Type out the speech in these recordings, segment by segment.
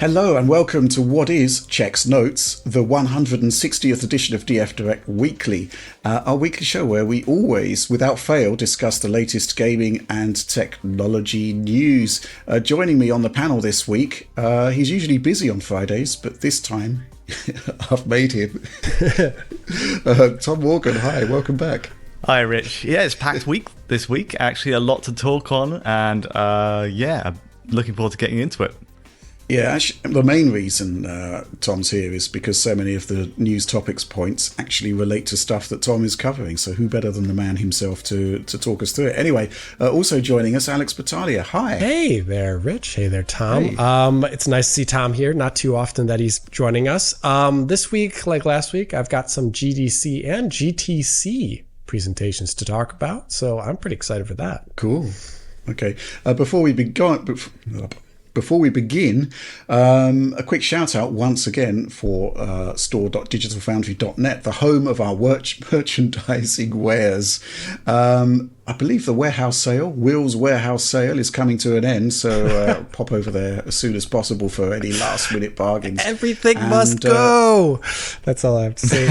Hello and welcome to what is Check's Notes, the 160th edition of DF Direct Weekly, our weekly show where we always, without fail, discuss the latest gaming and technology news. Joining me on the panel this week, he's usually busy on Fridays, but this time I've made him. Tom Morgan, hi, welcome back. Hi, Rich. Yeah, it's packed week this week. Actually, a lot to talk on, and I'm looking forward to getting into it. Yeah, actually, the main reason Tom's here is because so many of the news topics points actually relate to stuff that Tom is covering. So who better than the man himself to talk us through it? Anyway, also joining us, Alex Battaglia. Hi. Hey there, Rich. Hey there, Tom. Hey. It's nice to see Tom here. Not too often that he's joining us. This week, like last week, I've got some GDC and GTC presentations to talk about. So I'm pretty excited for that. Cool. Okay. Before we begin, a quick shout out once again for store.digitalfoundry.net, the home of our merchandising wares. I believe the warehouse sale, Will's warehouse sale, is coming to an end, so pop over there as soon as possible for any last minute bargains. Everything must go. That's all I have to say.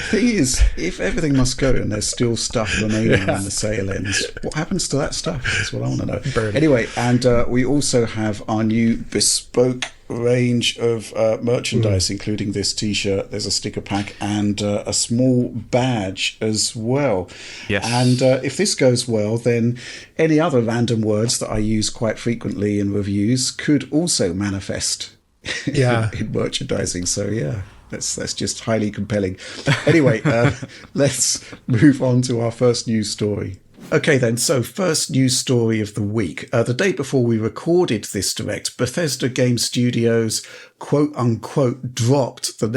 Thing is, if everything must go and there's still stuff remaining when the sale ends, what happens to that stuff? That's what I want to know. Burn. Anyway, and we also have our new bespoke range of merchandise, including this t-shirt. There's a sticker pack and a small badge as well. Yes. And if this goes well, then any other random words that I use quite frequently in reviews could also manifest in merchandising. So yeah, that's just highly compelling. Anyway, let's move on to our first news story. Okay then, so first news story of the week. The day before we recorded this direct, Bethesda Game Studios, quote-unquote, dropped the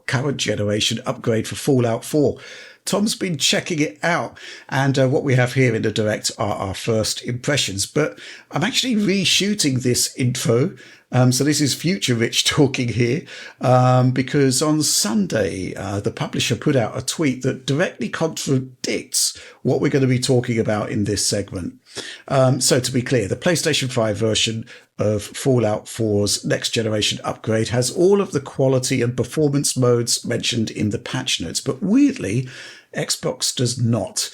current generation upgrade for Fallout 4. Tom's been checking it out, and what we have here in the direct are our first impressions. But I'm actually reshooting this intro, so this is Future Rich talking here, because on Sunday, the publisher put out a tweet that directly contradicts what we're going to be talking about in this segment. So to be clear, the PlayStation 5 version of Fallout 4's next generation upgrade has all of the quality and performance modes mentioned in the patch notes, but weirdly, Xbox does not.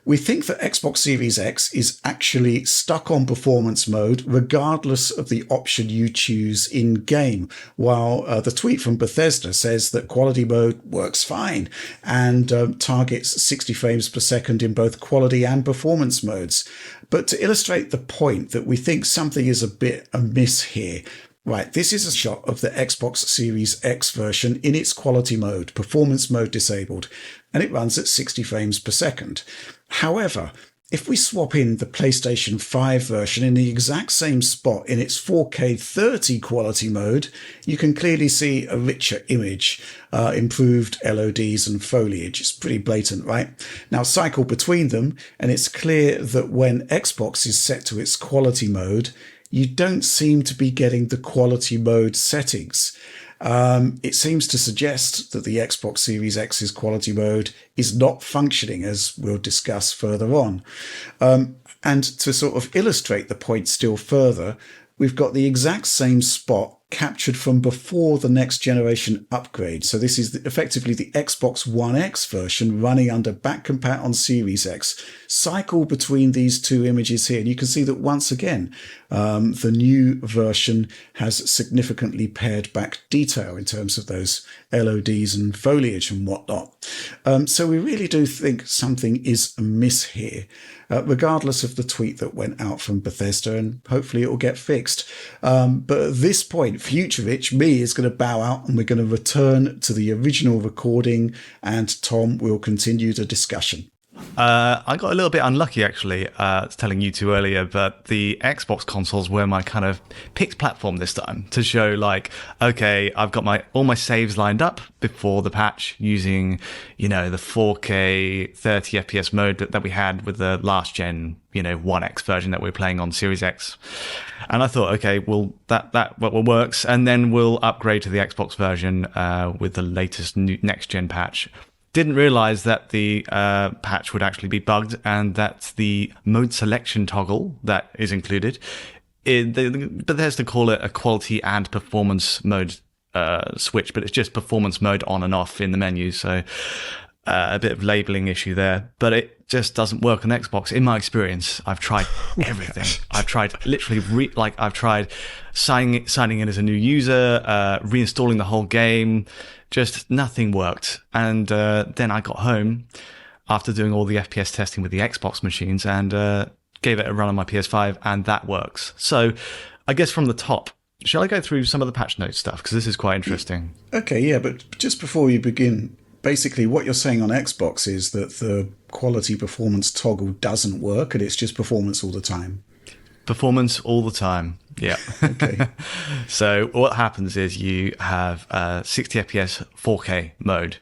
We think that Xbox Series X is actually stuck on performance mode regardless of the option you choose in-game, while the tweet from Bethesda says that quality mode works fine and targets 60 frames per second in both quality and performance modes. But to illustrate the point that we think something is a bit amiss here, right, this is a shot of the Xbox Series X version in its quality mode, performance mode disabled, and it runs at 60 frames per second. However, if we swap in the PlayStation 5 version in the exact same spot in its 4K 30 quality mode, you can clearly see a richer image, improved LODs and foliage. It's pretty blatant, right? Now cycle between them, and it's clear that when Xbox is set to its quality mode, you don't seem to be getting the quality mode settings. It seems to suggest that the Xbox Series X's quality mode is not functioning, as we'll discuss further on. And to sort of illustrate the point still further, we've got the exact same spot captured from before the next generation upgrade. So this is effectively the Xbox One X version running under back compat on Series X. Cycle between these two images here, and you can see that once again, the new version has significantly pared back detail in terms of those LODs and foliage and whatnot. So we really do think something is amiss here, regardless of the tweet that went out from Bethesda, and hopefully it will get fixed. But at this point, Future Rich, me, is going to bow out, and we're going to return to the original recording, and Tom will continue the discussion. I got a little bit unlucky, actually, telling you two earlier, but the Xbox consoles were my kind of picked platform this time to show, like, okay, I've got all my saves lined up before the patch using, the 4K 30 FPS mode that we had with the last gen, 1X version that we're playing on Series X. And I thought, okay, well, that works, and then we'll upgrade to the Xbox version with the latest next gen patch. Didn't realize that the patch would actually be bugged, and that the mode selection toggle that is included Bethesda call it a quality and performance mode switch, but it's just performance mode on and off in the menu. So a bit of labeling issue there, but it just doesn't work on Xbox. In my experience, I've tried everything. I've tried literally, I've tried signing in as a new user, reinstalling the whole game. Just nothing worked. And then I got home after doing all the FPS testing with the Xbox machines and gave it a run on my PS5, and that works. So I guess from the top, shall I go through some of the patch notes stuff? Because this is quite interesting. Okay, yeah, but just before you begin, basically what you're saying on Xbox is that the quality performance toggle doesn't work and it's just performance all the time. Performance all the time, yeah. Okay. So what happens is you have 60 FPS 4K mode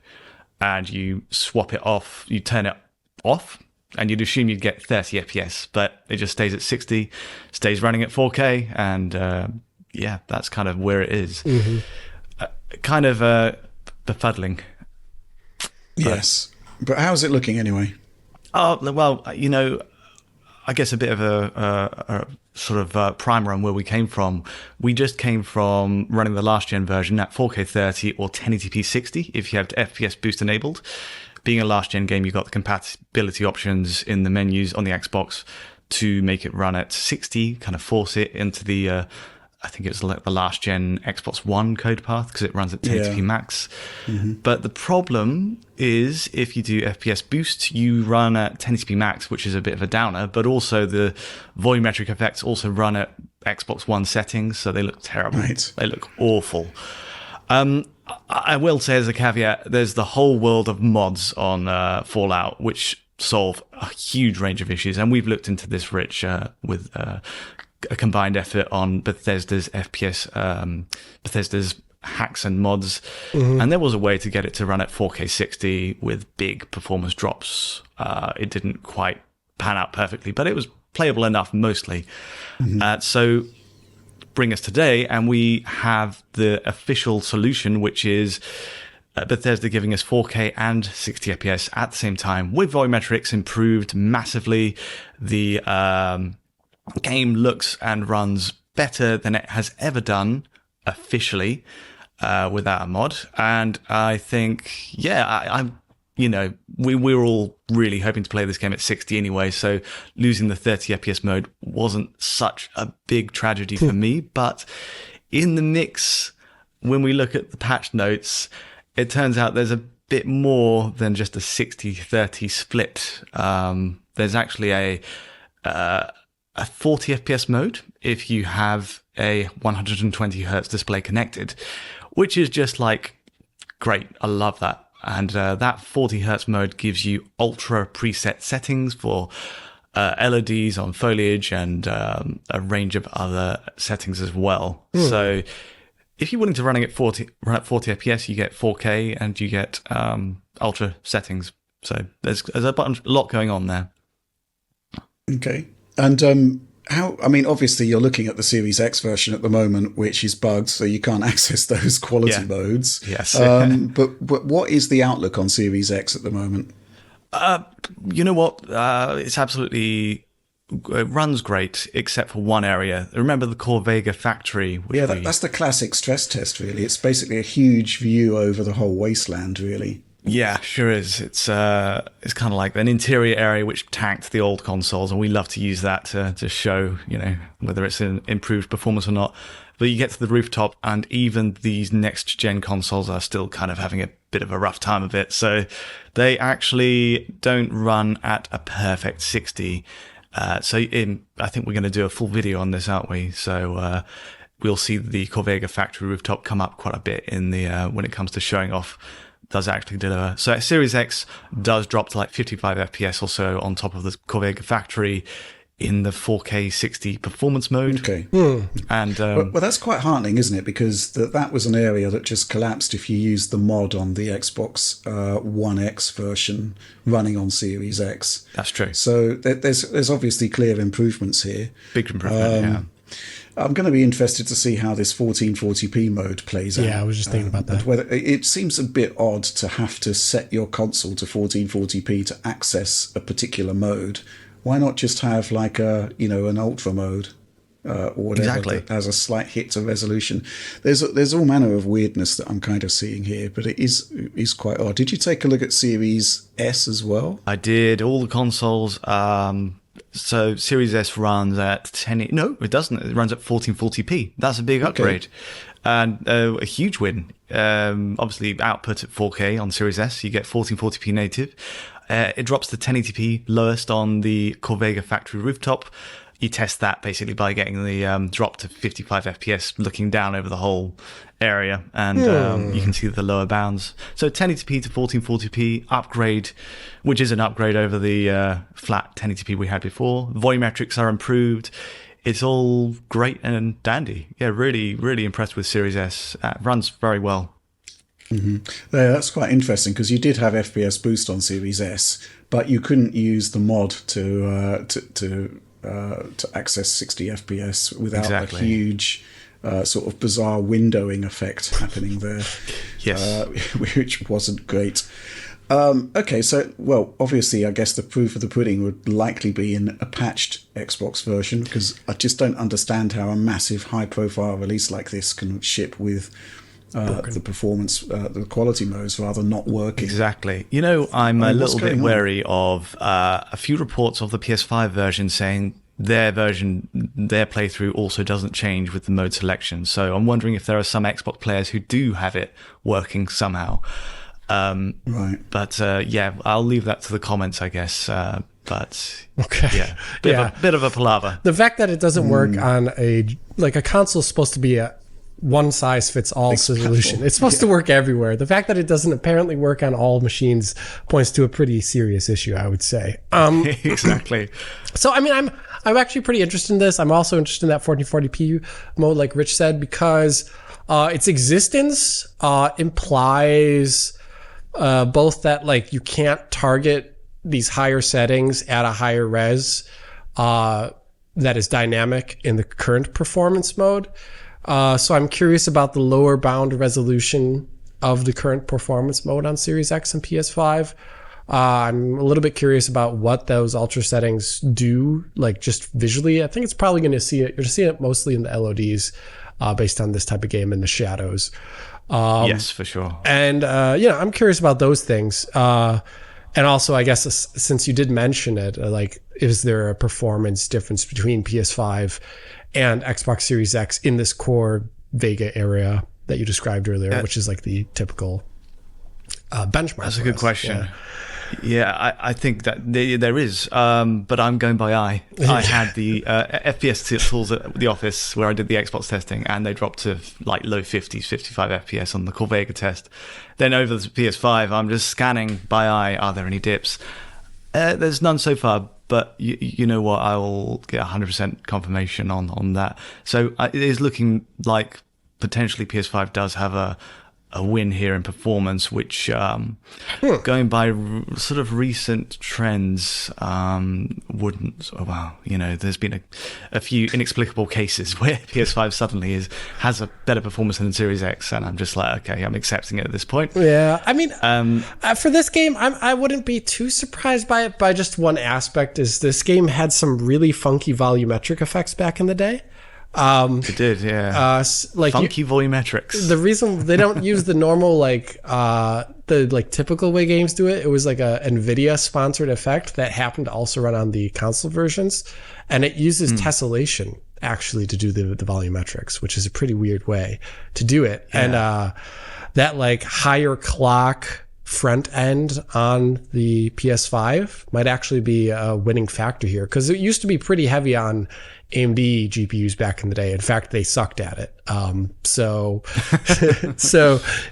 and you swap it off, you turn it off, and you'd assume you'd get 30 FPS, but it just stays at 60, stays running at 4K, and yeah, that's kind of where it is. Mm-hmm. Kind of befuddling. Yes. But how's it looking anyway? Oh, well, you know, I guess a bit of a sort of primer on where we came from. We just came from running the last gen version at 4K 30 or 1080p 60 if you have FPS boost enabled. Being a last gen game, you've got the compatibility options in the menus on the Xbox to make it run at 60, kind of force it into the, I think it's like the last gen Xbox One code path because it runs at 1080p max. Mm-hmm. But the problem is if you do FPS boost, you run at 1080p max, which is a bit of a downer, but also the volumetric effects also run at Xbox One settings, so they look terrible. Right. They look awful. I will say as a caveat, there's the whole world of mods on Fallout, which solve a huge range of issues. And we've looked into this, Rich, with a combined effort on Bethesda's FPS, Bethesda's hacks and mods. Mm-hmm. And there was a way to get it to run at 4K 60 with big performance drops. It didn't quite pan out perfectly, but it was playable enough mostly. Mm-hmm. So bring us today, and we have the official solution, which is Bethesda giving us 4K and 60 FPS at the same time with volumetrics improved massively. The game looks and runs better than it has ever done officially without a mod. And I think, I'm you know, we were all really hoping to play this game at 60 anyway, so losing the 30 FPS mode wasn't such a big tragedy for me. But in the mix, when we look at the patch notes, it turns out there's a bit more than just a 60-30 split. There's actually a 40 FPS mode if you have a 120 hertz display connected, which is just like, great, I love that. And that 40 hertz mode gives you ultra preset settings for LEDs on foliage and a range of other settings as well. So if you're willing to run at 40 FPS, you get 4K and you get ultra settings. So there's a lot going on there. Okay. And obviously you're looking at the Series X version at the moment, which is bugged, so you can't access those quality modes. Yes. But what is the outlook on Series X at the moment? You know what? It runs great, except for one area. Remember the Corvega factory? That's the classic stress test, really. It's basically a huge view over the whole wasteland, really. Yeah, sure is. It's kind of like an interior area which tanked the old consoles, and we love to use that to show, you know, whether it's an improved performance or not. But you get to the rooftop, and even these next gen consoles are still kind of having a bit of a rough time of it. So they actually don't run at a perfect 60. I think we're going to do a full video on this, aren't we? So we'll see the Corvega factory rooftop come up quite a bit in the when it comes to showing off. Does actually deliver. So Series X does drop to like 55 FPS or so on top of the Corvega factory in the 4K 60 performance mode. Okay. And well, that's quite heartening, isn't it? Because that was an area that just collapsed if you used the mod on the Xbox One X version running on Series X. That's true. So there's obviously clear improvements here. Big improvement, yeah. I'm going to be interested to see how this 1440p mode plays out. Yeah, I was just thinking about that. Whether it seems a bit odd to have to set your console to 1440p to access a particular mode. Why not just have like an ultra mode? or whatever that has a slight hit to resolution. There's all manner of weirdness that I'm kind of seeing here, but it is quite odd. Did you take a look at Series S as well? I did. All the consoles. So Series S runs at 10. No, it doesn't. It runs at 1440p. That's a big upgrade. And a huge win. Obviously, output at 4K on Series S. You get 1440p native. It drops to 1080p lowest on the Corvega factory rooftop. You test that basically by getting the drop to 55 FPS, looking down over the whole area, and you can see the lower bounds. So 1080p to 1440p upgrade, which is an upgrade over the flat 1080p we had before. Volumetrics are improved. It's all great and dandy. Yeah, really, really impressed with Series S. Runs very well. Mm-hmm. Yeah, that's quite interesting because you did have FPS boost on Series S, but you couldn't use the mod to access 60 FPS without a huge sort of bizarre windowing effect happening there. Yes. Which wasn't great. Okay, so, well, obviously, I guess the proof of the pudding would likely be in a patched Xbox version, because I just don't understand how a massive high-profile release like this can ship with the performance, the quality modes rather not working. Exactly. You know, I'm a little bit wary of a few reports of the PS5 version saying their playthrough also doesn't change with the mode selection. So I'm wondering if there are some Xbox players who do have it working somehow. Right. But yeah, I'll leave that to the comments, I guess. But okay. Yeah, bit of a palaver. The fact that it doesn't work on a console is supposed to be a one size fits all solution. It's supposed to work everywhere. The fact that it doesn't apparently work on all machines points to a pretty serious issue, I would say. Exactly. So, I mean, I'm actually pretty interested in this. I'm also interested in that 1440p mode, like Rich said, because its existence implies both that like you can't target these higher settings at a higher res that is dynamic in the current performance mode. So I'm curious about the lower bound resolution of the current performance mode on Series X and PS5. I'm a little bit curious about what those ultra settings do, like just visually. I think it's probably going to see it. You're seeing it mostly in the LODs based on this type of game in the shadows. Yes, for sure. And, I'm curious about those things. And also, I guess, since you did mention it, like, is there a performance difference between PS5 and Xbox Series X in this core Vega area that you described earlier, which is like the typical benchmark? That's a good question. Yeah, I think that there is, but I'm going by eye. I had the FPS tools at the office where I did the Xbox testing, and they dropped to like low 50s, 55 FPS on the Corvega test. Then over the PS5, I'm just scanning by eye. Are there any dips? There's none so far, but you know what? I will get 100% confirmation on that. So it is looking like potentially PS5 does have a win here in performance, which going by sort of recent trends wouldn't. Well, there's been a few inexplicable cases where PS5 suddenly has a better performance than Series X, and I'm just like, okay, I'm accepting it at this point. Yeah, I mean, for this game, I wouldn't be too surprised by it. By just one aspect is this game had some really funky volumetric effects back in the day. It did, yeah. Like funky volumetrics. The reason they don't use the normal the typical way games do it was like a NVIDIA sponsored effect that happened to also run on the console versions, and it uses tessellation actually to do the volumetrics, which is a pretty weird way to do it. Yeah. And that like higher clock front end on the PS5 might actually be a winning factor here, because it used to be pretty heavy on AMD GPUs back in the day. In fact, they sucked at it. So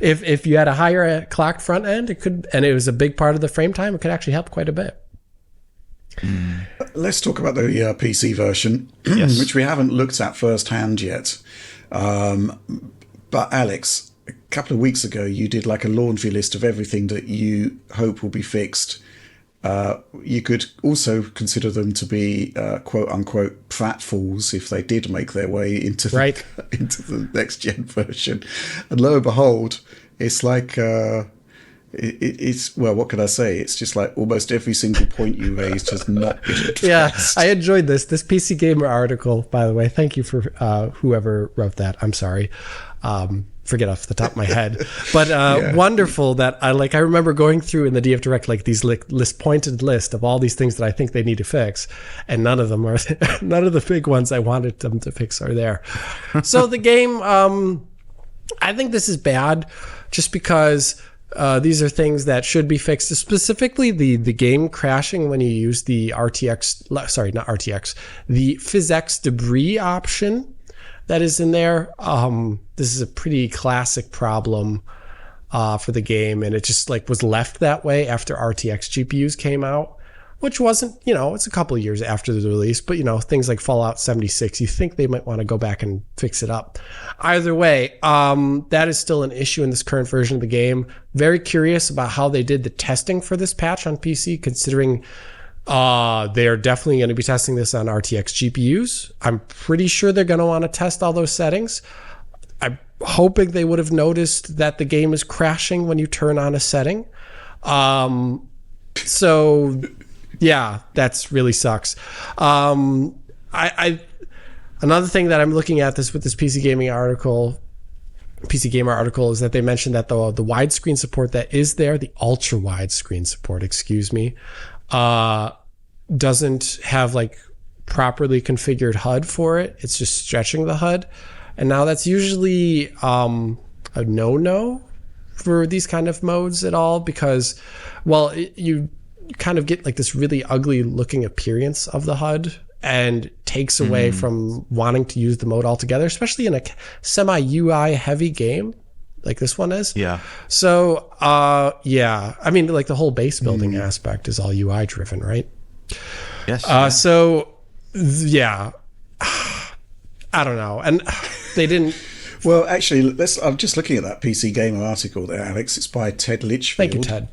if you had a higher clock front end, and it was a big part of the frame time, it could actually help quite a bit. Let's talk about the PC version, yes. which we haven't looked at firsthand yet. But Alex, a couple of weeks ago, you did like a laundry list of everything that you hope will be fixed. You could also consider them to be quote unquote pratfalls if they did make their way into the next gen version. And lo and behold, it's like It's, well, what can I say? It's just like almost every single point you raised has not been addressed. Yeah, I enjoyed this PC Gamer article, by the way. Thank you for whoever wrote that. I'm sorry. Forget off the top of my head. But wonderful that I remember going through in the DF Direct like these pointed list of all these things that I think they need to fix, and none of them are none of the big ones I wanted them to fix are there. So the game, I think this is bad just because these are things that should be fixed, specifically the game crashing when you use the the PhysX debris option that is in there. This is a pretty classic problem for the game, and it just was left that way after RTX GPUs came out, which wasn't, it's a couple of years after the release, but things like Fallout 76, you think they might want to go back and fix it up. Either way, that is still an issue in this current version of the game. Very curious about how they did the testing for this patch on PC, considering they are definitely going to be testing this on RTX GPUs. I'm pretty sure they're going to want to test all those settings. I'm hoping they would have noticed that the game is crashing when you turn on a setting. So yeah, that's really sucks. Another thing that I'm looking at with this PC Gamer article is that they mentioned that the widescreen support that is there, the ultra widescreen support, doesn't have properly configured HUD for it. It's just stretching the HUD. And now that's usually a no-no for these kind of modes at all, because, well, you kind of get this really ugly looking appearance of the HUD and takes away from wanting to use the mode altogether, especially in a semi-UI heavy game like this one is. Yeah. So, yeah, I mean, the whole base building aspect is all UI driven, right? Yes. So, yeah, I don't know. And they didn't. Well, actually, I'm just looking at that PC Gamer article there, Alex. It's by Ted Litchfield. Thank you, Ted.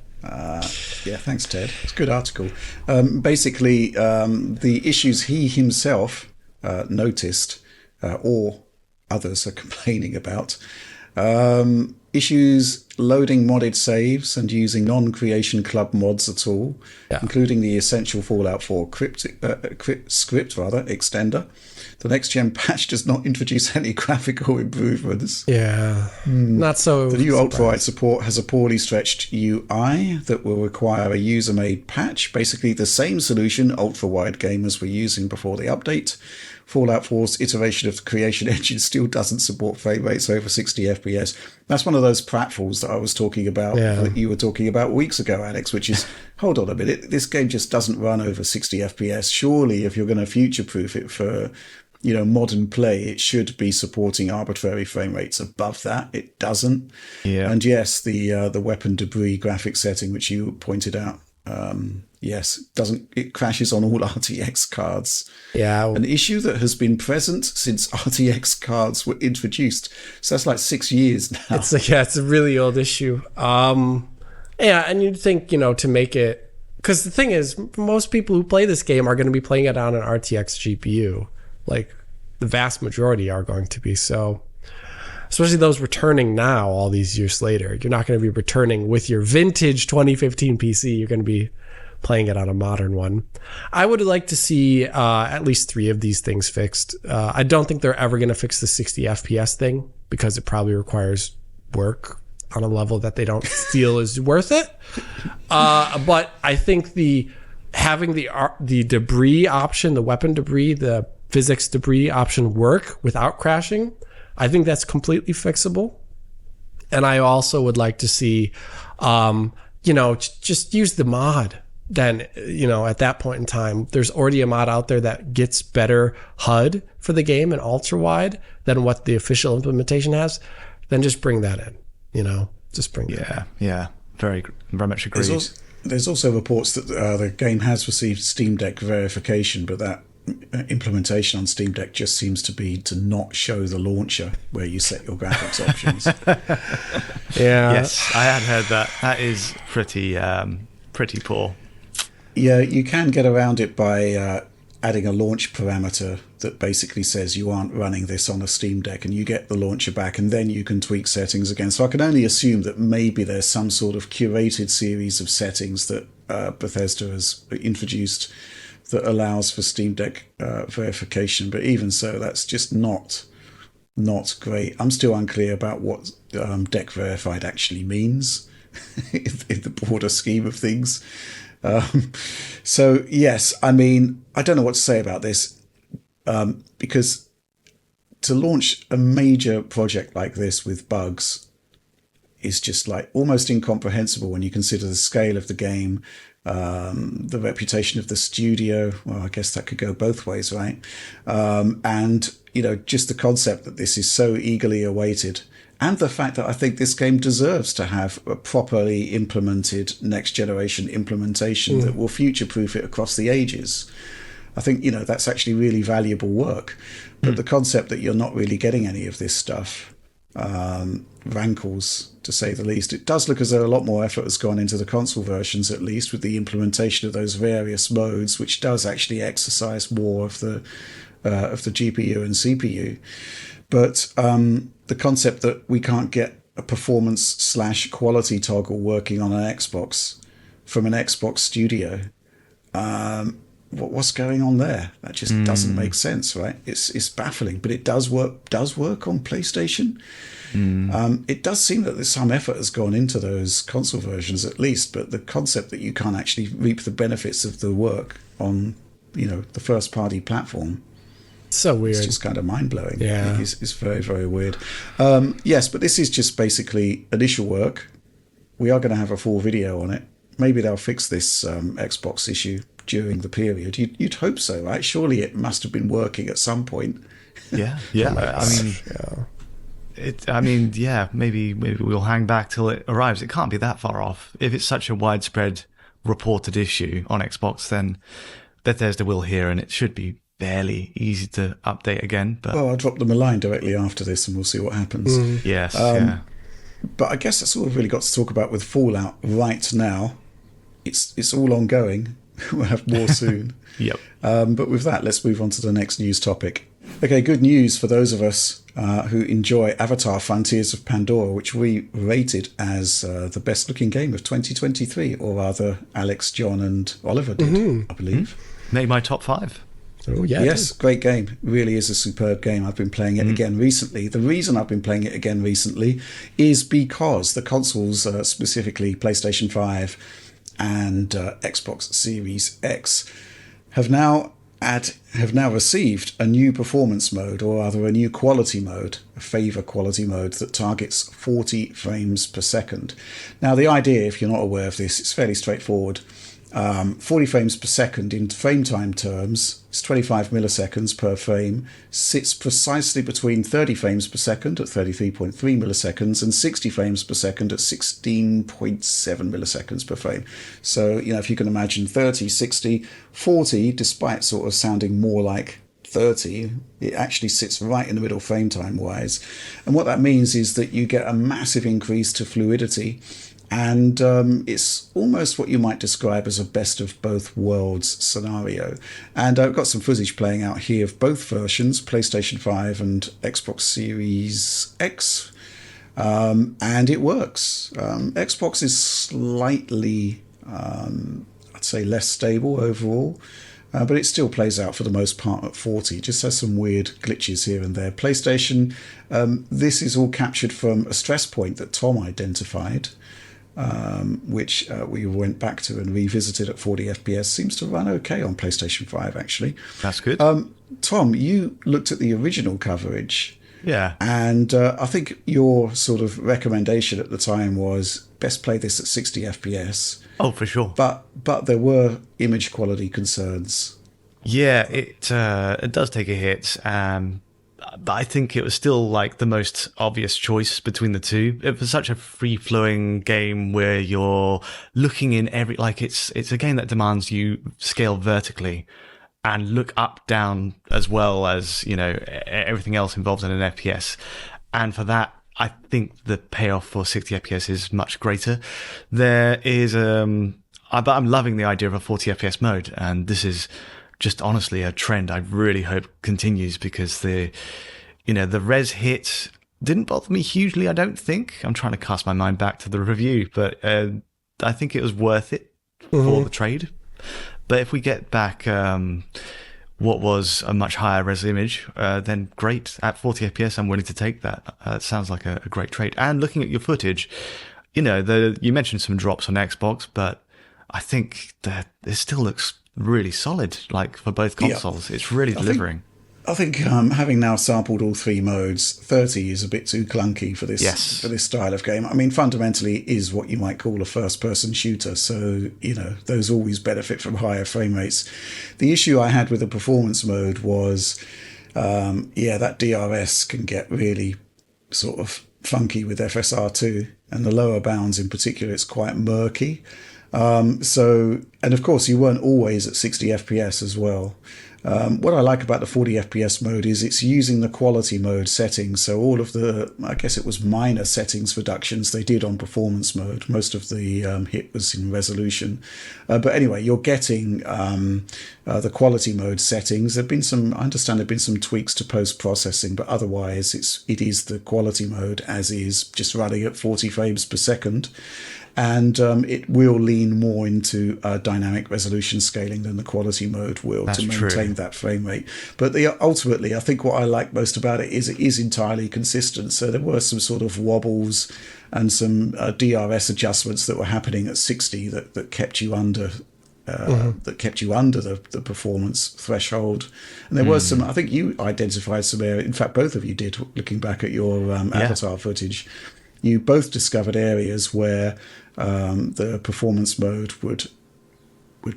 Yeah, thanks, Ted. It's a good article. Basically, the issues he himself noticed, or others are complaining about, issues loading modded saves and using non-creation club mods at all, including the essential Fallout 4 script extender. The next-gen patch does not introduce any graphical improvements. Yeah, not so. The new ultra-wide support has a poorly stretched UI that will require a user-made patch. Basically, the same solution ultra-wide gamers were using before the update. Fallout 4's iteration of the creation engine still doesn't support frame rates over 60 FPS. That's one of those pratfalls that I was talking about, that you were talking about weeks ago, Alex, which is, hold on a minute, this game just doesn't run over 60 FPS. Surely, if you're going to future-proof it for, modern play, it should be supporting arbitrary frame rates above that. It doesn't. Yeah. And yes, the weapon debris graphic setting, which you pointed out, yes, it crashes on all RTX cards. Yeah. An issue that has been present since RTX cards were introduced. So that's 6 years now. It's a really old issue. Yeah, and you'd think, to make it, because the thing is, most people who play this game are going to be playing it on an RTX GPU. The vast majority are going to be. So, especially those returning now, all these years later, you're not going to be returning with your vintage 2015 PC. You're going to be playing it on a modern one. I would like to see at least 3 of these things fixed. I don't think they're ever going to fix the 60 FPS thing, because it probably requires work on a level that they don't feel is worth it. But I think having the debris option, the weapon debris, the physics debris option work without crashing, I think that's completely fixable. And I also would like to see, just use the mod. Then, at that point in time, there's already a mod out there that gets better HUD for the game and ultra wide than what the official implementation has. Then just bring that in, just bring that in. Yeah, very, very much agreed. There's also reports that the game has received Steam Deck verification, but that implementation on Steam Deck just seems to be to not show the launcher where you set your graphics options. Yeah. Yes, I had heard that. That is pretty poor. Yeah, you can get around it by adding a launch parameter that basically says you aren't running this on a Steam Deck, and you get the launcher back, and then you can tweak settings again. So I can only assume that maybe there's some sort of curated series of settings that Bethesda has introduced that allows for Steam Deck verification. But even so, that's just not great. I'm still unclear about what Deck Verified actually means in the broader scheme of things. So yes, I mean, I don't know what to say about this, because to launch a major project like this with bugs is just like almost incomprehensible when you consider the scale of the game, the reputation of the studio. Well, I guess that could go both ways, right? And, you know, just the concept that this is so eagerly awaited, and the fact that I think this game deserves to have a properly implemented next generation implementation that will future-proof it across the ages. I think, you know, that's actually really valuable work. But the concept that you're not really getting any of this stuff rankles, to say the least. It does look as though a lot more effort has gone into the console versions, at least, with the implementation of those various modes, which does actually exercise more of the GPU and CPU. But the concept that we can't get a performance/quality toggle working on an Xbox from an Xbox studio, what's going on there? That just doesn't make sense, right? It's baffling, but it does work on PlayStation. It does seem that there's some effort has gone into those console versions, at least, but the concept that you can't actually reap the benefits of the work on, you know, the first party platform. So weird. It's just kind of mind-blowing. Yeah. It's very, very weird. Yes, but this is just basically initial work. We are going to have a full video on it. Maybe they'll fix this Xbox issue during the period. You'd hope so, right? Surely it must have been working at some point. Yeah. Maybe we'll hang back till it arrives. It can't be that far off. If it's such a widespread reported issue on Xbox, then Bethesda will hear, and it should be fairly easy to update again. But well, I'll drop them a line directly after this, and we'll see what happens. Yes, But I guess that's all we've really got to talk about with Fallout right now. It's all ongoing. We'll have more soon. Yep. But with that, let's move on to the next news topic. Okay, good news for those of us who enjoy Avatar: Frontiers of Pandora, which we rated as the best-looking game of 2023, or rather, Alex, John, and Oliver did, I believe. Made my top 5. Oh, yeah. Yes, great game. Really is a superb game. I've been playing it again recently. The reason I've been playing it again recently is because the consoles, specifically PlayStation 5 and Xbox Series X, have now received a new performance mode, or rather a new quality mode, a favor quality mode that targets 40 frames per second. Now, the idea, if you're not aware of this, it's fairly straightforward. 40 frames per second in frame time terms, it's 25 milliseconds per frame, sits precisely between 30 frames per second at 33.3 milliseconds and 60 frames per second at 16.7 milliseconds per frame. So, you know, if you can imagine 30, 60, 40, despite sort of sounding more like 30, it actually sits right in the middle frame time wise. And what that means is that you get a massive increase to fluidity. And it's almost what you might describe as a best of both worlds scenario. And I've got some footage playing out here of both versions, PlayStation 5 and Xbox Series X. And it works. Xbox is slightly, I'd say, less stable overall. But it still plays out for the most part at 40. It just has some weird glitches here and there. PlayStation, this is all captured from a stress point that Tom identified. Which we went back to and revisited at 40 FPS. Seems to run okay on PlayStation 5, actually. That's good. Tom, you looked at the original coverage. Yeah. And I think your sort of recommendation at the time was best play this at 60 FPS. Oh, for sure. But there were image quality concerns. Yeah, it does take a hit. But I think it was still like the most obvious choice between the two. It was such a free-flowing game where you're looking in every, like it's a game that demands you scale vertically and look up, down, as well as, you know, everything else involved in an FPS. And for that, I think the payoff for 60 FPS is much greater. There is, but I'm loving the idea of a 40 FPS mode, and this is just honestly a trend I really hope continues, because the res hit didn't bother me hugely, I don't think. I'm trying to cast my mind back to the review, but I think it was worth it for the trade. But if we get back what was a much higher res image, then great. At 40 FPS, I'm willing to take that. It sounds like a great trade. And looking at your footage, you mentioned some drops on Xbox, but I think that it still looks really solid, like for both consoles. It's really delivering. I think having now sampled all three modes, 30 is a bit too clunky for this style of game. I mean, fundamentally, it is what you might call a first-person shooter, so those always benefit from higher frame rates. The issue I had with the performance mode was, that DRS can get really sort of funky with FSR2, and the lower bounds in particular, it's quite murky. And of course, you weren't always at 60 FPS as well. What I like about the 40 FPS mode is it's using the quality mode settings. So all of the, I guess it was minor settings reductions they did on performance mode. Most of the hit was in resolution. But anyway, you're getting the quality mode settings. I understand there've been some tweaks to post-processing, but otherwise it is the quality mode as is, just running at 40 frames per second. And it will lean more into dynamic resolution scaling than the quality mode will. That's to maintain that frame rate. But ultimately, I think what I like most about it is entirely consistent. So there were some sort of wobbles and some DRS adjustments that were happening at 60 that kept you under the performance threshold. And there was some, I think you identified some area, in fact both of you did, looking back at your Avatar footage. You both discovered areas where the performance mode would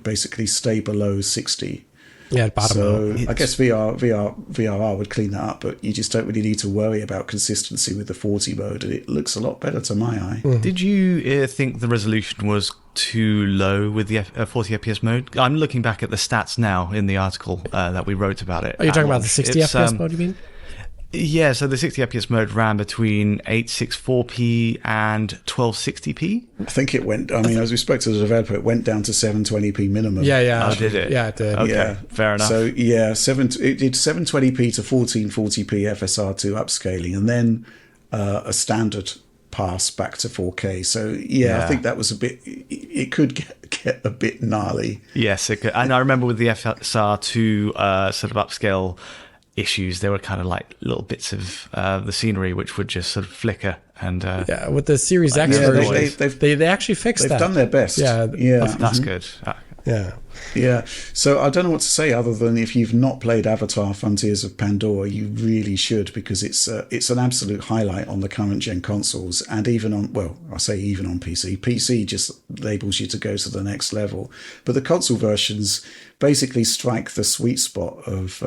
basically stay below 60. Yeah, bottom out. I guess VRR would clean that up, but you just don't really need to worry about consistency with the 40 mode, and it looks a lot better to my eye. Did you think the resolution was too low with the 40 FPS mode? I'm looking back at the stats now in the article that we wrote about it. Are you talking about the 60 FPS mode, you mean? Yeah, so the 60 FPS mode ran between 864p and 1260p. I think it went, as we spoke to the developer, it went down to 720p minimum. Yeah. Oh, did it? Yeah, it did. Okay, yeah. Fair enough. So, it did 720p to 1440p FSR2 upscaling, and then a standard pass back to 4K. So, I think that was it could get a bit gnarly. Yes, it could. And I remember with the FSR2 sort of upscale issues, there were kind of like little bits of the scenery which would just sort of flicker, and with the Series X version, they actually fixed that. They've done their best. That's good. Yeah. So I don't know what to say other than if you've not played Avatar: Frontiers of Pandora, you really should, because it's an absolute highlight on the current gen consoles, and even on PC. PC just enables you to go to the next level, but the console versions basically strike the sweet spot of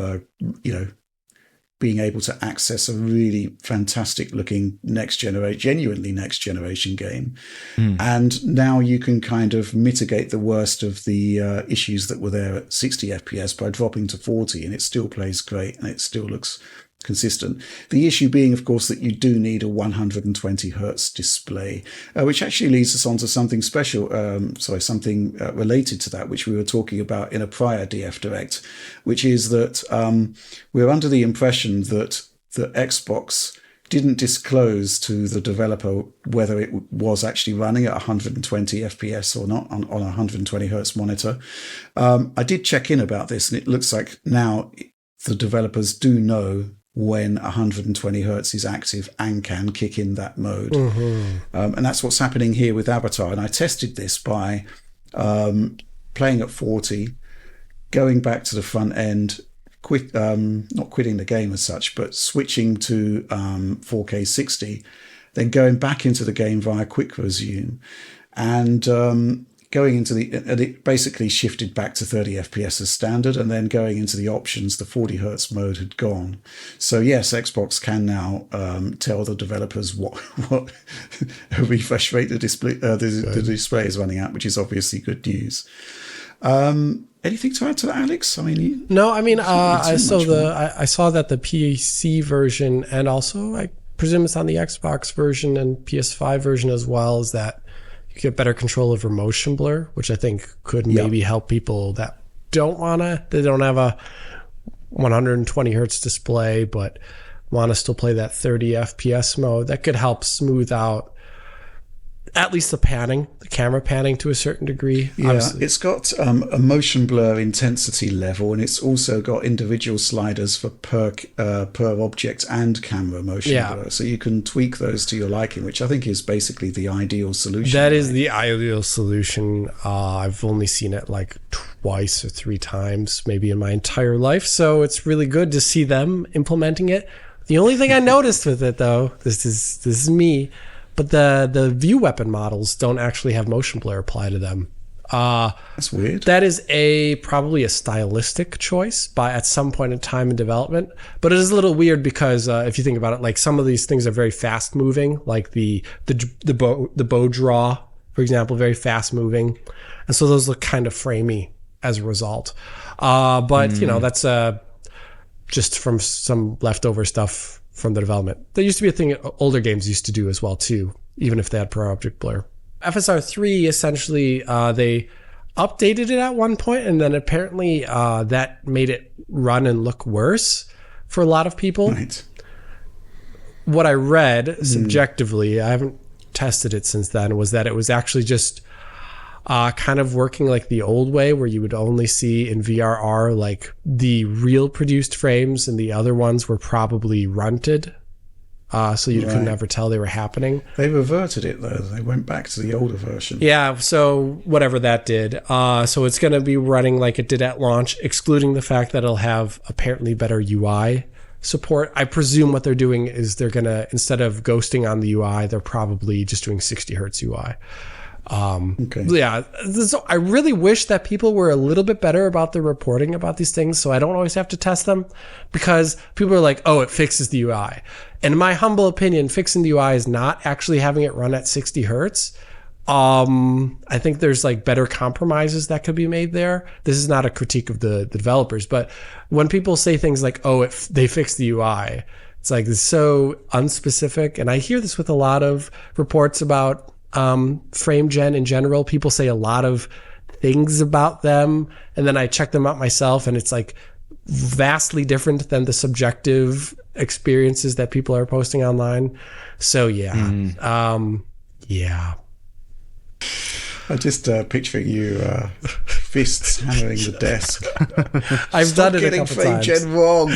being able to access a really fantastic looking genuinely next generation game. And now you can kind of mitigate the worst of the issues that were there at 60 FPS by dropping to 40, and it still plays great and it still looks consistent. The issue being, of course, that you do need a 120 hertz display, which actually leads us on to something special, something related to that, which we were talking about in a prior DF Direct, which is that we're under the impression that the Xbox didn't disclose to the developer whether it was actually running at 120 FPS or not on a 120 hertz monitor. I did check in about this, and it looks like now the developers do know when 120 hertz is active and can kick in that mode. And that's what's happening here with Avatar. And I tested this by playing at 40, going back to the front end, not quitting the game as such, but switching to 4K 60, then going back into the game via quick resume, and going into and it basically shifted back to 30 FPS as standard, and then going into the options, the 40 hertz mode had gone. So yes, Xbox can now tell the developers what refresh rate the display is running at, which is obviously good news. Anything to add to that, Alex? I saw that the PC version, and also I presume it's on the Xbox version and PS5 version as well, is that you get better control over motion blur, which I think could maybe help people that don't have a 120 hertz display, but want to still play that 30 FPS mode, that could help smooth out at least the camera panning to a certain degree. Yeah, Obviously. it's got a motion blur intensity level, and it's also got individual sliders for per object and camera motion blur. So you can tweak those to your liking, which I think is basically the ideal solution. That is the ideal solution. I've only seen it like twice or 3 times, maybe in my entire life. So it's really good to see them implementing it. The only thing I noticed with it, though, this is me, but the view weapon models don't actually have motion blur applied to them. That's weird. That is probably a stylistic choice at some point in time in development, but it is a little weird because if you think about it, like some of these things are very fast moving, like the bow draw, for example, very fast moving, and so those look kind of framey as a result. But that's just from some leftover stuff from the development. That used to be a thing older games used to do as well too, even if they had per object blur. FSR 3 essentially they updated it at one point, and then apparently that made it run and look worse for a lot of people. Right. What I read subjectively, I haven't tested it since then, was that it was actually just kind of working like the old way, where you would only see in VRR like the real produced frames, and the other ones were probably runted, so you could never tell they were happening. They reverted it though. They went back to the older version. Yeah, so whatever that did. So it's going to be running like it did at launch, excluding the fact that it'll have apparently better UI support. I presume what they're doing is they're going to, instead of ghosting on the UI, they're probably just doing 60 hertz UI. Yeah, so I really wish that people were a little bit better about the reporting about these things, so I don't always have to test them, because people are like, oh, it fixes the UI. And in my humble opinion, fixing the UI is not actually having it run at 60 hertz. I think there's like better compromises that could be made there. This is not a critique of the developers, but when people say things like, oh, they fixed the UI, it's like, it's so unspecific. And I hear this with a lot of reports about frame gen in general. People say a lot of things about them, and then I check them out myself, and it's like vastly different than the subjective experiences that people are posting online. So yeah. I just picturing you fists hammering the desk. I've done it a couple frame times. gen wrong.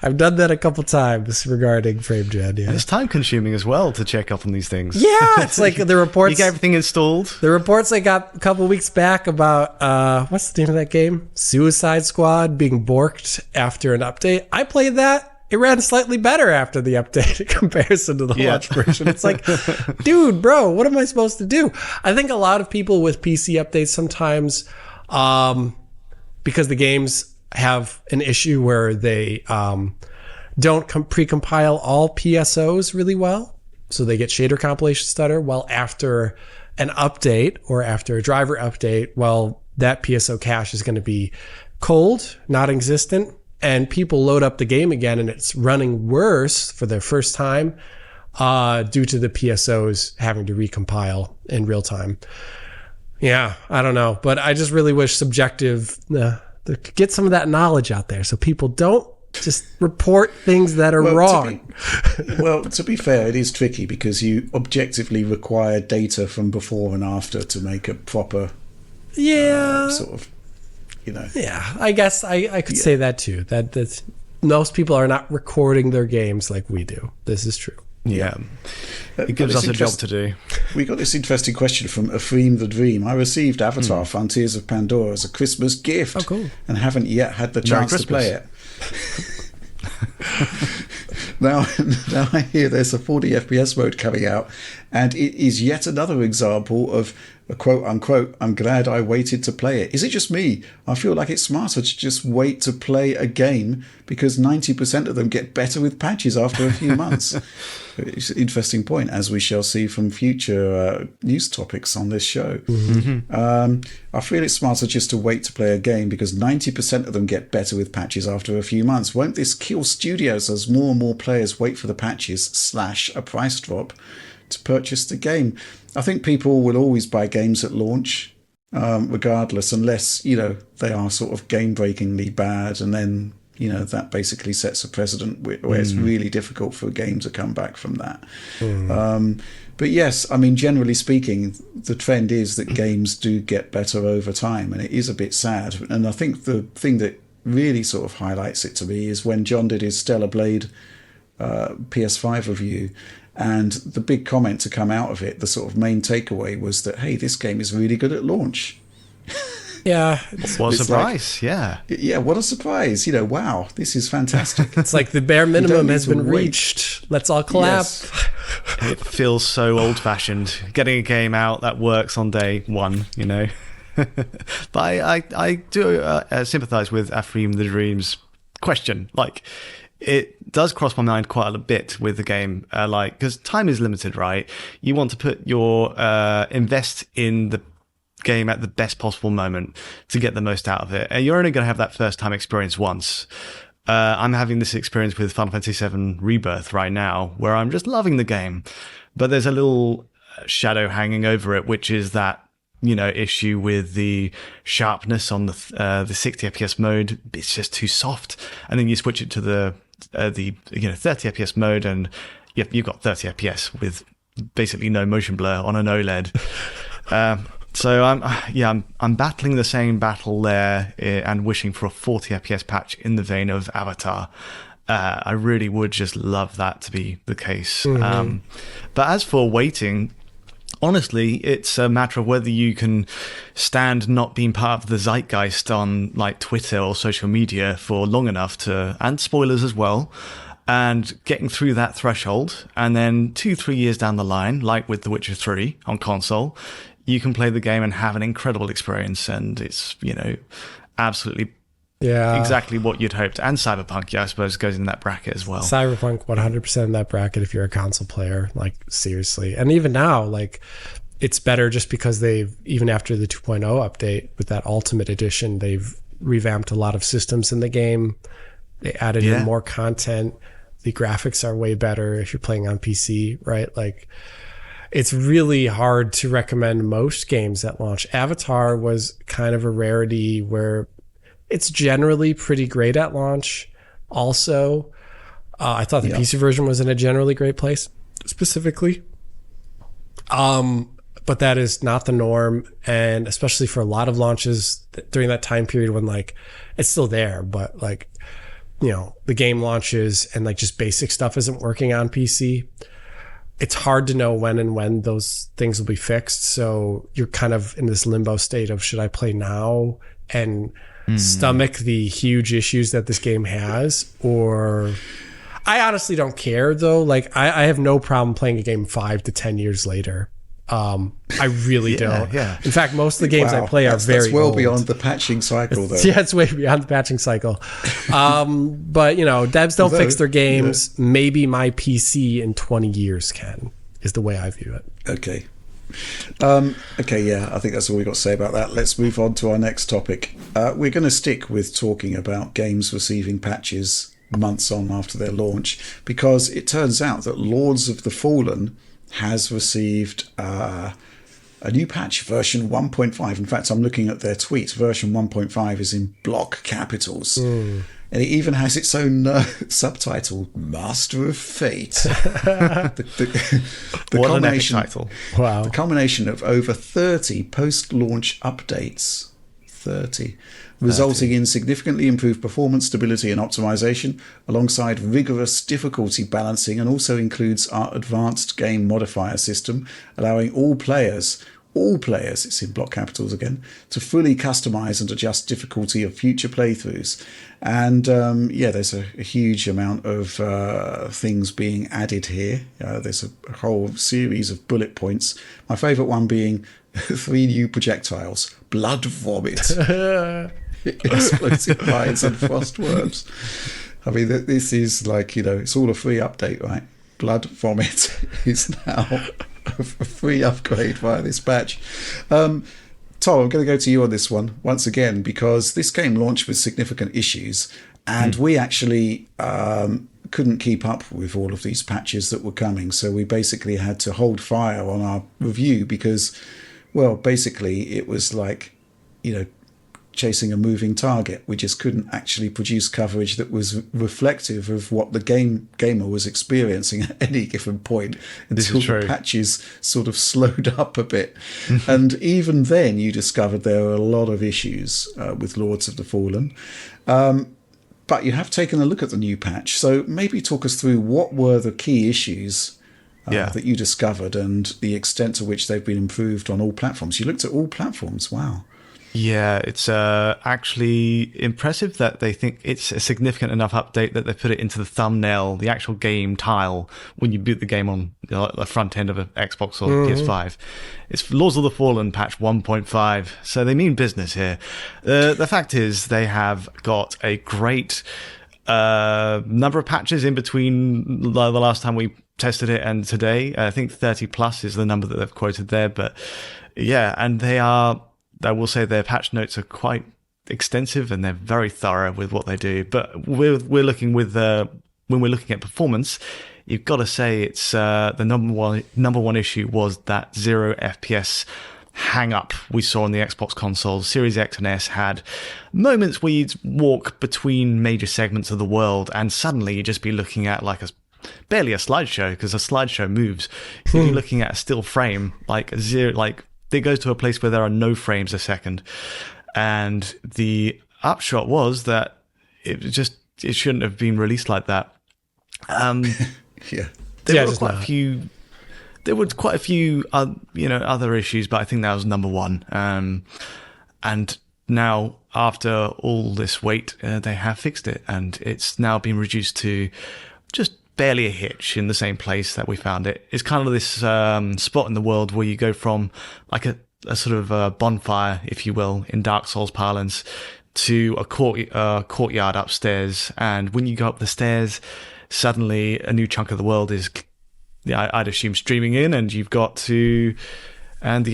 I've done that a couple times regarding frame gen. Yeah, and it's time consuming as well to check up on these things. Yeah, it's like the reports. You get everything installed. The reports I got a couple weeks back about what's the name of that game? Suicide Squad being borked after an update. I played that. It ran slightly better after the update in comparison to the launch version. It's like, dude, bro, what am I supposed to do? I think a lot of people with PC updates sometimes, because the games have an issue where they don't precompile all PSOs really well. So they get shader compilation stutter. Well, after an update or after a driver update, well, that PSO cache is going to be cold, not existent. And people load up the game again, and it's running worse for the first time due to the PSOs having to recompile in real time. Yeah, I don't know. But I just really wish get some of that knowledge out there so people don't just report things that are wrong. To be fair, it is tricky because you objectively require data from before and after to make a proper sort of... Yeah, I guess I could say that too. That most people are not recording their games like we do. This is true. Yeah. It gives us a job to do. We got this interesting question from Afreem the Dream. I received Avatar Frontiers of Pandora as a Christmas gift. Oh, cool. And haven't yet had the chance to play it. Now I hear there's a 40 FPS mode coming out, and it is yet another example of a quote unquote, I'm glad I waited to play it. Is it just me? I feel like it's smarter to just wait to play a game because 90% of them get better with patches after a few months. It's an interesting point, as we shall see from future news topics on this show. Mm-hmm. I feel it's smarter just to wait to play a game because 90% of them get better with patches after a few months. Won't this kill studios as more and more players wait for the patches / a price drop to purchase the game? I think people will always buy games at launch. regardless, unless, you know, they are sort of game-breakingly bad, and then, you know, that basically sets a precedent where it's really difficult for a game to come back from that. But yes, I mean, generally speaking, the trend is that games do get better over time, and it is a bit sad. And I think the thing that really sort of highlights it to me is when John did his Stellar Blade PS5 review, and the big comment to come out of it, the sort of main takeaway was that, hey, this game is really good at launch. Yeah. What a surprise, yeah. Yeah, what a surprise. You know, wow, this is fantastic. It's like the bare minimum has been reached. Let's all clap. Yes. It feels so old-fashioned, getting a game out that works on day one, you know. But I do sympathise with Afrim the Dream's question. Like, it does cross my mind quite a bit with the game, like, because time is limited, right? You want to put your invest in the game at the best possible moment to get the most out of it, and you're only going to have that first time experience once. I'm having this experience with Final Fantasy VII Rebirth right now, where I'm just loving the game, but there's a little shadow hanging over it, which is that, you know, issue with the sharpness on the 60 FPS mode. It's just too soft, and then you switch it to the 30 FPS mode, and you've got 30 FPS with basically no motion blur on an OLED. So I'm battling the same battle there, and wishing for a 40 FPS patch in the vein of Avatar. I really would just love that to be the case. But as for waiting, honestly, it's a matter of whether you can stand not being part of the zeitgeist on like Twitter or social media for long enough to, and spoilers as well, and getting through that threshold. And then 2-3 years down the line, like with The Witcher 3 on console, you can play the game and have an incredible experience. And it's, you know, absolutely exactly what you'd hoped. And Cyberpunk, I suppose, goes in that bracket as well. Cyberpunk 100% in that bracket if you're a console player, like, seriously. And even now, like, it's better just because they've, even after the 2.0 update with that Ultimate Edition, they've revamped a lot of systems in the game. They added in more content. The graphics are way better if you're playing on PC, right? Like, it's really hard to recommend most games at launch. Avatar was kind of a rarity where it's generally pretty great at launch. Also, I thought the PC version was in a generally great place, specifically. But that is not the norm, and especially for a lot of launches during that time period when, like, it's still there, but, like, you know, the game launches and, like, just basic stuff isn't working on PC. It's hard to know when those things will be fixed. So you're kind of in this limbo state of, should I play now and stomach the huge issues that this game has? Or I honestly don't care, though. Like, I have no problem playing a game 5 to 10 years later. I really don't. Yeah. In fact, most of the games I play are very that's well old. beyond the patching cycle, though. Yeah, it's way beyond the patching cycle. But, you know, devs don't fix their games. Yeah. Maybe my PC in 20 years can, is the way I view it. Okay. I think that's all we've got to say about that. Let's move on to our next topic. We're going to stick with talking about games receiving patches months on after their launch, because it turns out that Lords of the Fallen has received a new patch, version 1.5. In fact, I'm looking at their tweet. Version 1.5 is in block capitals. And it even has its own subtitle, Master of Fate. the what an epic title. Wow. The culmination of over 30 post-launch updates. 30. Resulting in significantly improved performance, stability and optimization, alongside rigorous difficulty balancing, and also includes our advanced game modifier system, allowing all players, it's in block capitals again, to fully customize and adjust difficulty of future playthroughs. And there's a huge amount of things being added here. There's a whole series of bullet points. My favorite one being 3 new projectiles, blood vomit, explosive mines and frost worms. I mean, this is like, you know, it's all a free update, right? Blood vomit is now a free upgrade via this patch. Tom, I'm going to go to you on this one once again, because this game launched with significant issues, and we actually couldn't keep up with all of these patches that were coming. So we basically had to hold fire on our review, because Well, basically, it was like, chasing a moving target. We just couldn't actually produce coverage that was reflective of what the gamer was experiencing at any given point until the patches sort of slowed up a bit. And even then, you discovered there were a lot of issues with Lords of the Fallen. But you have taken a look at the new patch. So maybe talk us through what were the key issues that you discovered and the extent to which they've been improved on all platforms. You looked at all platforms. Wow. Yeah, it's actually impressive that they think it's a significant enough update that they put it into the thumbnail, the actual game tile, when you boot the game on the front end of an Xbox or PS5. It's Lords of the Fallen patch 1.5, so they mean business here. The fact is they have got a great number of patches in between the last time we tested it and today. I think 30 plus is the number that they've quoted there, but yeah, and I will say their patch notes are quite extensive and they're very thorough with what they do. But we're looking with when we're looking at performance, you've got to say it's the number one issue was that 0 FPS hang up we saw on the Xbox consoles. Series X and S had moments where you'd walk between major segments of the world and suddenly you'd just be looking at like barely a slideshow, because a slideshow moves. You'd be looking at a still frame it goes to a place where there are no frames a second. And the upshot was that it shouldn't have been released like that. There were quite a few other issues, but I think that was number one. And now, after all this wait, they have fixed it, and it's now been reduced to just barely a hitch in the same place that we found it. It's kind of this spot in the world where you go from like a sort of a bonfire, if you will, in Dark Souls parlance, to a courtyard upstairs. And when you go up the stairs, suddenly a new chunk of the world is, I'd assume, streaming in, and the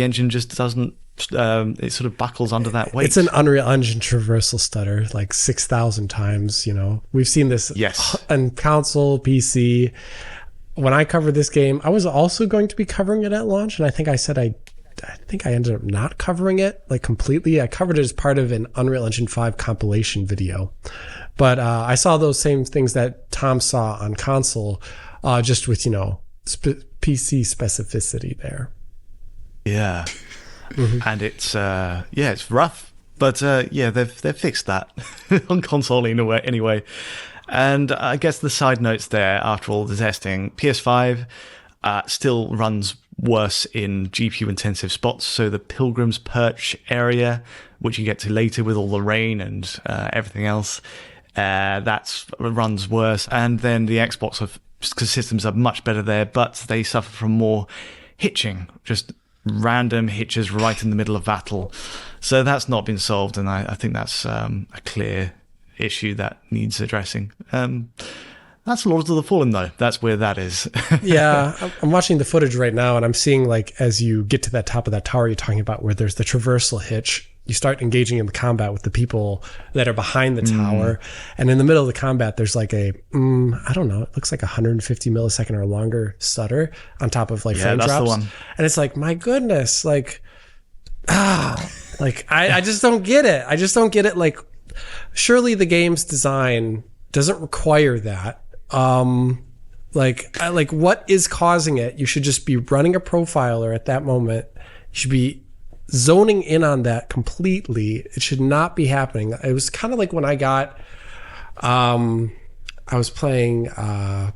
engine just doesn't. It sort of buckles under that weight. It's an Unreal Engine traversal stutter, like 6,000 times. We've seen this on console, PC. When I covered this game, I was also going to be covering it at launch, and I think I said I ended up not covering it like completely. I covered it as part of an Unreal Engine 5 compilation video, but I saw those same things that Tom saw on console, just with PC specificity there. Yeah. And it's it's rough, but they've fixed that on console anyway. And I guess the side notes there, after all the testing, PS5 still runs worse in GPU intensive spots. So the Pilgrim's Perch area, which you get to later with all the rain and everything else, that runs worse. And then the Xbox systems are much better there, but they suffer from more hitching, just random hitches right in the middle of battle. So that's not been solved, and I think that's a clear issue that needs addressing. That's Lords of the Fallen, though. That's where that is. Yeah, I'm watching the footage right now, and I'm seeing, like, as you get to that top of that tower you're talking about, where there's the traversal hitch, you start engaging in the combat with the people that are behind the tower. And in the middle of the combat, there's like I don't know, it looks like 150 millisecond or longer stutter on top of like frame drops. The one. And it's like, my goodness, like, I just don't get it. I just don't get it. Like, surely the game's design doesn't require that. Like what is causing it? You should just be running a profiler at that moment. You should be zoning in on that completely. It should not be happening. It was kind of like when I got, I was playing, I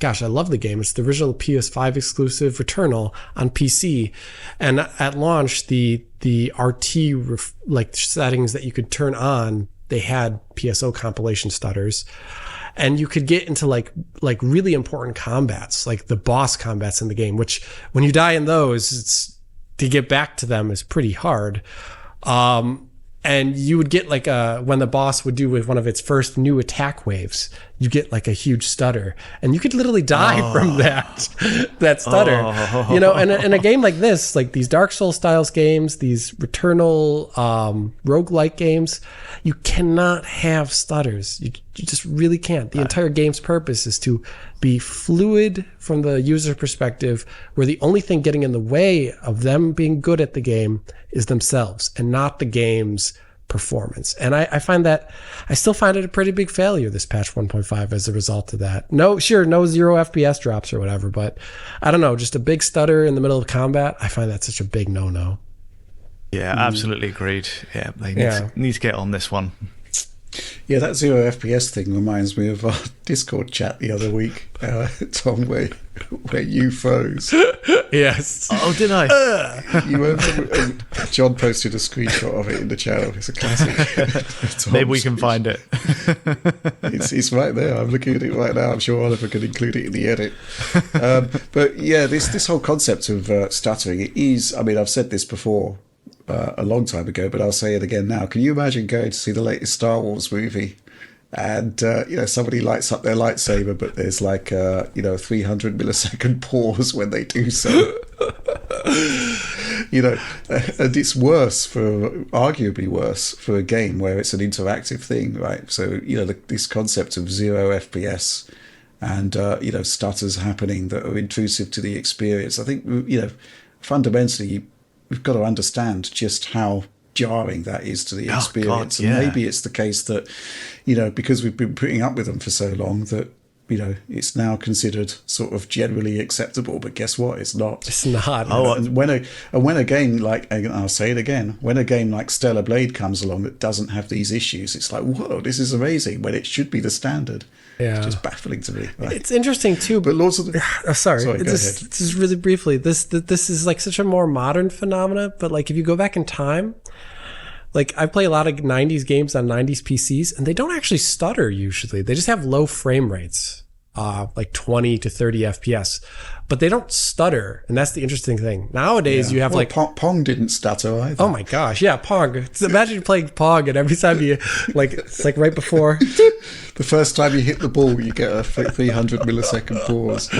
love the game. It's the original PS5 exclusive Returnal on PC. And at launch, the RT settings that you could turn on, they had PSO compilation stutters. And you could get into like really important combats, like the boss combats in the game, which when you die in those, to get back to them is pretty hard. And you would get when the boss would do with one of its first new attack waves, you get like a huge stutter, and you could literally die from that stutter. You know, and in a game like this, like these Dark Souls styles games, these Returnal roguelike games, you cannot have stutters. You just really can't. The entire game's purpose is to be fluid from the user perspective, where the only thing getting in the way of them being good at the game is themselves and not the game's performance. And I still find it a pretty big failure, this patch 1.5, as a result of that. No 0 FPS drops or whatever, but I don't know, just a big stutter in the middle of combat, I find that such a big no-no. Yeah, absolutely agreed. Yeah, they need to get on this one. Yeah, that 0 FPS thing reminds me of our Discord chat the other week, Tom, where you froze. Yes. Oh, did I? You weren't. John posted a screenshot of it in the channel. It's a classic. Maybe we can find it. It's right there. I'm looking at it right now. I'm sure Oliver can include it in the edit. But yeah, this whole concept of stuttering, it is. I mean, I've said this before. A long time ago, but I'll say it again now. Can you imagine going to see the latest Star Wars movie and somebody lights up their lightsaber, but there's like 300 millisecond pause when they do so? And it's arguably worse for a game where it's an interactive thing, right? So this concept of 0 FPS and stutters happening that are intrusive to the experience. I think fundamentally we've got to understand just how jarring that is to the experience. God, yeah. And maybe it's the case that, because we've been putting up with them for so long that, it's now considered sort of generally acceptable. But guess what? It's not. It's not. And when a game like, and I'll say it again, when a game like Stellar Blade comes along that doesn't have these issues, it's like, whoa, this is amazing, when it should be the standard. Yeah. It's just baffling to me. Right? It's interesting too. But Lords of the... sorry go ahead. Just really briefly, this is like such a more modern phenomena, but like if you go back in time, like I play a lot of 90s games on 90s PCs, and they don't actually stutter usually. They just have low frame rates, like 20 to 30 FPS. But they don't stutter, and that's the interesting thing. Nowadays, you have Pong didn't stutter either. Oh my gosh, yeah, Pong. Imagine playing Pong, and every time you, it's like right before... The first time you hit the ball, you get a 300 millisecond pause.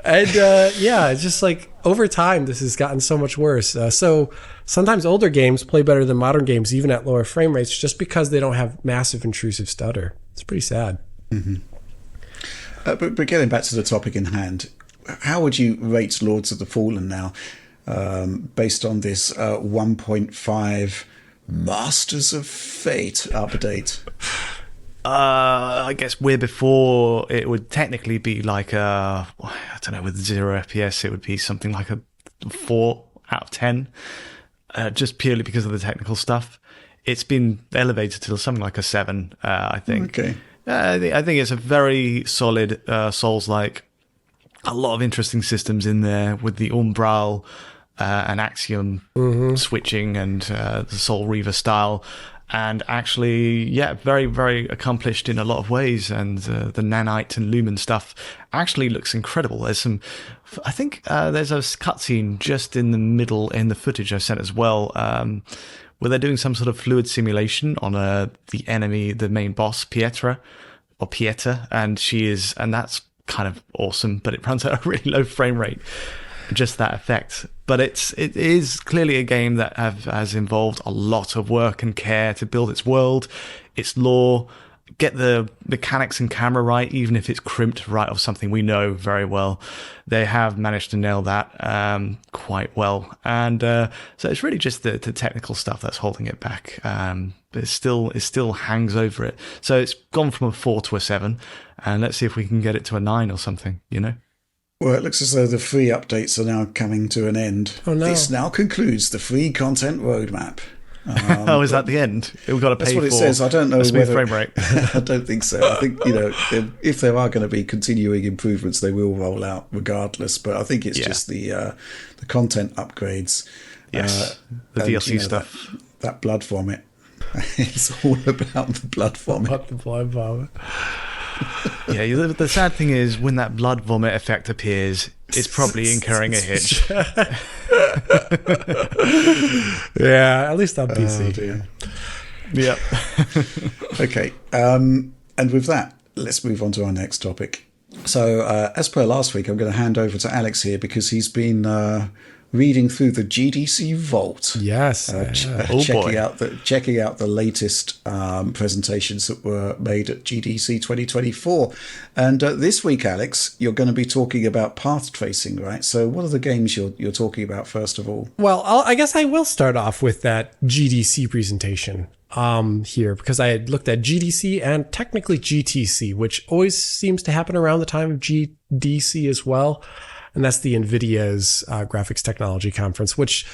And it's just like over time, this has gotten so much worse. So sometimes older games play better than modern games, even at lower frame rates, just because they don't have massive intrusive stutter. It's pretty sad. Mm-hmm. But getting back to the topic in hand, how would you rate Lords of the Fallen now, based on this 1.5 Masters of Fate update? I guess we're before it would technically be like I don't know, with 0 FPS it would be something like a 4 out of 10, just purely because of the technical stuff. It's been elevated to something like a 7, I think. Okay. I think it's a very solid Souls-like. A lot of interesting systems in there with the Umbral and Axiom switching and the Soul Reaver style. And actually, very, very accomplished in a lot of ways. And the nanite and lumen stuff actually looks incredible. There's there's a cutscene just in the middle in the footage I sent as well, where they're doing some sort of fluid simulation on the enemy, the main boss, Pietra, and that's kind of awesome, but it runs at a really low frame rate. Just that effect. But it is clearly a game that has involved a lot of work and care to build its world, its lore, get the mechanics and camera right, even if it's crimped right off something we know very well. They have managed to nail that quite well. And so it's really just the technical stuff that's holding it back. But it still hangs over it. So it's gone from a 4 to a 7. And let's see if we can get it to a 9 or something, Well, it looks as though the free updates are now coming to an end. Oh, no. This now concludes the free content roadmap. Is that the end? We've got to pay that's what for it says. I don't know a smooth whether, frame rate. I don't think so. I think, if there are going to be continuing improvements, they will roll out regardless. But I think it's just the content upgrades. Yes, the DLC stuff. That blood vomit. It's all about the blood vomit. About the blood vomit. Yeah, the sad thing is when that blood vomit effect appears, it's probably incurring a hitch. Yeah, at least on PC. Oh, dear. Yeah. Okay, and with that, let's move on to our next topic. So, as per last week, I'm going to hand over to Alex here because he's been reading through the GDC Vault. Yes, checking out the latest presentations that were made at GDC 2024. And this week, Alex, you're going to be talking about path tracing, right? So, what are the games you're talking about first of all? Well, I guess I will start off with that GDC presentation here, because I had looked at GDC and technically GTC, which always seems to happen around the time of GDC as well. And that's the NVIDIA's graphics technology conference, which,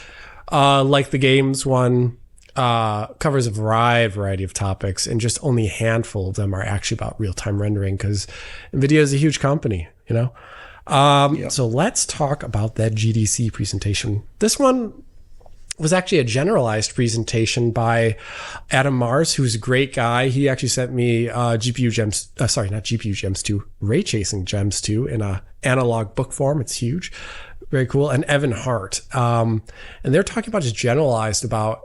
like the games one, covers a variety of topics, and just only a handful of them are actually about real-time rendering, because NVIDIA is a huge company, you know? So let's talk about that GDC presentation. This one was actually a generalized presentation by Adam Mars, who's a great guy. He actually sent me GPU gems, not GPU gems 2, ray tracing gems 2 in a analog book form. It's huge. Very cool. And Evan Hart. And they're talking about just generalized about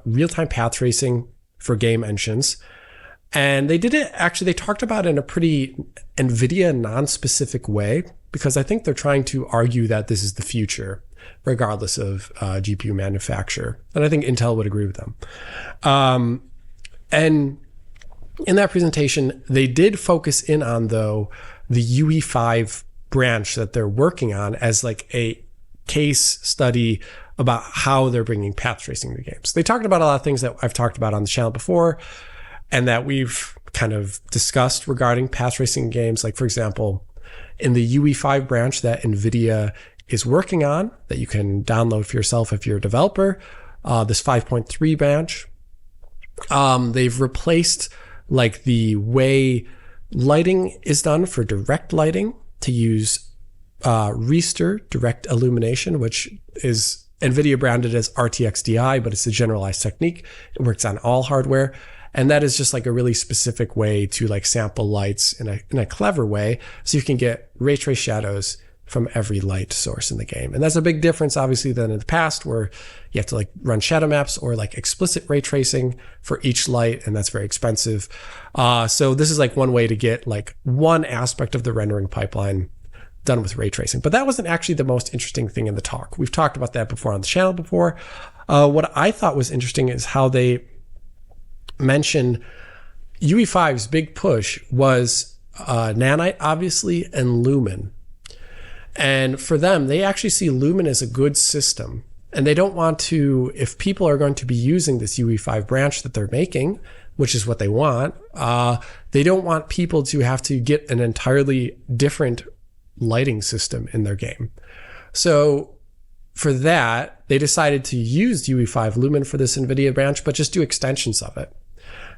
real-time path tracing for game engines. And they did it, actually, they talked about it in a pretty NVIDIA non-specific way, because I think they're trying to argue that this is the future, regardless of GPU manufacturer. And I think Intel would agree with them. And in that presentation, they did focus in on, though, the UE5 branch that they're working on as like a case study about how they're bringing path tracing to games. They talked about a lot of things that I've talked about on the channel before and that we've kind of discussed regarding path tracing in games. Like, for example, in the UE5 branch that NVIDIA is working on, that you can download for yourself if you're a developer, this 5.3 branch, they've replaced like the way lighting is done for direct lighting to use Riester direct illumination, which is NVIDIA branded as RTX DI, but it's a generalized technique. It works on all hardware. And that is just like a really specific way to like sample lights in a clever way, so you can get ray trace shadows from every light source in the game. And that's a big difference, obviously, than in the past, where you have to like run shadow maps or like explicit ray tracing for each light, and that's very expensive. So this is like one way to get like one aspect of the rendering pipeline done with ray tracing. But that wasn't actually the most interesting thing in the talk. We've talked about that before on the channel before. What I thought was interesting is how they mention UE5's big push was Nanite, obviously, and Lumen. And for them, they actually see Lumen as a good system. And they don't want to, if people are going to be using this UE5 branch that they're making, which is what they want, they don't want people to have to get an entirely different lighting system in their game. So for that, they decided to use UE5 Lumen for this NVIDIA branch, but just do extensions of it.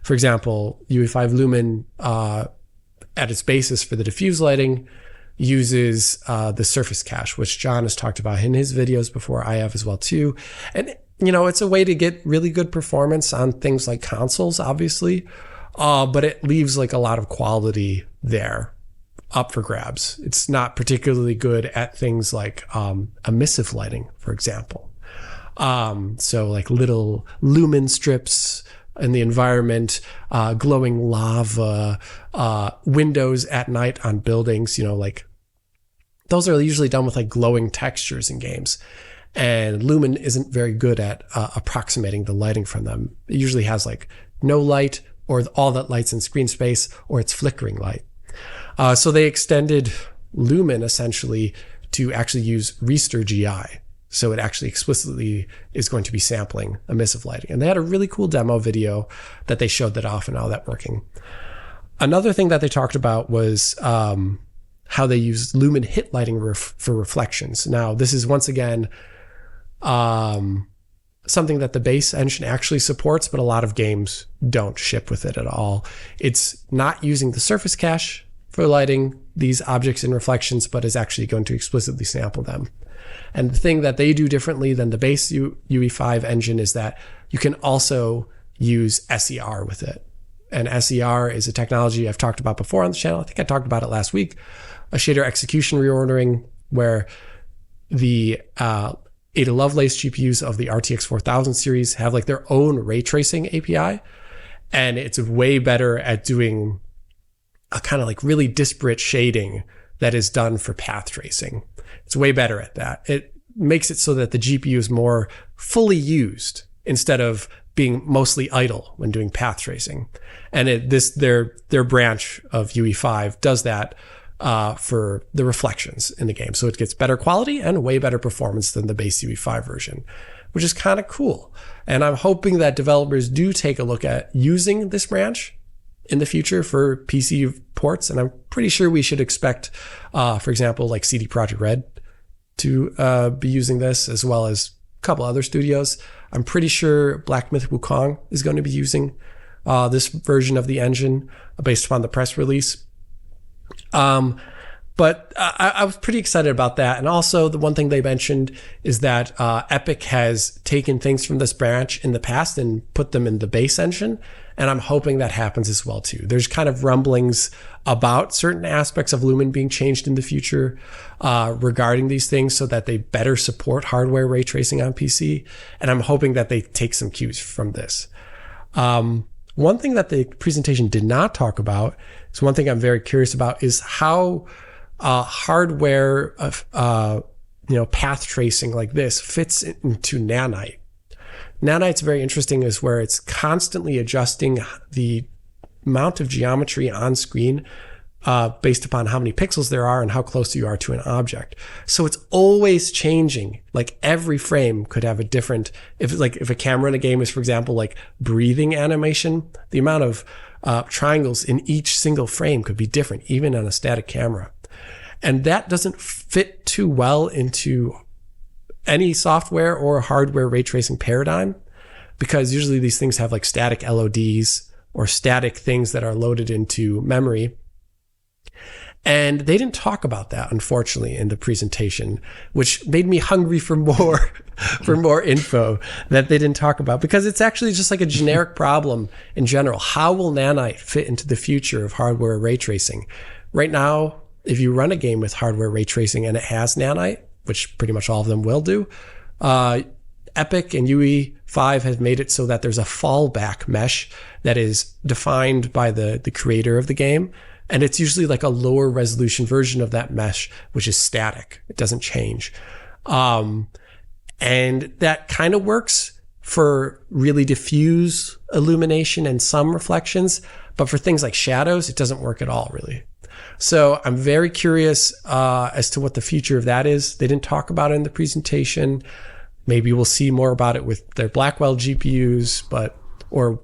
For example, UE5 Lumen, at its basis for the diffuse lighting, uses the surface cache, which John has talked about in his videos before. I have as well too. And, you know, it's a way to get really good performance on things like consoles, obviously, but it leaves like a lot of quality there up for grabs. It's not particularly good at things like emissive lighting, for example. So like little lumen strips in the environment, glowing lava, windows at night on buildings, you know, like those are usually done with like glowing textures in games. And Lumen isn't very good at approximating the lighting from them. It usually has like no light, or all that light's in screen space, or it's flickering light. So they extended Lumen essentially to actually use Riester GI. So it actually explicitly is going to be sampling emissive lighting. And they had a really cool demo video that they showed that off and all that working. Another thing that they talked about was how they use Lumen hit lighting for reflections. Now, this is once again something that the base engine actually supports, but a lot of games don't ship with it at all. It's not using the surface cache for lighting these objects in reflections, but is actually going to explicitly sample them. And the thing that they do differently than the base UE5 engine is that you can also use SER with it. And SER is a technology I've talked about before on the channel. I think I talked about it last week. A shader execution reordering, where the Ada Lovelace GPUs of the RTX 4000 series have like their own ray tracing API. And it's way better at doing a kind of like really disparate shading that is done for path tracing. It's way better at that. It makes it so that the GPU is more fully used instead of being mostly idle when doing path tracing. And their branch of UE5 does that for the reflections in the game. So it gets better quality and way better performance than the base UE5 version, which is kind of cool. And I'm hoping that developers do take a look at using this branch in the future for PC ports. And I'm pretty sure we should expect, for example, like CD Projekt Red to be using this, as well as a couple other studios. I'm pretty sure Black Myth Wukong is going to be using this version of the engine based upon the press release. But I was pretty excited about that. And also the one thing they mentioned is that Epic has taken things from this branch in the past and put them in the base engine. And I'm hoping that happens as well too. There's kind of rumblings about certain aspects of Lumen being changed in the future regarding these things so that they better support hardware ray tracing on PC. And I'm hoping that they take some cues from this. One thing that the presentation did not talk about, is one thing I'm very curious about, is how hardware path tracing like this fits into Nanite. Nanite's very interesting, is where it's constantly adjusting the amount of geometry on screen based upon how many pixels there are and how close you are to an object. So it's always changing. Like every frame could have a different, if a camera in a game is, for example, like breathing animation, the amount of triangles in each single frame could be different, even on a static camera. And that doesn't fit too well into any software or hardware ray tracing paradigm, because usually these things have like static LODs or static things that are loaded into memory. And they didn't talk about that, unfortunately, in the presentation, which made me hungry for more, for more info that they didn't talk about, because it's actually just like a generic problem in general. How will Nanite fit into the future of hardware ray tracing? Right now, if you run a game with hardware ray tracing and it has Nanite, which pretty much all of them will do, Epic and UE5 have made it so that there's a fallback mesh that is defined by the creator of the game. And it's usually like a lower resolution version of that mesh, which is static. It doesn't change. And that kind of works for really diffuse illumination and some reflections. But for things like shadows, it doesn't work at all, really. So I'm very curious as to what the future of that is. They didn't talk about it in the presentation. Maybe we'll see more about it with their Blackwell GPUs, or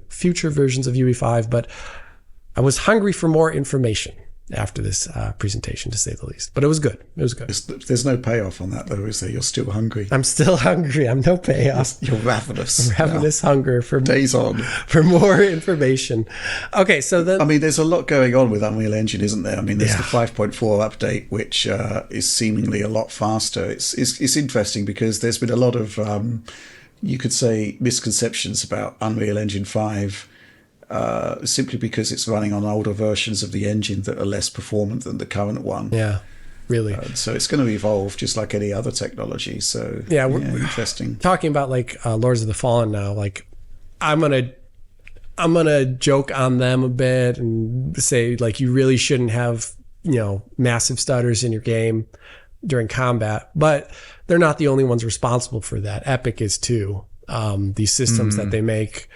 future versions of UE5. But I was hungry for more information after this presentation, to say the least. But it was good. It was good. There's no payoff on that, though, is there? You're still hungry. I'm still hungry. I'm no payoff. You're ravenous. Ravenous hunger for days on for more information. Okay, so then, I mean, there's a lot going on with Unreal Engine, isn't there? I mean, there's the 5.4 update, which is seemingly a lot faster. It's interesting because there's been a lot of you could say misconceptions about Unreal Engine 5. Simply because it's running on older versions of the engine that are less performant than the current one. Yeah, really. So it's going to evolve just like any other technology. So yeah, interesting. Talking about like Lords of the Fallen now, like I'm gonna joke on them a bit and say like you really shouldn't have massive stutters in your game during combat, but they're not the only ones responsible for that. Epic is too. These systems that they make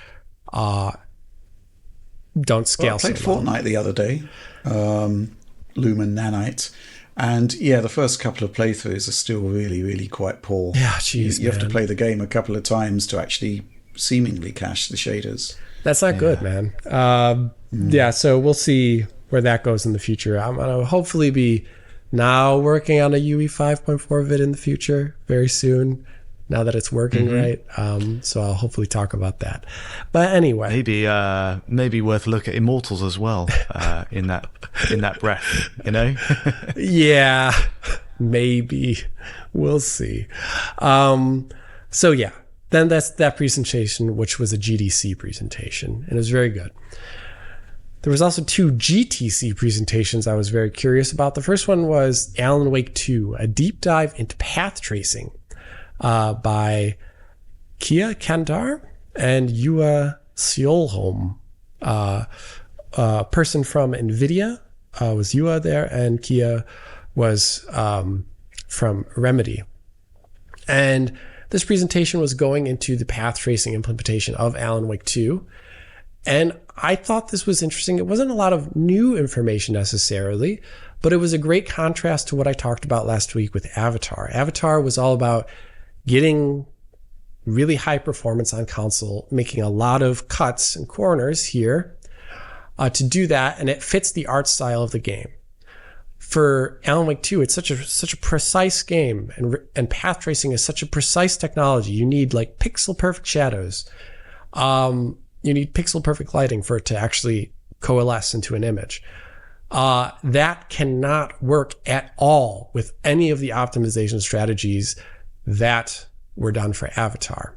don't scale. I played Fortnite the other day, Lumen Nanite, and the first couple of playthroughs are still really, really quite poor. Yeah, geez, you have to play the game a couple of times to actually seemingly cache the shaders. That's not good, man. Yeah, so we'll see where that goes in the future. I'm gonna hopefully be now working on a UE 5.4 vid in the future very soon, now that it's working right. So I'll hopefully talk about that. But anyway, maybe worth a look at Immortals as well in that breath, Yeah, maybe we'll see. So yeah, then that's that presentation, which was a GDC presentation, and it was very good. There was also 2 GTC presentations I was very curious about. The first one was Alan Wake 2, a deep dive into path tracing by Kia Kandar and Yua Seolholm. person from NVIDIA, was Yua there, and Kia was from Remedy. And this presentation was going into the path tracing implementation of Alan Wake 2. And I thought this was interesting. It wasn't a lot of new information necessarily, but it was a great contrast to what I talked about last week with Avatar. Avatar was all about getting really high performance on console, making a lot of cuts and corners here to do that, and it fits the art style of the game. For Alan Wake 2, it's such a precise game, and path tracing is such a precise technology. You need like pixel perfect shadows. You need pixel perfect lighting for it to actually coalesce into an image. That cannot work at all with any of the optimization strategies that were done for Avatar.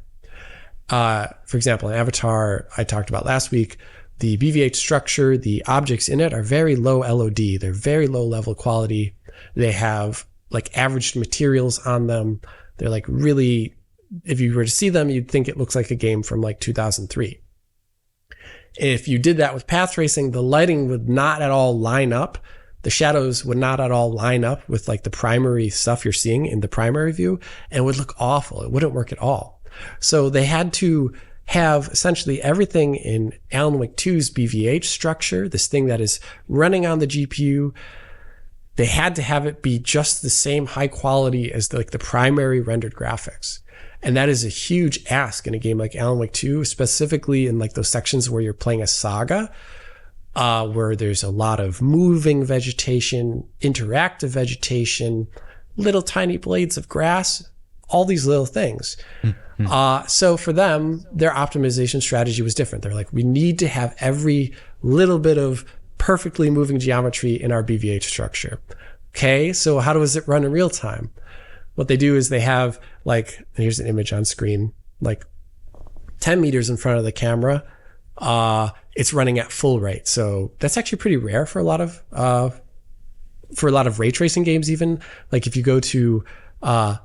For example, in Avatar, I talked about last week, the BVH structure, the objects in it are very low LOD. They're very low level quality. They have like averaged materials on them. They're like really, if you were to see them, you'd think it looks like a game from like 2003. If you did that with path tracing, the lighting would not at all line up. The shadows would not at all line up with like the primary stuff you're seeing in the primary view, and it would look awful. It wouldn't work at all. So they had to have essentially everything in Alan Wake 2's BVH structure, this thing that is running on the GPU. They had to have it be just the same high quality as the primary rendered graphics. And that is a huge ask in a game like Alan Wake 2, specifically in like those sections where you're playing a saga, where there's a lot of moving vegetation, interactive vegetation, little tiny blades of grass, all these little things. So for them, their optimization strategy was different. They're like, we need to have every little bit of perfectly moving geometry in our BVH structure. Okay, so how does it run in real time? What they do is they have like, here's an image on screen, like 10 meters in front of the camera. It's running at full rate. So that's actually pretty rare for a lot of ray tracing games. Even like if you go to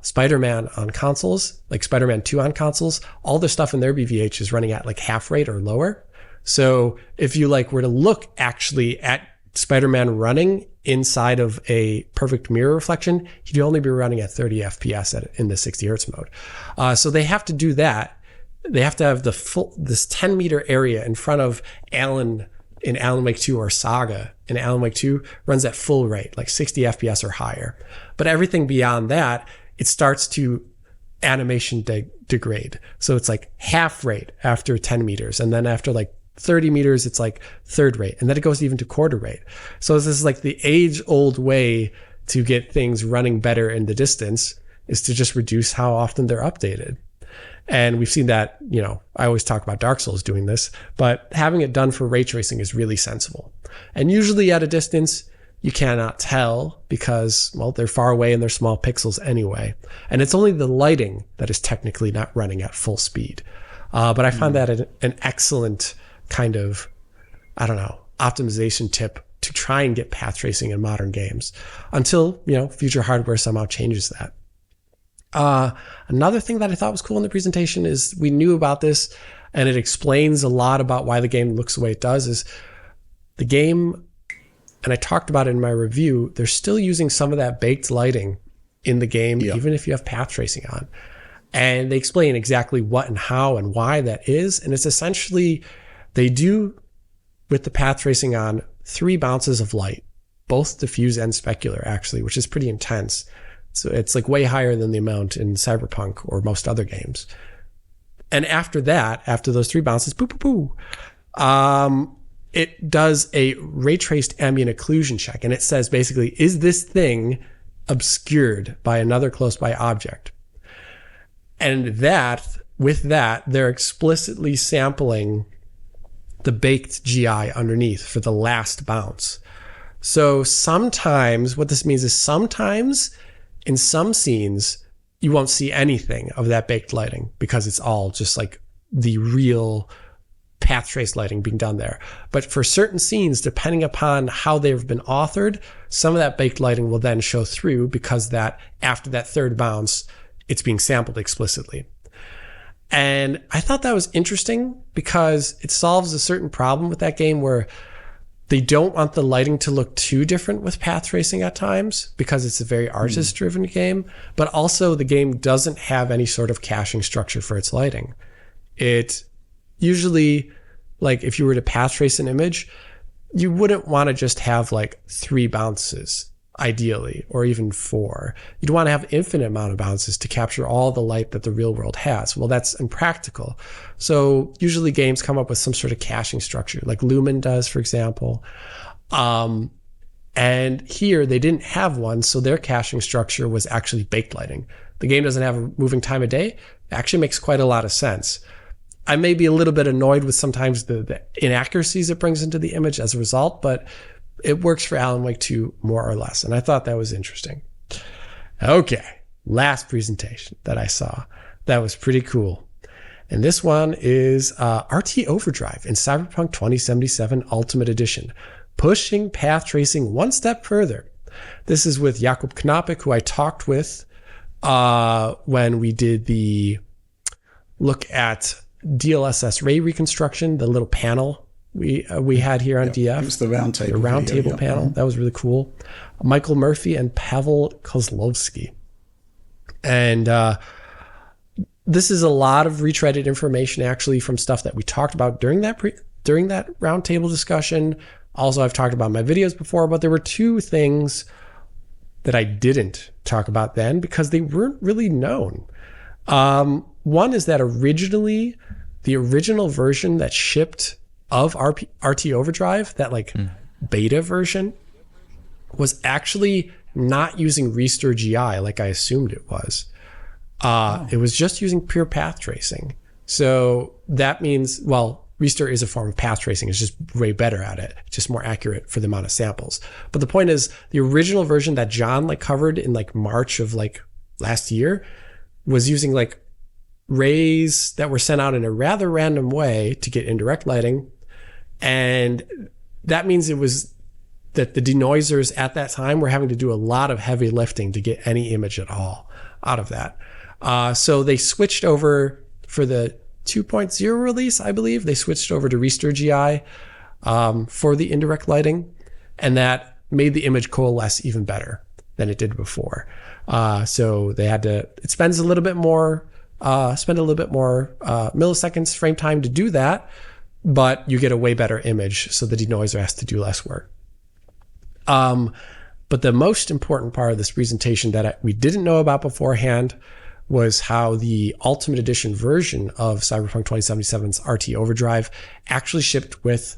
Spider-Man on consoles, like Spider-Man 2 on consoles, all the stuff in their BVH is running at like half rate or lower. So if you like were to look actually at Spider-Man running inside of a perfect mirror reflection, he'd only be running at 30 FPS in the 60 hertz mode. So they have to do that. They have to have this 10 meter area in front of Alan in Alan Wake 2 or Saga in Alan Wake 2 runs at full rate, like 60 FPS or higher. But everything beyond that, it starts to animation degrade. So it's like half rate after 10 meters. And then after like 30 meters, it's like third rate. And then it goes even to quarter rate. So this is like the age old way to get things running better in the distance is to just reduce how often they're updated. And we've seen that, you know, I always talk about Dark Souls doing this, but having it done for ray tracing is really sensible. And usually at a distance, you cannot tell because, well, they're far away and they're small pixels anyway. And it's only the lighting that is technically not running at full speed. But I found that an excellent kind of, I don't know, optimization tip to try and get path tracing in modern games until, you know, future hardware somehow changes that. Another thing that I thought was cool in the presentation is we knew about this and it explains a lot about why the game looks the way it does is the game, and I talked about it in my review, they're still using some of that baked lighting in the game, even if you have path tracing on. And they explain exactly what and how and why that is. And it's essentially, they do with the path tracing on 3 bounces of light, both diffuse and specular actually, which is pretty intense. So it's like way higher than the amount in Cyberpunk or most other games. And after that, after those 3 bounces, it does a ray traced ambient occlusion check. And it says basically, is this thing obscured by another close by object? And with that, they're explicitly sampling the baked GI underneath for the last bounce. So sometimes, what this means is sometimes in some scenes, you won't see anything of that baked lighting because it's all just like the real path trace lighting being done there. But for certain scenes, depending upon how they've been authored, some of that baked lighting will then show through because that after that third bounce, it's being sampled explicitly. And I thought that was interesting because it solves a certain problem with that game where They don't want the lighting to look too different with path tracing at times because it's a very artist-driven game, but also the game doesn't have any sort of caching structure for its lighting. It usually, like if you were to path trace an image, you wouldn't want to just have like 3 bounces, ideally, or even 4. You'd want to have infinite amount of bounces to capture all the light that the real world has. Well, that's impractical. So usually games come up with some sort of caching structure, like Lumen does, for example. And here they didn't have one, so their caching structure was actually baked lighting. The game doesn't have a moving time of day. It actually makes quite a lot of sense. I may be a little bit annoyed with sometimes the inaccuracies it brings into the image as a result, but it works for Alan Wake 2 more or less. And I thought that was interesting. Okay, last presentation that I saw that was pretty cool. And this one is RT Overdrive in Cyberpunk 2077 Ultimate Edition, pushing path tracing one step further. This is with Jakub Knapik, who I talked with when we did the look at DLSS ray reconstruction, the little panel we had here on DF. It was the roundtable. The roundtable panel. That was really cool. Michael Murphy and Pavel Kozlovsky. And this is a lot of retreaded information actually from stuff that we talked about during that roundtable discussion. Also, I've talked about my videos before, but there were 2 things that I didn't talk about then because they weren't really known. One is that originally, the original version that shipped of RT Overdrive, that beta version, was actually not using Restir GI like I assumed it was. It was just using pure path tracing. So that means, well, Restir is a form of path tracing. It's just way better at it. It's just more accurate for the amount of samples. But the point is, the original version that John covered in March of last year was using rays that were sent out in a rather random way to get indirect lighting. And that means it was that the denoisers at that time were having to do a lot of heavy lifting to get any image at all out of that. So they switched over for the 2.0 release, I believe. They switched over to Restir GI for the indirect lighting, and that made the image coalesce even better than it did before. So they had to, it spends a little bit more milliseconds frame time to do that, but you get a way better image, so the denoiser has to do less work. But the most important part of this presentation that we didn't know about beforehand was how the Ultimate Edition version of Cyberpunk 2077's RT Overdrive actually shipped with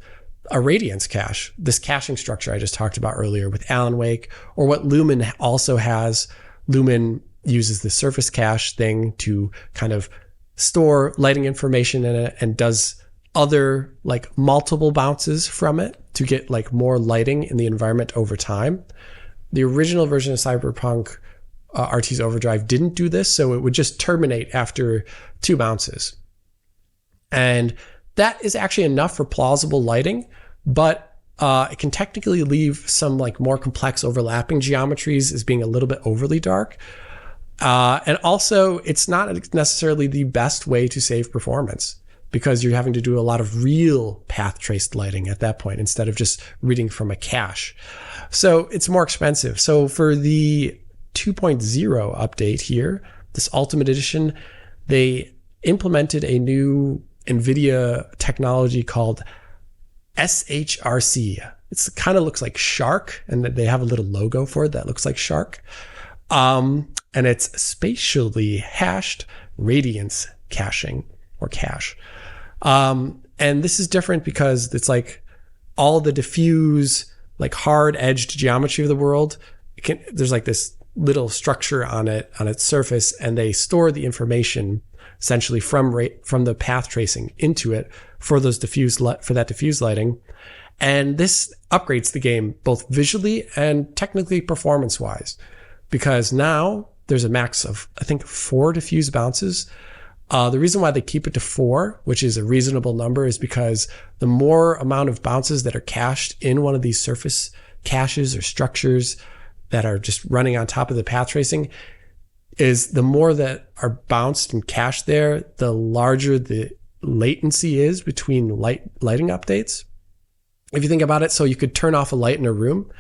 a Radiance cache, this caching structure I just talked about earlier with Alan Wake, or what Lumen also has. Lumen uses the surface cache thing to kind of store lighting information in it and does other multiple bounces from it to get more lighting in the environment over time. The original version of Cyberpunk RT's Overdrive didn't do this, so it would just terminate after 2 bounces. And that is actually enough for plausible lighting, but it can technically leave some more complex overlapping geometries as being a little bit overly dark. And also, it's not necessarily the best way to save performance, because you're having to do a lot of real path traced lighting at that point instead of just reading from a cache. So it's more expensive. So for the 2.0 update here, this Ultimate Edition, they implemented a new NVIDIA technology called SHRC. It kind of looks like Shark, and they have a little logo for it that looks like Shark. And it's spatially hashed radiance caching, or cache. And this is different because it's all the diffuse, hard edged geometry of the world. There's this little structure on its surface, and they store the information essentially from the path tracing into it for that diffuse lighting. And this upgrades the game both visually and technically performance wise, because now there's a max of, I think, 4 diffuse bounces. The reason why they keep it to 4, which is a reasonable number, is because the more amount of bounces that are cached in one of these surface caches or structures that are just running on top of the path tracing, is the more that are bounced and cached there, the larger the latency is between lighting updates. if you think about it, so you could turn off a light in a room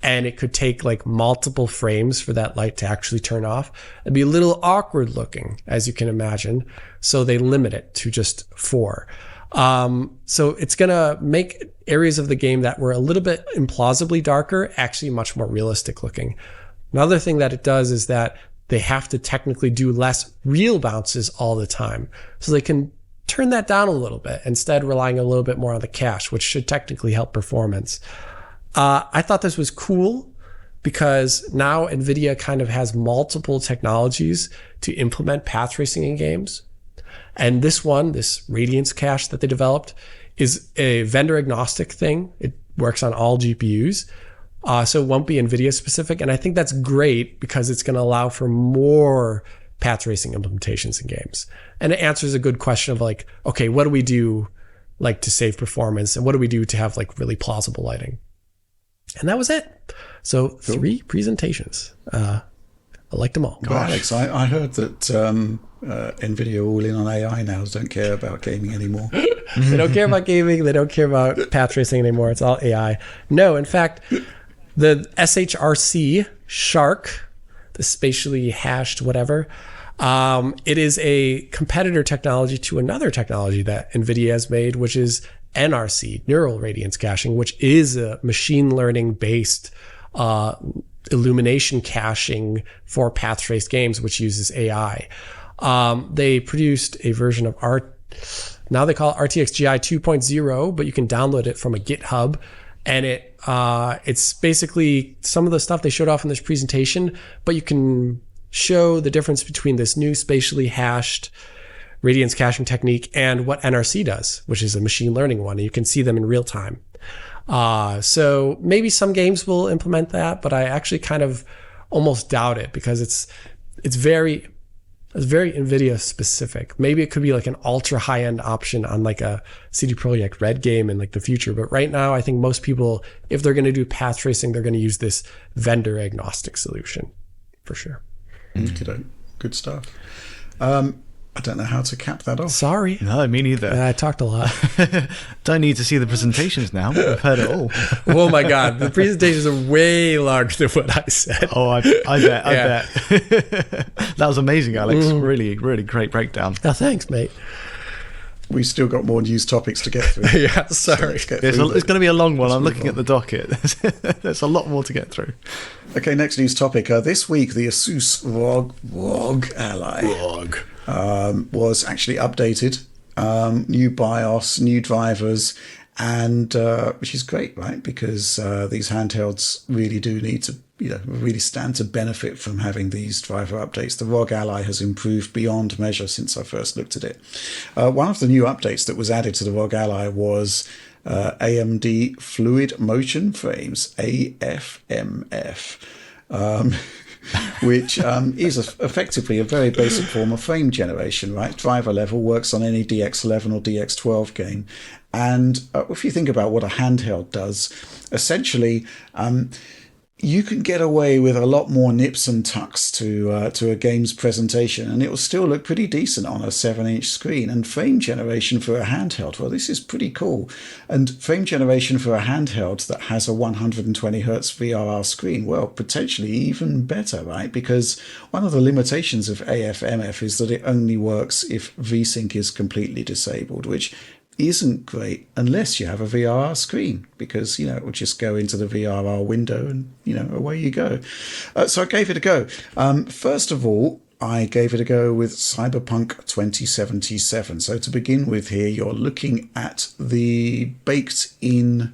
and it could take like multiple frames for that light to actually turn off. It'd be a little awkward looking, as you can imagine. So they limit it to just 4. So it's going to make areas of the game that were a little bit implausibly darker actually much more realistic looking. Another thing that it does is that they have to technically do less real bounces all the time. So they can turn that down a little bit, instead relying a little bit more on the cache, which should technically help performance. I thought this was cool because now NVIDIA kind of has multiple technologies to implement path tracing in games. And this Radiance cache that they developed is a vendor agnostic thing. It works on all GPUs. So it won't be NVIDIA specific. And I think that's great because it's going to allow for more path tracing implementations in games. And it answers a good question of like, okay, what do we do like to save performance? And what do we do to have like really plausible lighting? And that was it. So 3 presentations. I liked them all. Well, Alex, I heard that NVIDIA all in on AI now, don't care about gaming anymore. They don't care about gaming. They don't care about path tracing anymore. It's all AI. No, in fact, the SHRC, Shark, the spatially hashed whatever, it is a competitor technology to another technology that NVIDIA has made, which is NRC, Neural Radiance Caching, which is a machine learning based illumination caching for path traced games, which uses AI. They produced a version of now they call it RTX GI 2.0, but you can download it from a GitHub. And it's basically some of the stuff they showed off in this presentation, but you can show the difference between this new spatially hashed radiance caching technique and what NRC does, which is a machine learning one. And you can see them in real time. So maybe some games will implement that, but I actually kind of almost doubt it because it's very NVIDIA specific. Maybe it could be like an ultra high end option on like a CD Projekt Red game in like the future. But right now, I think most people, if they're going to do path tracing, they're going to use this vendor agnostic solution for sure. Good stuff. I don't know how to cap that off. Sorry. No, me neither. I talked a lot. Don't need to see the presentations now. We've heard it all. Oh my God. The presentations are way larger than what I said. Oh, I bet. That was amazing, Alex. Really, really great breakdown. Oh, thanks, mate. We've still got more news topics to get through. Yeah, sorry. So it's going to be a long one. I'm looking at the docket. There's a lot more to get through. Okay, next news topic. This week, the Asus ROG Ally was actually updated. New BIOS, new drivers, and which is great, right? Because these handhelds really do need to, really stand to benefit from having these driver updates. The ROG Ally has improved beyond measure since I first looked at it. One of the new updates that was added to the ROG Ally was AMD Fluid Motion Frames, AFMF. Which is effectively a very basic form of frame generation, right? Driver level works on any DX11 or DX12 game. And if you think about what a handheld does, essentially, you can get away with a lot more nips and tucks to a game's presentation, and it will still look pretty decent on a 7-inch screen. And frame generation for a handheld, well, this is pretty cool. And frame generation for a handheld that has a 120 hertz VRR screen, well, potentially even better, right? Because one of the limitations of AFMF is that it only works if VSync is completely disabled, which isn't great unless you have a VRR screen, because it will just go into the VRR window and away you go. So I gave it a go. First of all, I gave it a go with Cyberpunk 2077. So to begin with here, you're looking at the baked in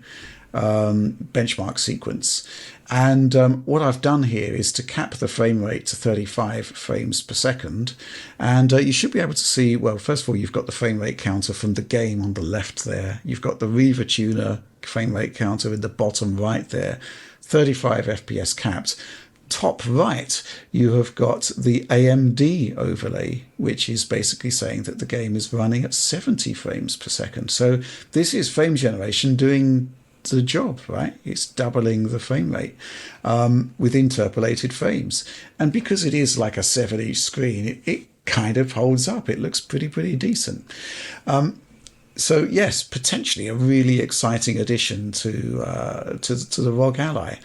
benchmark sequence. And what I've done here is to cap the frame rate to 35 frames per second. And you should be able to see, well, first of all, you've got the frame rate counter from the game on the left there. You've got the Riva Tuner frame rate counter in the bottom right there, 35 FPS capped. Top right, you have got the AMD overlay, which is basically saying that the game is running at 70 frames per second. So this is frame generation doing the job, right? It's doubling the frame rate with interpolated frames. And because it is like a 7-inch screen, it kind of holds up. It looks pretty decent. So yes, potentially a really exciting addition to the ROG Ally.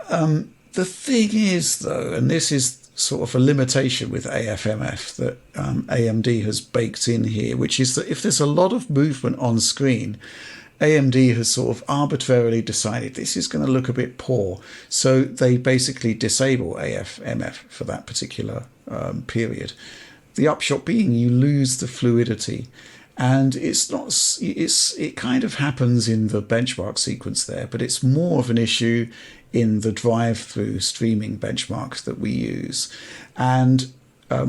The thing is, though, and this is sort of a limitation with AFMF that AMD has baked in here, which is that if there's a lot of movement on screen, AMD has sort of arbitrarily decided this is going to look a bit poor. So they basically disable AFMF for that particular period. The upshot being you lose the fluidity. And it kind of happens in the benchmark sequence there, but it's more of an issue in the drive-through streaming benchmarks that we use. And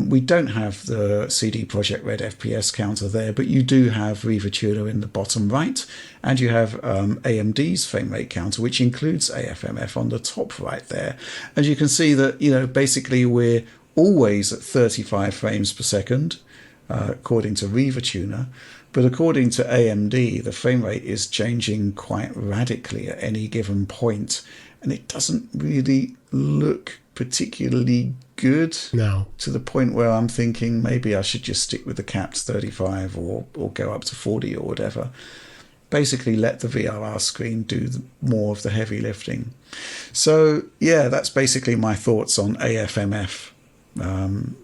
we don't have the CD Projekt Red FPS counter there, but you do have RivaTuner in the bottom right, and you have AMD's frame rate counter, which includes AFMF on the top right there. And you can see that, basically we're always at 35 frames per second, according to RivaTuner, but according to AMD, the frame rate is changing quite radically at any given point, and it doesn't really look particularly good. No. To the point where I'm thinking maybe I should just stick with the capped 35 or go up to 40 or whatever. Basically let the VRR screen do more of the heavy lifting. So yeah, that's basically my thoughts on AFMF.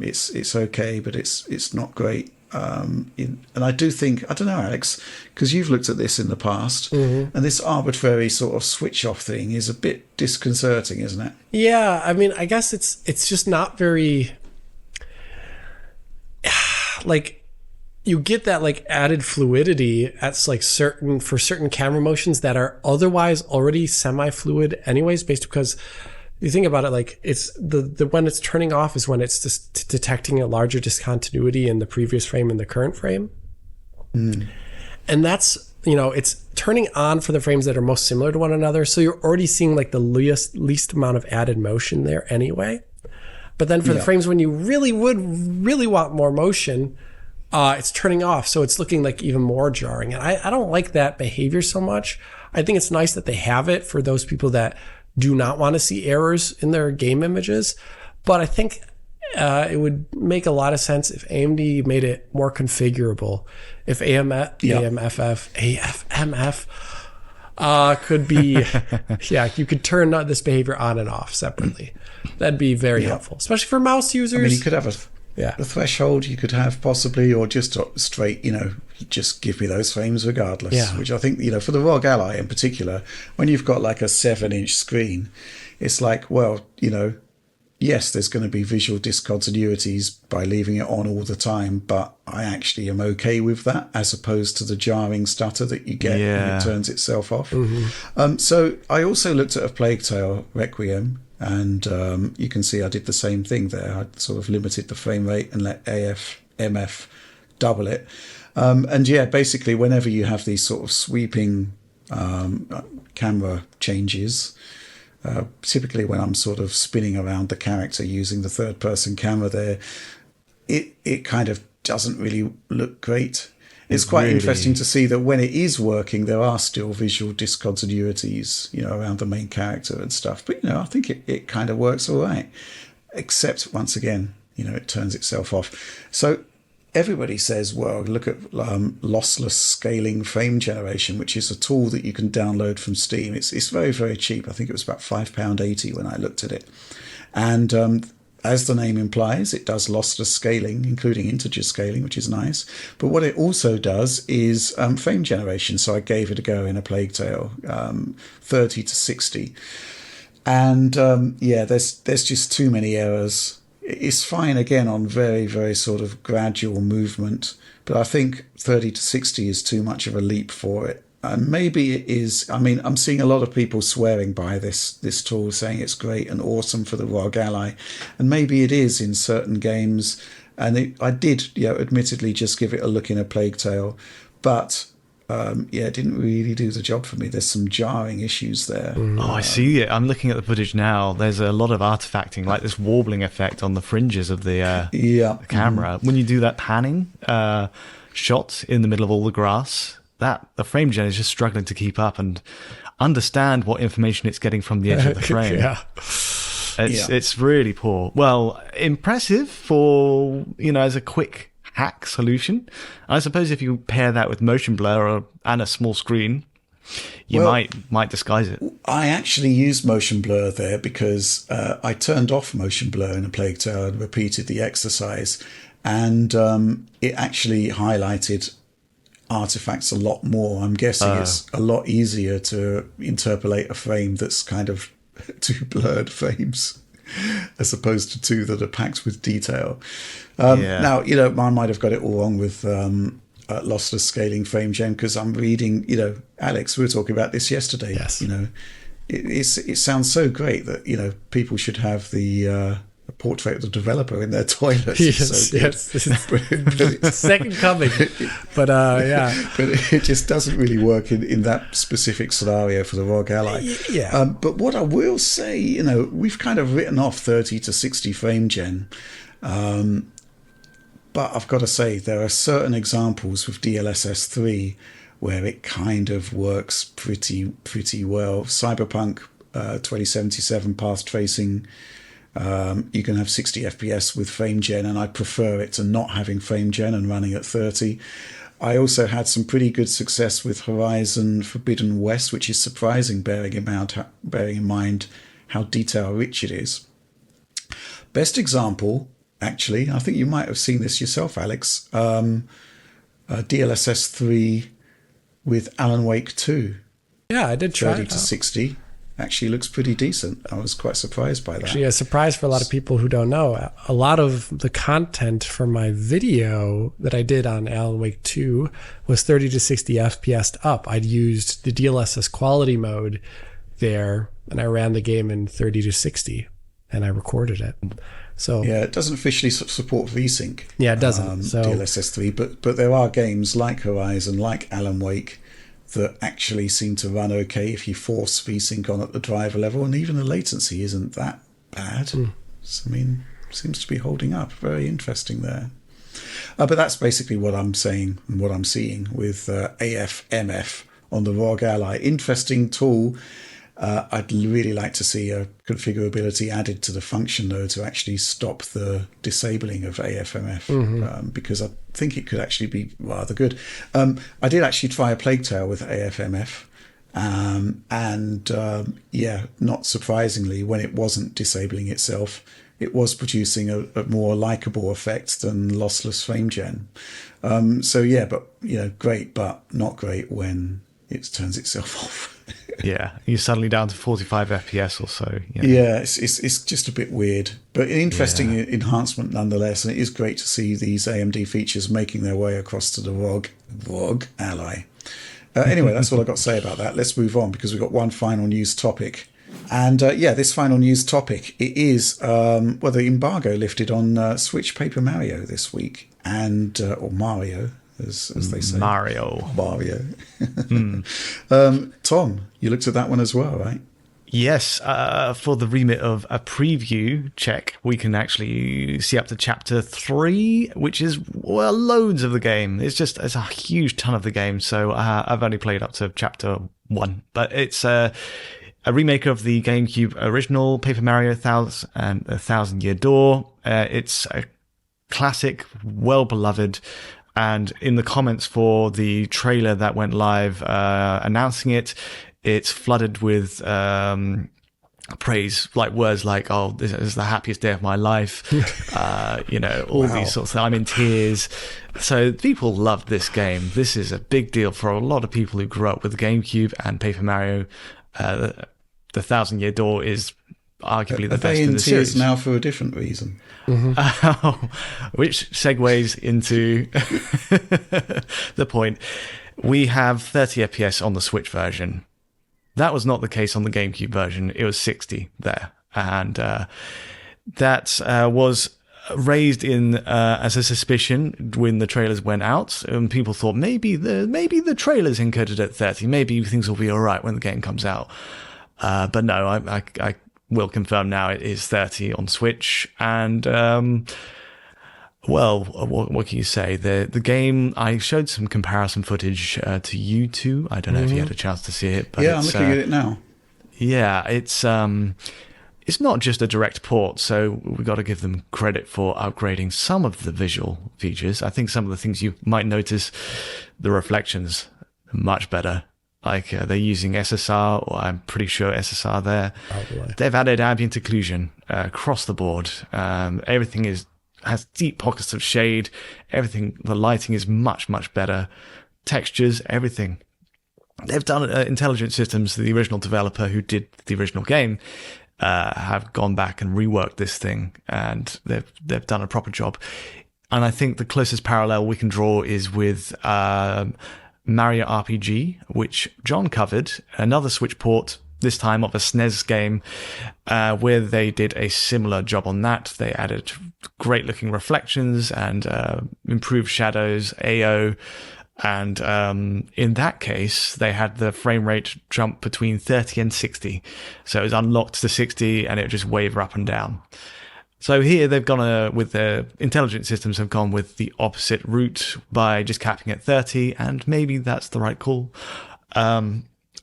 It's okay, but it's not great. And I do think, I don't know, Alex, because you've looked at this in the past, and this arbitrary sort of switch off thing is a bit disconcerting, isn't it? Yeah, I mean, I guess it's just not very like you get that like added fluidity at like certain camera motions that are otherwise already semi-fluid anyways, based because you think about it, like it's the when it's turning off is when it's just detecting a larger discontinuity in the previous frame and the current frame. And that's, it's turning on for the frames that are most similar to one another. So you're already seeing like the least amount of added motion there anyway. But then for the frames when you really want more motion, it's turning off. So it's looking like even more jarring. And I don't like that behavior so much. I think it's nice that they have it for those people that do not want to see errors in their game images. But I think it would make a lot of sense if AMD made it more configurable. If AFMF could be, you could turn this behavior on and off separately. That'd be very helpful, especially for mouse users. I mean, you could have a threshold you could have possibly, or just straight, just give me those frames regardless. Yeah. Which I think, for the ROG Ally in particular, when you've got like a 7-inch screen, it's like, well, yes, there's going to be visual discontinuities by leaving it on all the time, but I actually am okay with that, as opposed to the jarring stutter that you get when it turns itself off. So I also looked at A Plague Tale Requiem, and you can see I did the same thing there. I sort of limited the frame rate and let AFMF double it. And basically whenever you have these sort of sweeping camera changes, typically when I'm sort of spinning around the character using the third-person camera there, it kind of doesn't really look great. It's quite interesting to see that when it is working, there are still visual discontinuities, around the main character and stuff. But, I think it kind of works all right, except once again, it turns itself off. So everybody says, well, look at lossless scaling frame generation, which is a tool that you can download from Steam. It's very, very cheap. I think it was about £5.80 when I looked at it. And as the name implies, it does lossless scaling, including integer scaling, which is nice. But what it also does is frame generation. So I gave it a go in A Plague Tale, 30 to 60. And there's just too many errors. It's fine, again, on very, very sort of gradual movement. But I think 30 to 60 is too much of a leap for it. And maybe it is. I mean, I'm seeing a lot of people swearing by this tool, saying it's great and awesome for the ROG Ally, and maybe it is in certain games. And I did, admittedly, just give it a look in A Plague Tale, but it didn't really do the job for me. There's some jarring issues there. Oh, I see it. I'm looking at the footage now. There's a lot of artifacting, like this warbling effect on the fringes of the camera. When you do that panning shot in the middle of all the grass, the frame gen is just struggling to keep up and understand what information it's getting from the edge of the frame. It's really poor. Well, impressive for, as a quick hack solution. I suppose if you pair that with motion blur and a small screen, you might disguise it. I actually used motion blur there because I turned off motion blur in A Plague Tale and repeated the exercise, and it actually highlighted artifacts a lot more. I'm guessing it's a lot easier to interpolate a frame that's kind of two blurred frames as opposed to two that are packed with detail. Now, I might have got it all wrong with lossless scaling frame gen, because I'm reading, Alex, we were talking about this yesterday. Yes. It sounds so great that, people should have the portrait of the developer in their toilet. Yes. Second coming. But yeah. But it just doesn't really work in that specific scenario for the ROG Ally. Yeah. But what I will say, we've kind of written off 30 to 60 frame gen. But I've got to say, there are certain examples with DLSS 3 where it kind of works pretty well. Cyberpunk 2077 path tracing, you can have 60 FPS with frame gen, and I prefer it to not having frame gen and running at 30. I also had some pretty good success with Horizon Forbidden West, which is surprising, bearing in mind how detail rich it is. Best example, actually, I think you might have seen this yourself, Alex, DLSS 3 with Alan Wake 2. Yeah, I did try 30 to 60. Actually looks pretty decent. I was quite surprised by that. Actually, a surprise for a lot of people who don't know. A lot of the content for my video that I did on Alan Wake 2 was 30 to 60 FPS up. I'd used the DLSS quality mode there, and I ran the game in 30 to 60, and I recorded it. So yeah, it doesn't officially support VSync. Yeah, it doesn't. DLSS 3, but there are games like Horizon, like Alan Wake, that actually seem to run okay if you force VSync on at the driver level, and even the latency isn't that bad. So, seems to be holding up. Very interesting there. But that's basically what I'm saying and what I'm seeing with AFMF on the ROG Ally. Interesting tool. I'd really like to see a configurability added to the function, though, to actually stop the disabling of AFMF, because I think it could actually be rather good. I did actually try A Plague Tale with AFMF, not surprisingly, when it wasn't disabling itself, it was producing a more likable effect than lossless frame gen. Great, but not great when it turns itself off. Yeah, you're suddenly down to 45 FPS or so. Yeah, it's just a bit weird, but an interesting enhancement nonetheless. And it is great to see these AMD features making their way across to the ROG Ally. Anyway, that's all I've got to say about that. Let's move on, because we've got one final news topic. And this final news topic, it is the embargo lifted on Switch Paper Mario this week, and or Mario, as they say. Mario. Tom, you looked at that one as well, right? Yes, for the remit of a preview check, we can actually see up to Chapter 3, which is, loads of the game. It's a huge ton of the game, so I've only played up to Chapter 1. But it's a remake of the GameCube original Paper Mario 1000 and A Thousand Year Door. It's a classic, well-beloved. And in the comments for the trailer that went live announcing it, it's flooded with praise, like words like, "Oh, this is the happiest day of my life," all these sorts of things. I'm in tears. So people love this game. This is a big deal for a lot of people who grew up with the GameCube and Paper Mario. The Thousand Year Door is arguably the best in the series. Now for a different reason. Which segues into the point. We have 30 FPS on the Switch version. That was not the case on the GameCube version. It was 60 there. And that was raised in as a suspicion when the trailers went out. And people thought maybe the trailers encoded at 30. Maybe things will be all right when the game comes out. But no, I will confirm now it is 30 on Switch. And, what can you say? The game, I showed some comparison footage to you two. I don't know if you had a chance to see it. But I'm looking at it now. Yeah, it's it's not just a direct port, so we got to give them credit for upgrading some of the visual features. I think some of the things you might notice, the reflections are much better. Like they're using SSR, or I'm pretty sure SSR there. Probably. They've added ambient occlusion across the board. Everything has deep pockets of shade. Everything, the lighting is much, much better. Textures, everything. They've done Intelligent Systems, the original developer who did the original game, have gone back and reworked this thing, and they've done a proper job. And I think the closest parallel we can draw is with Mario RPG, which John covered, another Switch port, this time of a SNES game, where they did a similar job on that. They added great looking reflections and improved shadows, AO, and in that case, they had the frame rate jump between 30 and 60. So it was unlocked to 60 and it would just waver up and down. So here they've gone with their Intelligent Systems have gone with the opposite route by just capping at 30, and maybe that's the right call.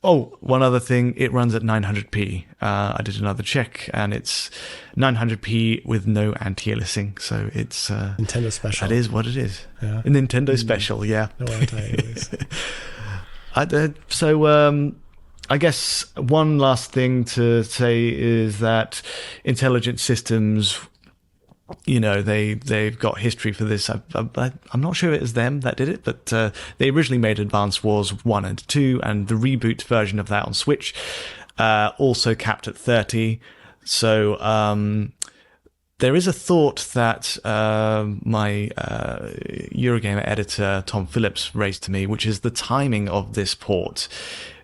One other thing, it runs at 900p. I did another check, and it's 900p with no anti-aliasing, so it's Nintendo Special. That is what it is. Yeah. A Nintendo Special, yeah. No anti-aliasing. I guess one last thing to say is that Intelligent Systems, they've got history for this. I'm not sure it was them that did it, but they originally made Advance Wars 1 and 2, and the reboot version of that on Switch also capped at 30. So there is a thought that my Eurogamer editor, Tom Phillips, raised to me, which is the timing of this port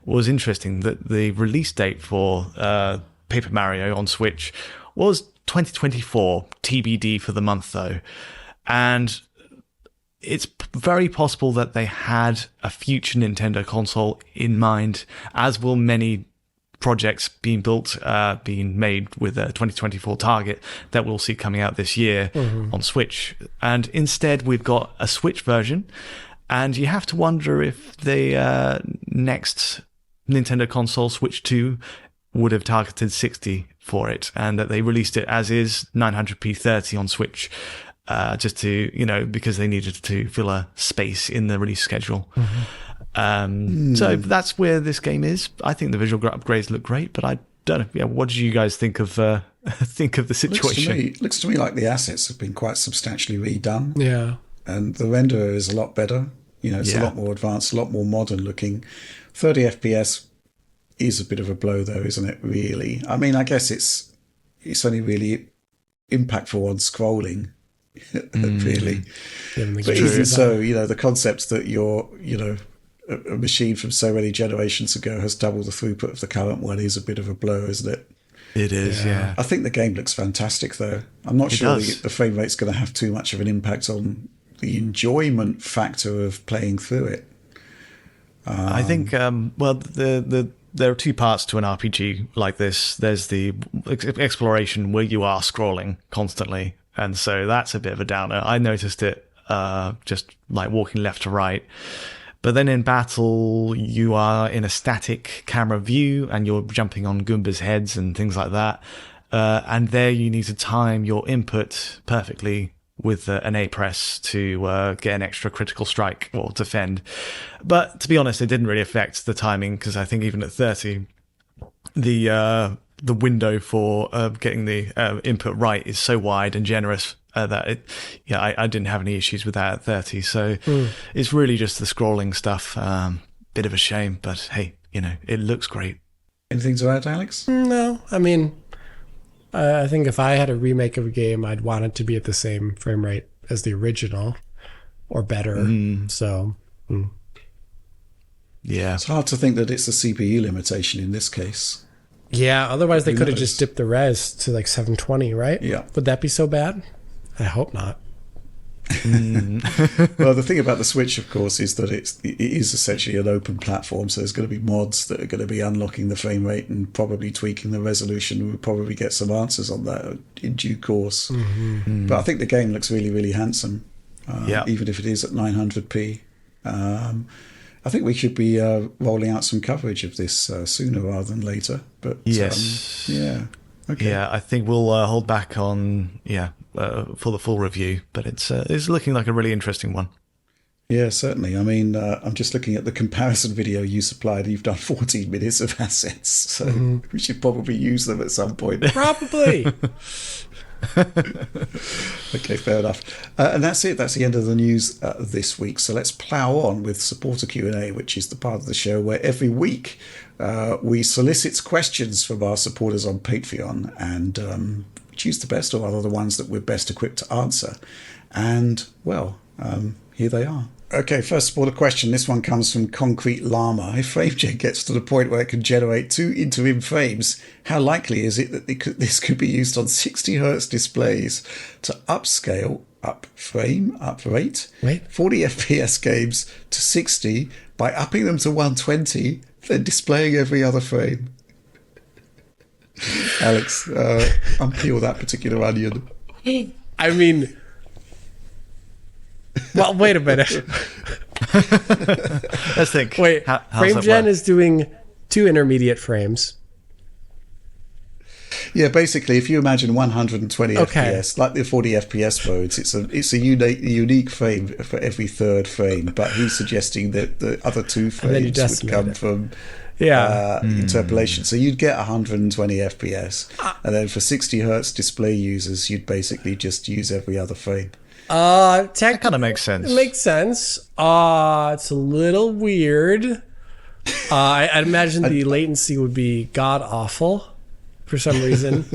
was interesting. That the release date for Paper Mario on Switch was 2024, TBD for the month though. And it's very possible that they had a future Nintendo console in mind, as will many projects being built, being made with a 2024 target that we'll see coming out this year on Switch. And instead, we've got a Switch version, and you have to wonder if the next Nintendo console, Switch 2, would have targeted 60 for it, and that they released it as is 900p 30 on Switch, just to, because they needed to fill a space in the release schedule. So that's where this game is. I think the visual upgrades look great, but I don't know. Yeah, what did you guys think of the situation? Looks to me like the assets have been quite substantially redone. Yeah, and the renderer is a lot better. It's a lot more advanced, a lot more modern looking. 30 FPS is a bit of a blow, though, isn't it? Really, I mean, I guess it's only really impactful on scrolling, really. But even so, the concept that you're, a machine from so many generations ago has double the throughput of the current one is a bit of a blow, isn't it? It is, yeah. I think the game looks fantastic, though. I'm not sure the frame rate's going to have too much of an impact on the enjoyment factor of playing through it. I think, there are two parts to an RPG like this. There's the exploration where you are scrolling constantly, and so that's a bit of a downer. I noticed it just like walking left to right. But then in battle, you are in a static camera view, and you're jumping on Goombas' heads and things like that. And there you need to time your input perfectly with an A press to get an extra critical strike or defend. But to be honest, it didn't really affect the timing, because I think even at 30, the window for getting the input right is so wide and generous that I didn't have any issues with that at 30. So it's really just the scrolling stuff. Bit of a shame, but hey, it looks great. Anything to add, Alex? No, I mean, I think if I had a remake of a game, I'd want it to be at the same frame rate as the original or better. So, yeah. It's hard to think that it's a CPU limitation in this case. Yeah, otherwise they could have just dipped the res to like 720, right? Yeah. Would that be so bad? I hope not. Well, the thing about the Switch, of course, is that it is essentially an open platform, so there's going to be mods that are going to be unlocking the frame rate and probably tweaking the resolution. We'll probably get some answers on that in due course. But I think the game looks really, really handsome, even if it is at 900p. I think we should be rolling out some coverage of this sooner rather than later. But yes, Okay. Yeah, I think we'll hold back on for the full review, but it's looking like a really interesting one. Yeah, certainly. I mean, I'm just looking at the comparison video you supplied. You've done 14 minutes of assets, so we should probably use them at some point. Probably. Okay, fair enough. And that's it. That's the end of the news this week. So let's plough on with supporter Q&A, which is the part of the show where every week we solicit questions from our supporters on Patreon and choose the best, or rather the ones that we're best equipped to answer. And, well, here they are. Okay, first supporter question. This one comes from Concrete Llama. If FrameGen gets to the point where it can generate 2 interim frames, how likely is it that this could be used on 60 Hz displays to up rate 40 FPS games to 60 by upping them to 120, then displaying every other frame? Alex, unpeel that particular onion. I mean... Well, wait a minute. Let's think. Wait, FrameGen is doing 2 intermediate frames. Yeah, basically, if you imagine 120 FPS, like the 40 FPS modes, it's a unique frame for every third frame. But he's suggesting that the other 2 frames would come from interpolation. So you'd get 120 FPS, and then for 60 Hz display users, you'd basically just use every other frame. That kind of makes sense. It makes sense. It's a little weird. I'd imagine the latency would be god awful for some reason.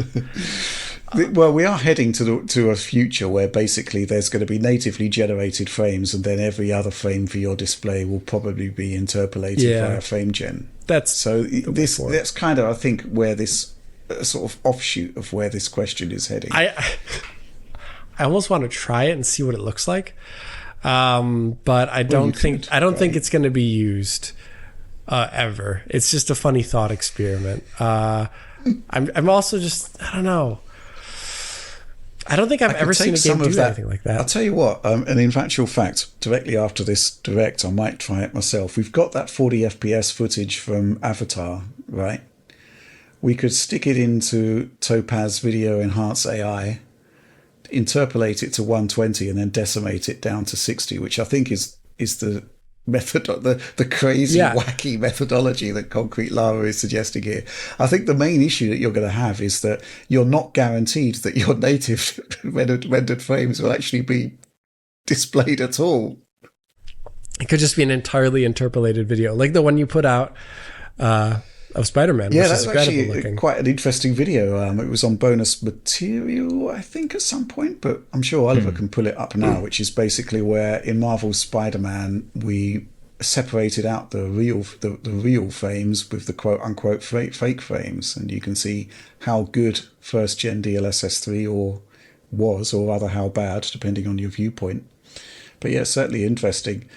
Well, we are heading to a future where basically there's going to be natively generated frames, and then every other frame for your display will probably be interpolated via FrameGen. That's kind of, I think, where this sort of offshoot of where this question is heading. I almost want to try it and see what it looks like, but I don't think it's going to be used ever. It's just a funny thought experiment. I'm also just, I don't know. I don't think I've ever seen a game do anything like that. I'll tell you what, and in actual fact, directly after this direct, I might try it myself. We've got that 40 FPS footage from Avatar, right? We could stick it into Topaz Video Enhance AI, interpolate it to 120, and then decimate it down to 60, which I think is the method, the crazy, wacky methodology that Concrete Llama is suggesting here. I think the main issue that you're going to have is that you're not guaranteed that your native rendered frames will actually be displayed at all. It could just be an entirely interpolated video, like the one you put out of Spider-Man. Yeah, that's actually quite an interesting video. It was on bonus material, I think, at some point, but I'm sure Oliver can pull it up now, which is basically where in Marvel's Spider-Man we separated out the real frames with the quote-unquote fake frames, and you can see how good first-gen DLSS 3 was, or rather how bad, depending on your viewpoint. But yeah, certainly interesting.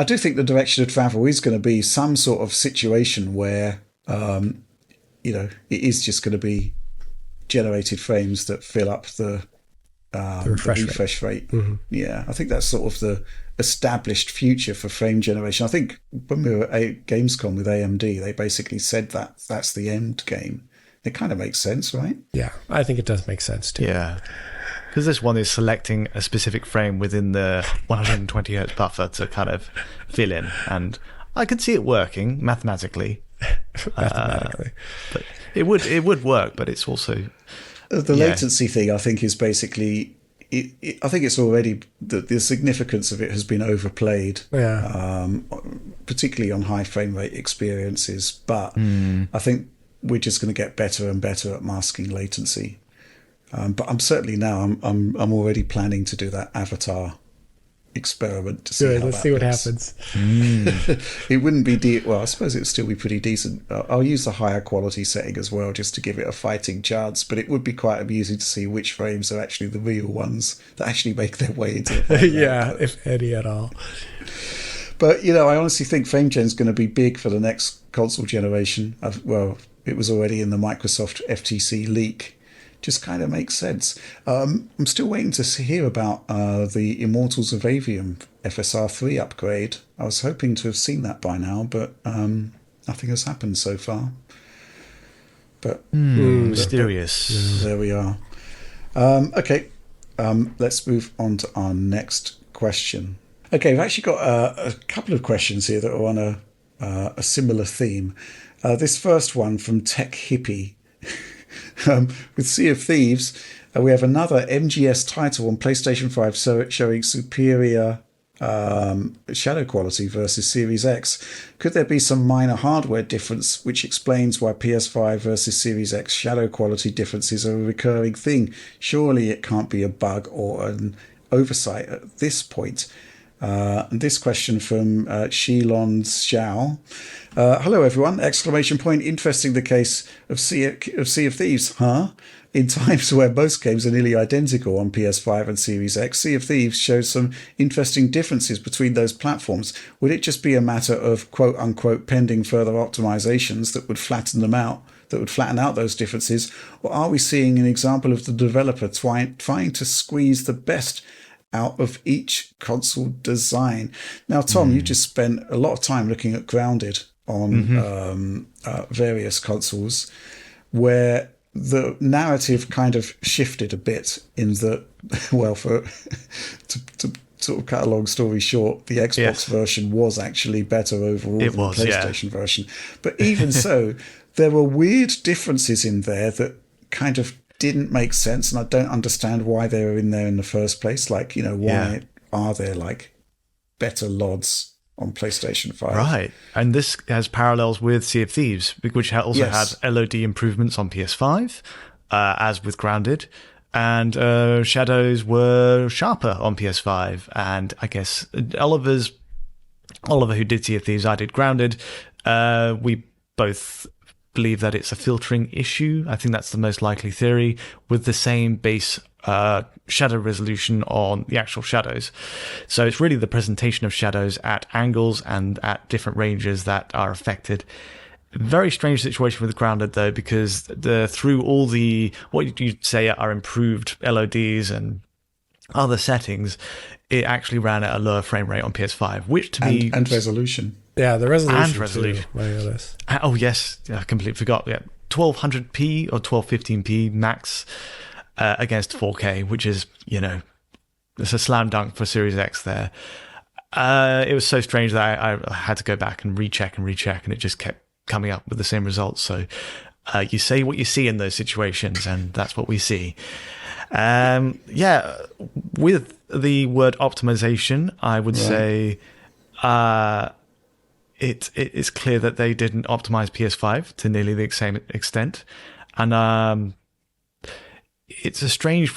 I do think the direction of travel is going to be some sort of situation where, it is just going to be generated frames that fill up the refresh rate. Mm-hmm. Yeah, I think that's sort of the established future for frame generation. I think when we were at Gamescom with AMD, they basically said that that's the end game. It kind of makes sense, right? Yeah, I think it does make sense too. Yeah. Because this one is selecting a specific frame within the 120 Hz buffer to kind of fill in. And I could see it working mathematically. But it would work, but it's also... The latency thing, I think, is basically... I think it's already... The significance of it has been overplayed, particularly on high frame rate experiences. But I think we're just going to get better and better at masking latency. But I'm certainly now I'm already planning to do that Avatar experiment to see. Let's see what happens. It wouldn't be well, I suppose it would still be pretty decent. I'll use the higher quality setting as well, just to give it a fighting chance. But it would be quite amusing to see which frames are actually the real ones that actually make their way into the if any at all. But I honestly think FrameGen's going to be big for the next console generation. It was already in the Microsoft FTC leak. Just kind of makes sense. I'm still waiting to hear about the Immortals of Avium FSR 3 upgrade. I was hoping to have seen that by now, but nothing has happened so far. But mysterious. There we are. Okay, let's move on to our next question. Okay, we've actually got a couple of questions here that are on a similar theme. This first one from Tech Hippie. With Sea of Thieves, we have another MGS title on PlayStation 5 showing superior shadow quality versus Series X. Could there be some minor hardware difference which explains why PS5 versus Series X shadow quality differences are a recurring thing? Surely it can't be a bug or an oversight at this point. And this question from Shilon Xiao. Hello everyone! Exclamation point. Interesting the case of Sea of Thieves, huh? In times where most games are nearly identical on PS5 and Series X, Sea of Thieves shows some interesting differences between those platforms. Would it just be a matter of quote-unquote pending further optimizations that would flatten them out, that would flatten out those differences? Or are we seeing an example of the developer trying to squeeze the best out of each console design? Now, Tom, you just spent a lot of time looking at Grounded on various consoles, where the narrative kind of shifted a bit in that, well, to sort of cut a long story short, the Xbox version was actually better overall than the PlayStation version. But even so, there were weird differences in there that kind of didn't make sense, and I don't understand why they were in there in the first place. Like, why are there like better LODs on PlayStation 5? Right. And this has parallels with Sea of Thieves, which also had LOD improvements on PS5, as with Grounded. And shadows were sharper on PS5. And I guess Oliver, who did Sea of Thieves, I did Grounded. We both believe that it's a filtering issue. I think that's the most likely theory, with the same base shadow resolution on the actual shadows. So it's really the presentation of shadows at angles and at different ranges that are affected. Very strange situation with Grounded, though, because through all the, what you'd say are improved LODs and other settings, it actually ran at a lower frame rate on PS5, which to me... And resolution. Yeah, the resolution. And resolution. Too, my goodness. Oh, yes. I completely forgot. Yeah, 1200p or 1215p max against 4K, which is, it's a slam dunk for Series X there. It was so strange that I had to go back and recheck, and it just kept coming up with the same results. So you say what you see in those situations, and that's what we see. With the word optimization, I would say it's clear that they didn't optimize PS5 to nearly the same extent. And it's a strange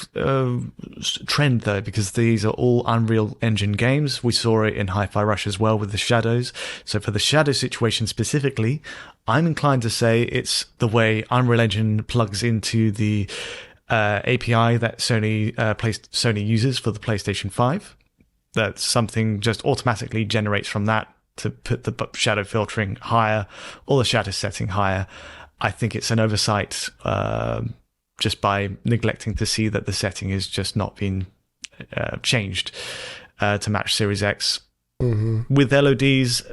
trend, though, because these are all Unreal Engine games. We saw it in Hi-Fi Rush as well with the shadows. So for the shadow situation specifically, I'm inclined to say it's the way Unreal Engine plugs into the API that Sony uses for the PlayStation 5. That something just automatically generates from that to put the shadow filtering higher or the shadow setting higher. I think it's an oversight just by neglecting to see that the setting is just not being changed to match Series X. Mm-hmm. With LODs,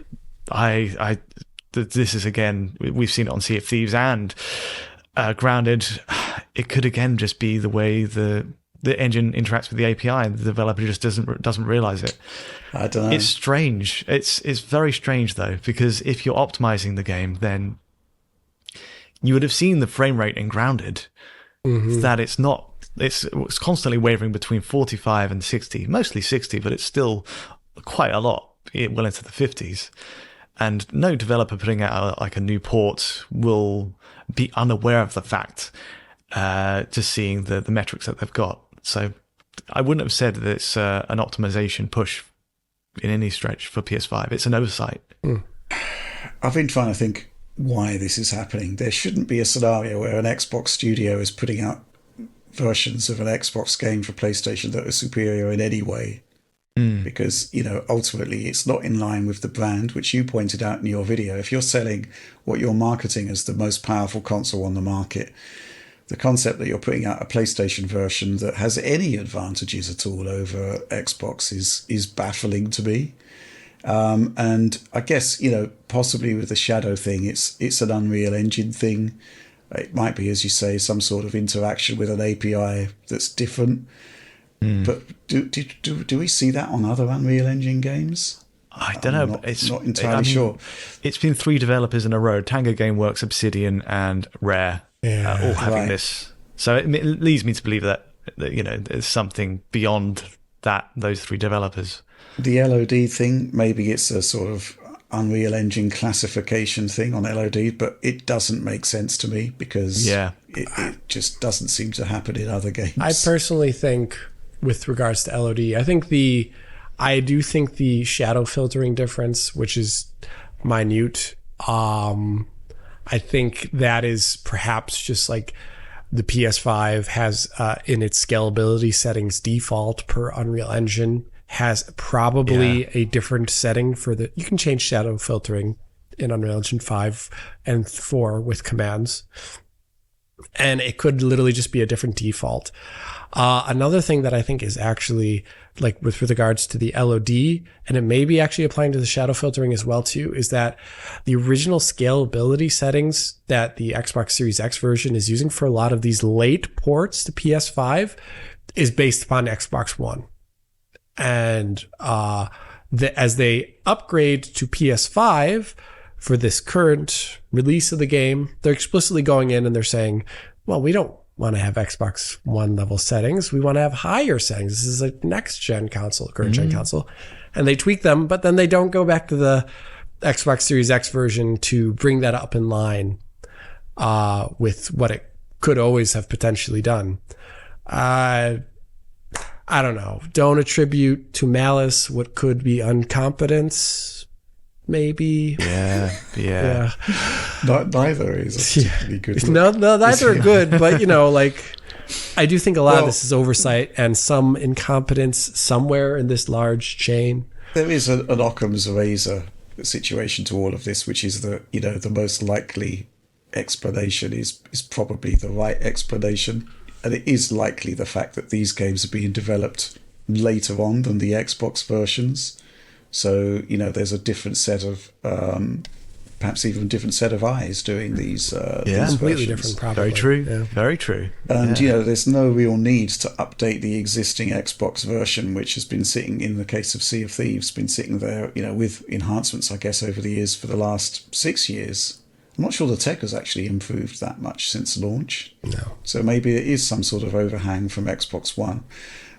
this is, again, we've seen it on Sea of Thieves and Grounded. It could again just be the way the engine interacts with the API, and the developer just doesn't realize it. I don't know. It's strange. It's very strange, though, because if you're optimizing the game, then you would have seen the frame rate in Grounded. Mm-hmm. That it's constantly wavering between 45 and 60, mostly 60, but it's still quite a lot, well into the 50s. And no developer putting out like a new port will be unaware of the fact, just seeing the metrics that they've got. So I wouldn't have said that it's an optimization push in any stretch for PS5. It's an oversight. I've been trying to think why this is happening. There shouldn't be a scenario where an Xbox studio is putting out versions of an Xbox game for PlayStation that are superior in any way. Because, ultimately it's not in line with the brand, which you pointed out in your video. If you're selling what you're marketing as the most powerful console on the market, the concept that you're putting out a PlayStation version that has any advantages at all over Xbox is baffling to me. And I guess, possibly with the shadow thing, it's an Unreal Engine thing. It might be, as you say, some sort of interaction with an API that's different. But do we see that on other Unreal Engine games? I don't know. It's not entirely sure. It's been 3 developers in a row: Tango Gameworks, Obsidian, and Rare, all having this. So it leads me to believe that there's something beyond those 3 developers. The LOD thing, maybe it's a sort of Unreal Engine classification thing on LOD, but it doesn't make sense to me because it just doesn't seem to happen in other games. I personally think, with regards to LOD, I do think the shadow filtering difference, which is minute, I think that is perhaps just like the PS5 has in its scalability settings default per Unreal Engine has probably a different setting for you can change shadow filtering in Unreal Engine 5 and 4 with commands. And it could literally just be a different default. Another thing that I think is actually, like with regards to the LOD, and it may be actually applying to the shadow filtering as well too, is that the original scalability settings that the Xbox Series X version is using for a lot of these late ports to PS5 is based upon Xbox One. And as they upgrade to PS5 for this current release of the game, they're explicitly going in and they're saying, well, we don't want to have Xbox One level settings. We want to have higher settings. This is a next gen console, current gen console. And they tweak them, but then they don't go back to the Xbox Series X version to bring that up in line with what it could always have potentially done. I don't know. Don't attribute to malice what could be incompetence, maybe. Yeah. Neither is a particularly good look. No, neither are good, but I do think a lot of this is oversight and some incompetence somewhere in this large chain. There is an Occam's razor situation to all of this, which is that, the most likely explanation is probably the right explanation. And it is likely the fact that these games are being developed later on than the Xbox versions. So, there's a different set of, perhaps even a different set of eyes doing these completely versions. different, probably. Very true. Yeah. Very true. And, there's no real need to update the existing Xbox version, which has been sitting, in the case of Sea of Thieves, been sitting there, with enhancements, I guess, over the years for the last 6 years. I'm not sure the tech has actually improved that much since launch. No. So maybe it is some sort of overhang from Xbox One.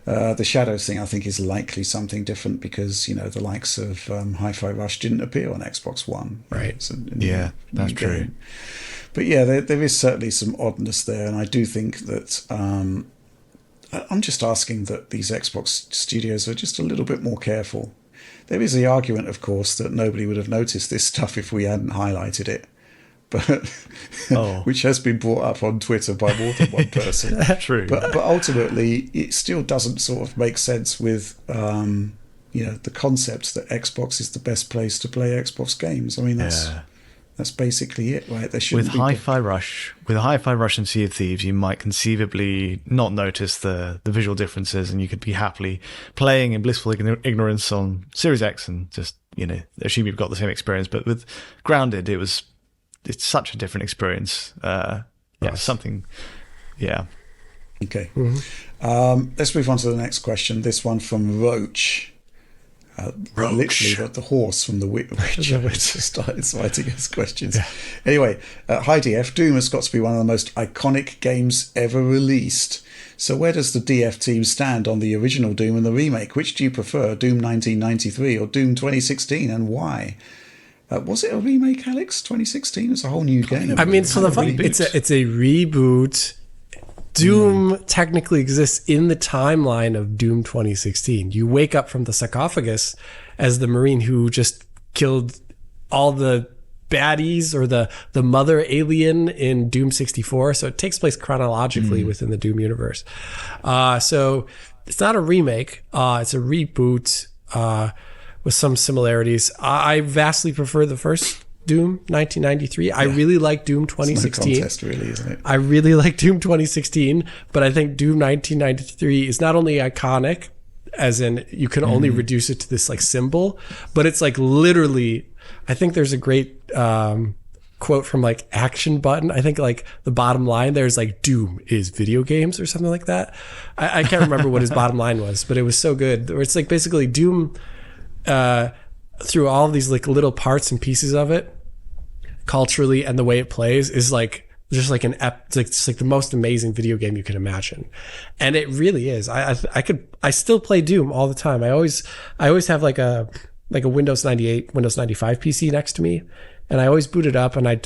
The Shadows thing, I think, is likely something different because, the likes of Hi-Fi Rush didn't appear on Xbox One. Right. That's true. But there is certainly some oddness there. And I do think that I'm just asking that these Xbox studios are just a little bit more careful. There is the argument, of course, that nobody would have noticed this stuff if we hadn't highlighted it. But which has been brought up on Twitter by more than one person. True. But ultimately, it still doesn't sort of make sense with the concept that Xbox is the best place to play Xbox games. I mean, that's basically it, right? There shouldn't with Hi-Fi Rush and Sea of Thieves, you might conceivably not notice the visual differences, and you could be happily playing in blissful ignorance on Series X and just assume you've got the same experience. But with Grounded, it's such a different experience. Something. Yeah. Okay. Mm-hmm. Let's move on to the next question. This one from Roach. Literally the horse from the Witcher started writing his questions. Yeah. Anyway, hi DF. Doom has got to be one of the most iconic games ever released. So where does the DF team stand on the original Doom and the remake? Which do you prefer, Doom 1993 or Doom 2016, and why? Was it a remake, Alex? 2016? It's a whole new game. I mean, so it's a reboot. Doom technically exists in the timeline of Doom 2016. You wake up from the sarcophagus as the Marine who just killed all the baddies or the mother alien in Doom 64. So it takes place chronologically within the Doom universe. So it's not a remake. It's a reboot. With some similarities. I vastly prefer the first Doom 1993. Yeah. I really like Doom 2016. It's not a contest, really, isn't it? I really like Doom 2016, but I think Doom 1993 is not only iconic, as in you can only reduce it to this symbol, but it's literally, I think there's a great quote from like Action Button. I think like the bottom line there's like Doom is video games or something like that. I can't remember what his bottom line was, but it was so good. It's like basically Doom through all of these like little parts and pieces of it culturally and the way it plays is like just like it's like the most amazing video game you can imagine. And it really is. I still play Doom all the time. I always have like a Windows 98, Windows 95 PC next to me, and I always boot it up and I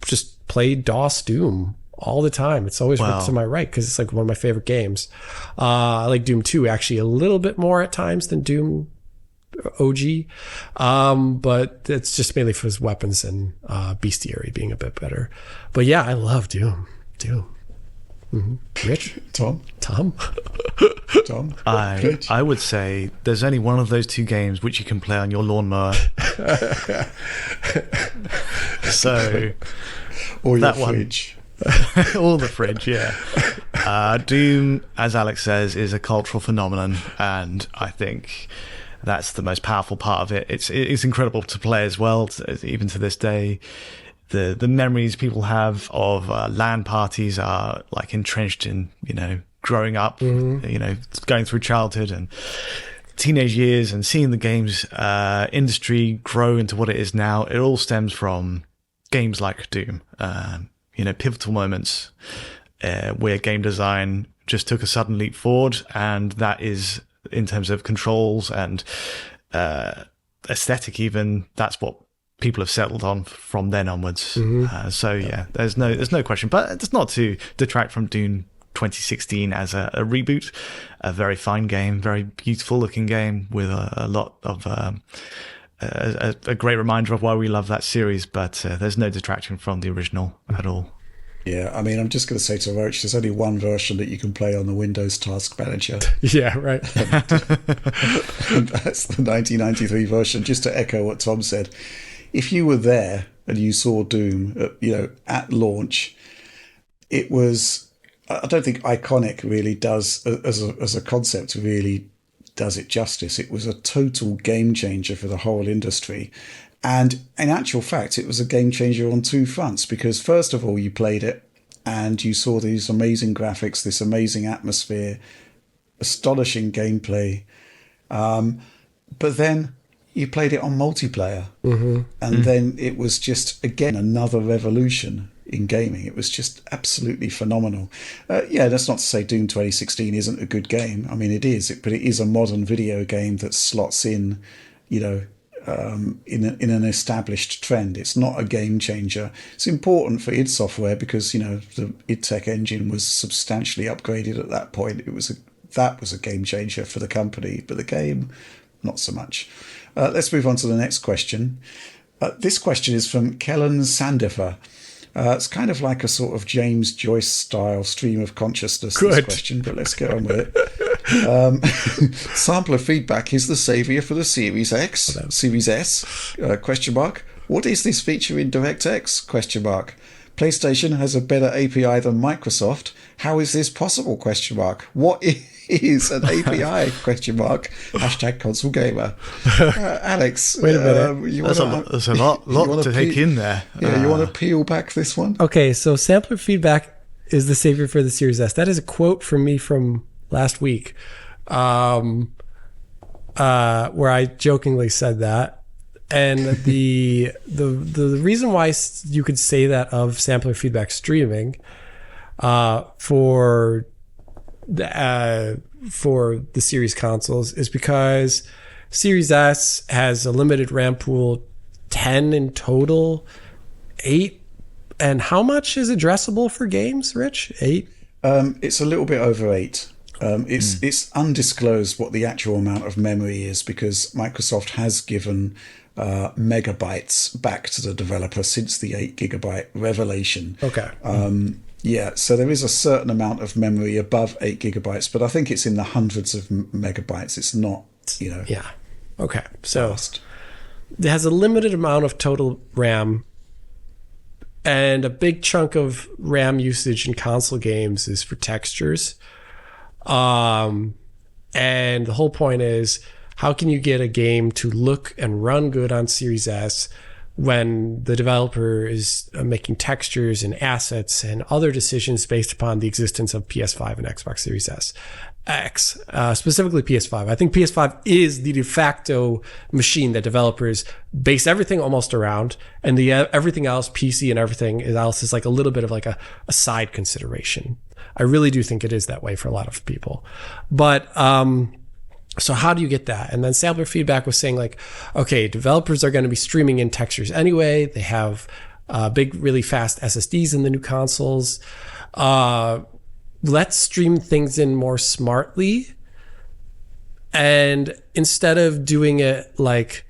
just play DOS Doom all the time. It's always right to my right because it's like one of my favorite games. I like Doom 2 actually a little bit more at times than Doom OG, but it's just mainly for his weapons and bestiary being a bit better. But yeah, I love Doom. Mm-hmm. Rich? Tom? I would say there's only one of those two games which you can play on your lawnmower. So or your fridge. Or the fridge, yeah. Doom, as Alex says, is a cultural phenomenon, and I think that's the most powerful part of it. It's incredible to play as well, even to this day. The memories people have of LAN parties are like entrenched in, growing up, going through childhood and teenage years and seeing the games industry grow into what it is now. It all stems from games like Doom, pivotal moments where game design just took a sudden leap forward, and that is in terms of controls and aesthetic even, that's what people have settled on from then onwards. There's no question. But it's not to detract from Doom 2016 as a reboot. A very fine game, very beautiful looking game with a lot of a great reminder of why we love that series, but there's no detraction from the original at all. Yeah, I mean, I'm just going to say to Roach, there's only one version that you can play on the Windows Task Manager. Yeah, right. And that's the 1993 version. Just to echo what Tom said, if you were there and you saw Doom, at launch, it was, I don't think iconic really does, as a concept, really does it justice. It was a total game changer for the whole industry. And in actual fact, it was a game changer on two fronts, because first of all, you played it and you saw these amazing graphics, this amazing atmosphere, astonishing gameplay. But then you played it on multiplayer. And then it was just, again, another revolution in gaming. It was just absolutely phenomenal. That's not to say Doom 2016 isn't a good game. I mean, it is, but it is a modern video game that slots in, in an established trend. It's not a game changer. It's important for id Software because the id Tech engine was substantially upgraded at that point. That was a game changer for the company, but the game, not so much. Let's move on to the next question. This question is from Kellen Sandifer. It's kind of like a sort of James Joyce style stream of consciousness, this question, but let's get on with it. Sampler feedback is the saviour for the Series X, Series S, question mark. What is this feature in DirectX, question mark? PlayStation has a better API than Microsoft. How is this possible, question mark? What is an API, question mark? Hashtag console gamer. Alex, wait a minute. There's a lot to take in there. Yeah, you want to peel back this one? Okay, so sampler feedback is the savior for the Series S. That is a quote from me from last week, where I jokingly said that. And the reason why you could say that of sampler feedback streaming for the series consoles is because Series S has a limited RAM pool, 10 in total, 8. And how much is addressable for games, Rich? 8? It's a little bit over 8. It's undisclosed what the actual amount of memory is because Microsoft has given megabytes back to the developer since the 8 gigabyte revelation. Okay. So there is a certain amount of memory above 8 gigabytes, but I think it's in the hundreds of megabytes. It's not, Yeah. Okay. So fast. It has a limited amount of total RAM, and a big chunk of RAM usage in console games is for textures. And the whole point is, how can you get a game to look and run good on Series S when the developer is making textures and assets and other decisions based upon the existence of PS5 and Xbox Series X, specifically PS5. I think PS5 is the de facto machine that developers base everything almost around, and everything else, PC and everything else, is like a little bit of like a side consideration. I really do think it is that way for a lot of people. But so how do you get that? And then sampler feedback was saying like, okay, developers are going to be streaming in textures anyway. They have big, really fast SSDs in the new consoles. Let's stream things in more smartly. And instead of doing it like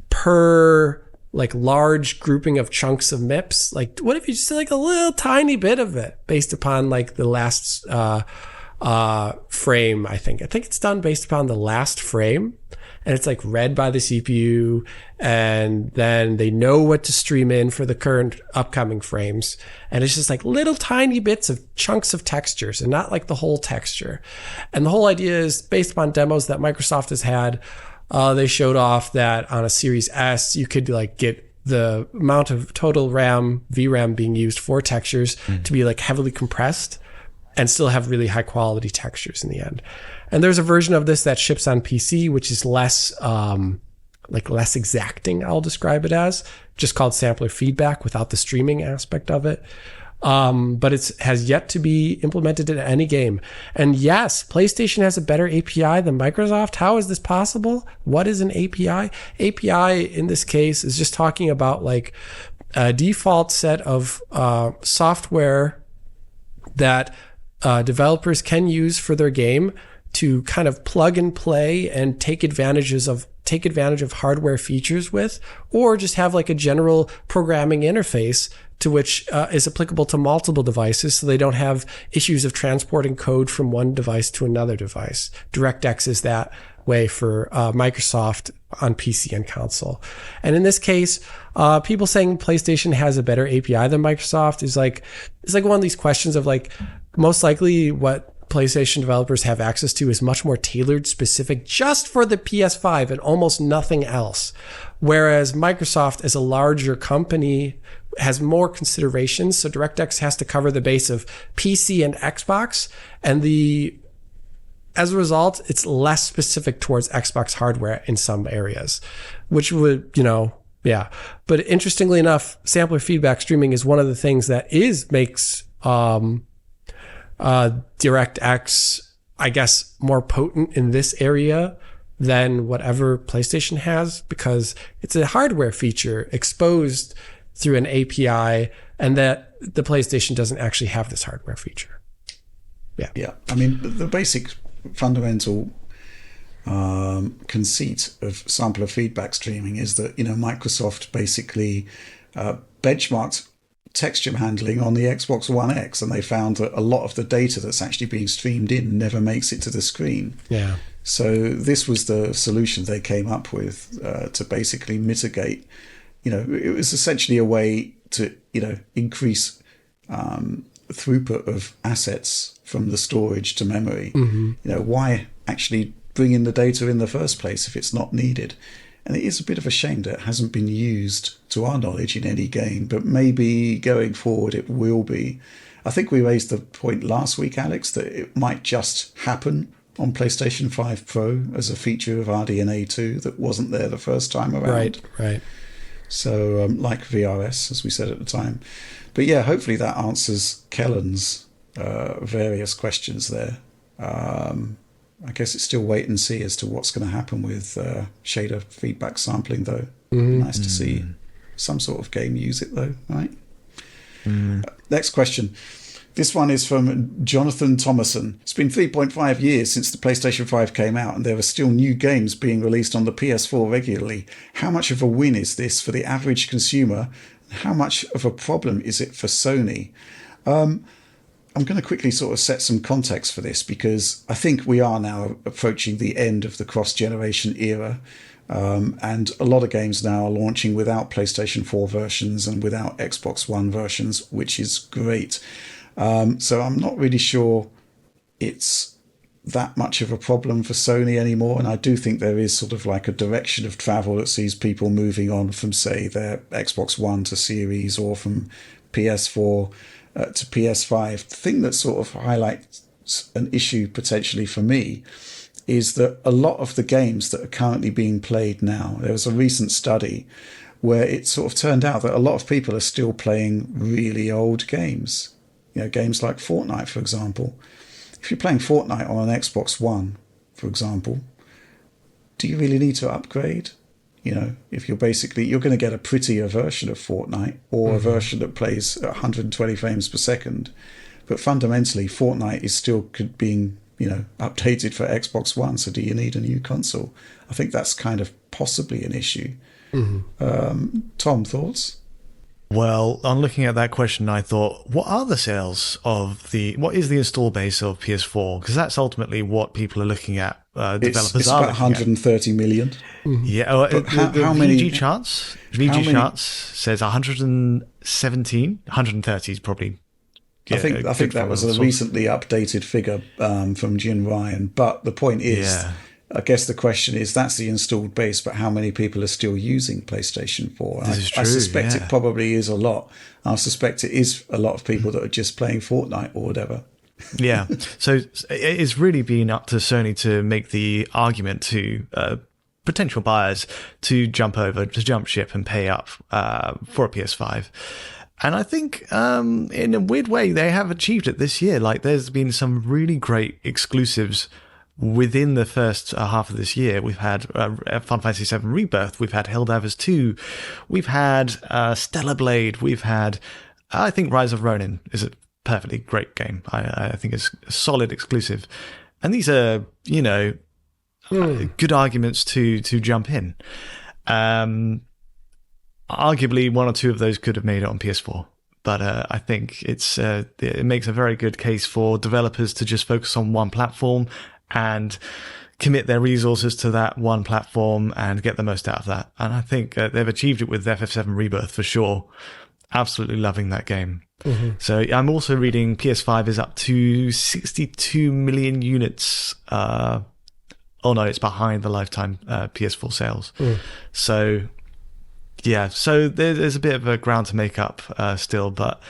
per like large grouping of chunks of MIPS, like what if you just did like a little tiny bit of it based upon like the last frame. I think it's done based upon the last frame, and it's like read by the CPU, and then they know what to stream in for the current upcoming frames, and it's just like little tiny bits of chunks of textures and not like the whole texture. And the whole idea is based upon demos that Microsoft has had. They showed off that on a Series S you could like get the amount of total VRAM being used for textures to be like heavily compressed and still have really high quality textures in the end. And there's a version of this that ships on PC, which is less exacting, I'll describe it as, just called sampler feedback without the streaming aspect of it. But it has yet to be implemented in any game. And yes, PlayStation has a better API than Microsoft. How is this possible? What is an API? API in this case is just talking about like a default set of software that developers can use for their game to kind of plug and play and take advantage of hardware features with, or just have like a general programming interface to which is applicable to multiple devices, so they don't have issues of transporting code from one device to another device. DirectX is that way for Microsoft on PC and console. And in this case, people saying PlayStation has a better API than Microsoft is like, it's like one of these questions of like, most likely what PlayStation developers have access to is much more tailored, specific just for the PS5 and almost nothing else. Whereas Microsoft, as a larger company, has more considerations. So DirectX has to cover the base of PC and Xbox, and as a result, it's less specific towards Xbox hardware in some areas, which would, yeah. But interestingly enough, sampler feedback streaming is one of the things that makes DirectX, I guess, more potent in this area than whatever PlayStation has, because it's a hardware feature exposed through an API, and that the PlayStation doesn't actually have this hardware feature. Yeah. I mean, the basic fundamental conceit of sampler feedback streaming is that, Microsoft basically benchmarked texture handling on the Xbox One X, and they found that a lot of the data that's actually being streamed in never makes it to the screen. Yeah. So this was the solution they came up with to basically mitigate. It was essentially a way to, increase throughput of assets from the storage to memory. Mm-hmm. Why actually bring in the data in the first place if it's not needed? And it is a bit of a shame that it hasn't been used, to our knowledge, in any game, but maybe going forward it will be. I think we raised the point last week, Alex, that it might just happen on PlayStation 5 Pro as a feature of RDNA 2 that wasn't there the first time around. Right. So like VRS, as we said at the time. But yeah, hopefully that answers Kellen's various questions there. I guess it's still wait and see as to what's going to happen with shader feedback sampling, though. Nice to see some sort of game use it, though, right? Next question. This one is from Jonathan Thomason. It's been 3.5 years since the PlayStation 5 came out, and there are still new games being released on the PS4 regularly. How much of a win is this for the average consumer? How much of a problem is it for Sony? I'm going to quickly sort of set some context for this, because I think we are now approaching the end of the cross-generation era. And a lot of games now are launching without PlayStation 4 versions and without Xbox One versions, which is great. So I'm not really sure it's that much of a problem for Sony anymore. And I do think there is sort of like a direction of travel that sees people moving on from, say, their Xbox One to Series, or from PS4 to PS5. The thing that sort of highlights an issue potentially for me is that a lot of the games that are currently being played now, there was a recent study where it sort of turned out that a lot of people are still playing really old games. Games like Fortnite, for example. If you're playing Fortnite on an Xbox One, for example, do you really need to upgrade? If you're going to get a prettier version of Fortnite, or a version that plays at 120 frames per second. But fundamentally, Fortnite is still being, updated for Xbox One. So do you need a new console? I think that's kind of possibly an issue. Tom, thoughts? Well, on looking at that question, I thought, what are the sales of what is the install base of PS4? Because that's ultimately what people are looking at. Developers it's about 130 million. Yeah. How many? VG charts says 117, 130 is probably. I think that was a recently updated figure from Jim Ryan. But the point is, I guess the question is, that's the installed base, but how many people are still using PlayStation 4? I suspect it probably is a lot. I suspect it is a lot of people that are just playing Fortnite or whatever. Yeah. So it's really been up to Sony to make the argument to potential buyers to jump ship and pay up for a PS5. And I think in a weird way, they have achieved it this year. Like, there's been some really great exclusives within the first half of this year. We've had Final Fantasy VII Rebirth, we've had Helldivers 2, we've had Stellar Blade, we've had, I think Rise of Ronin is a perfectly great game. I think it's a solid exclusive. And these are, good arguments to jump in. Arguably, one or two of those could have made it on PS4. But I think it makes a very good case for developers to just focus on one platform and commit their resources to that one platform and get the most out of that. And I think they've achieved it with FF7 Rebirth for sure. Absolutely loving that game. So I'm also reading PS5 is up to 62 million units. Oh no, it's behind the lifetime PS4 sales. So yeah, so there's a bit of a ground to make up still, but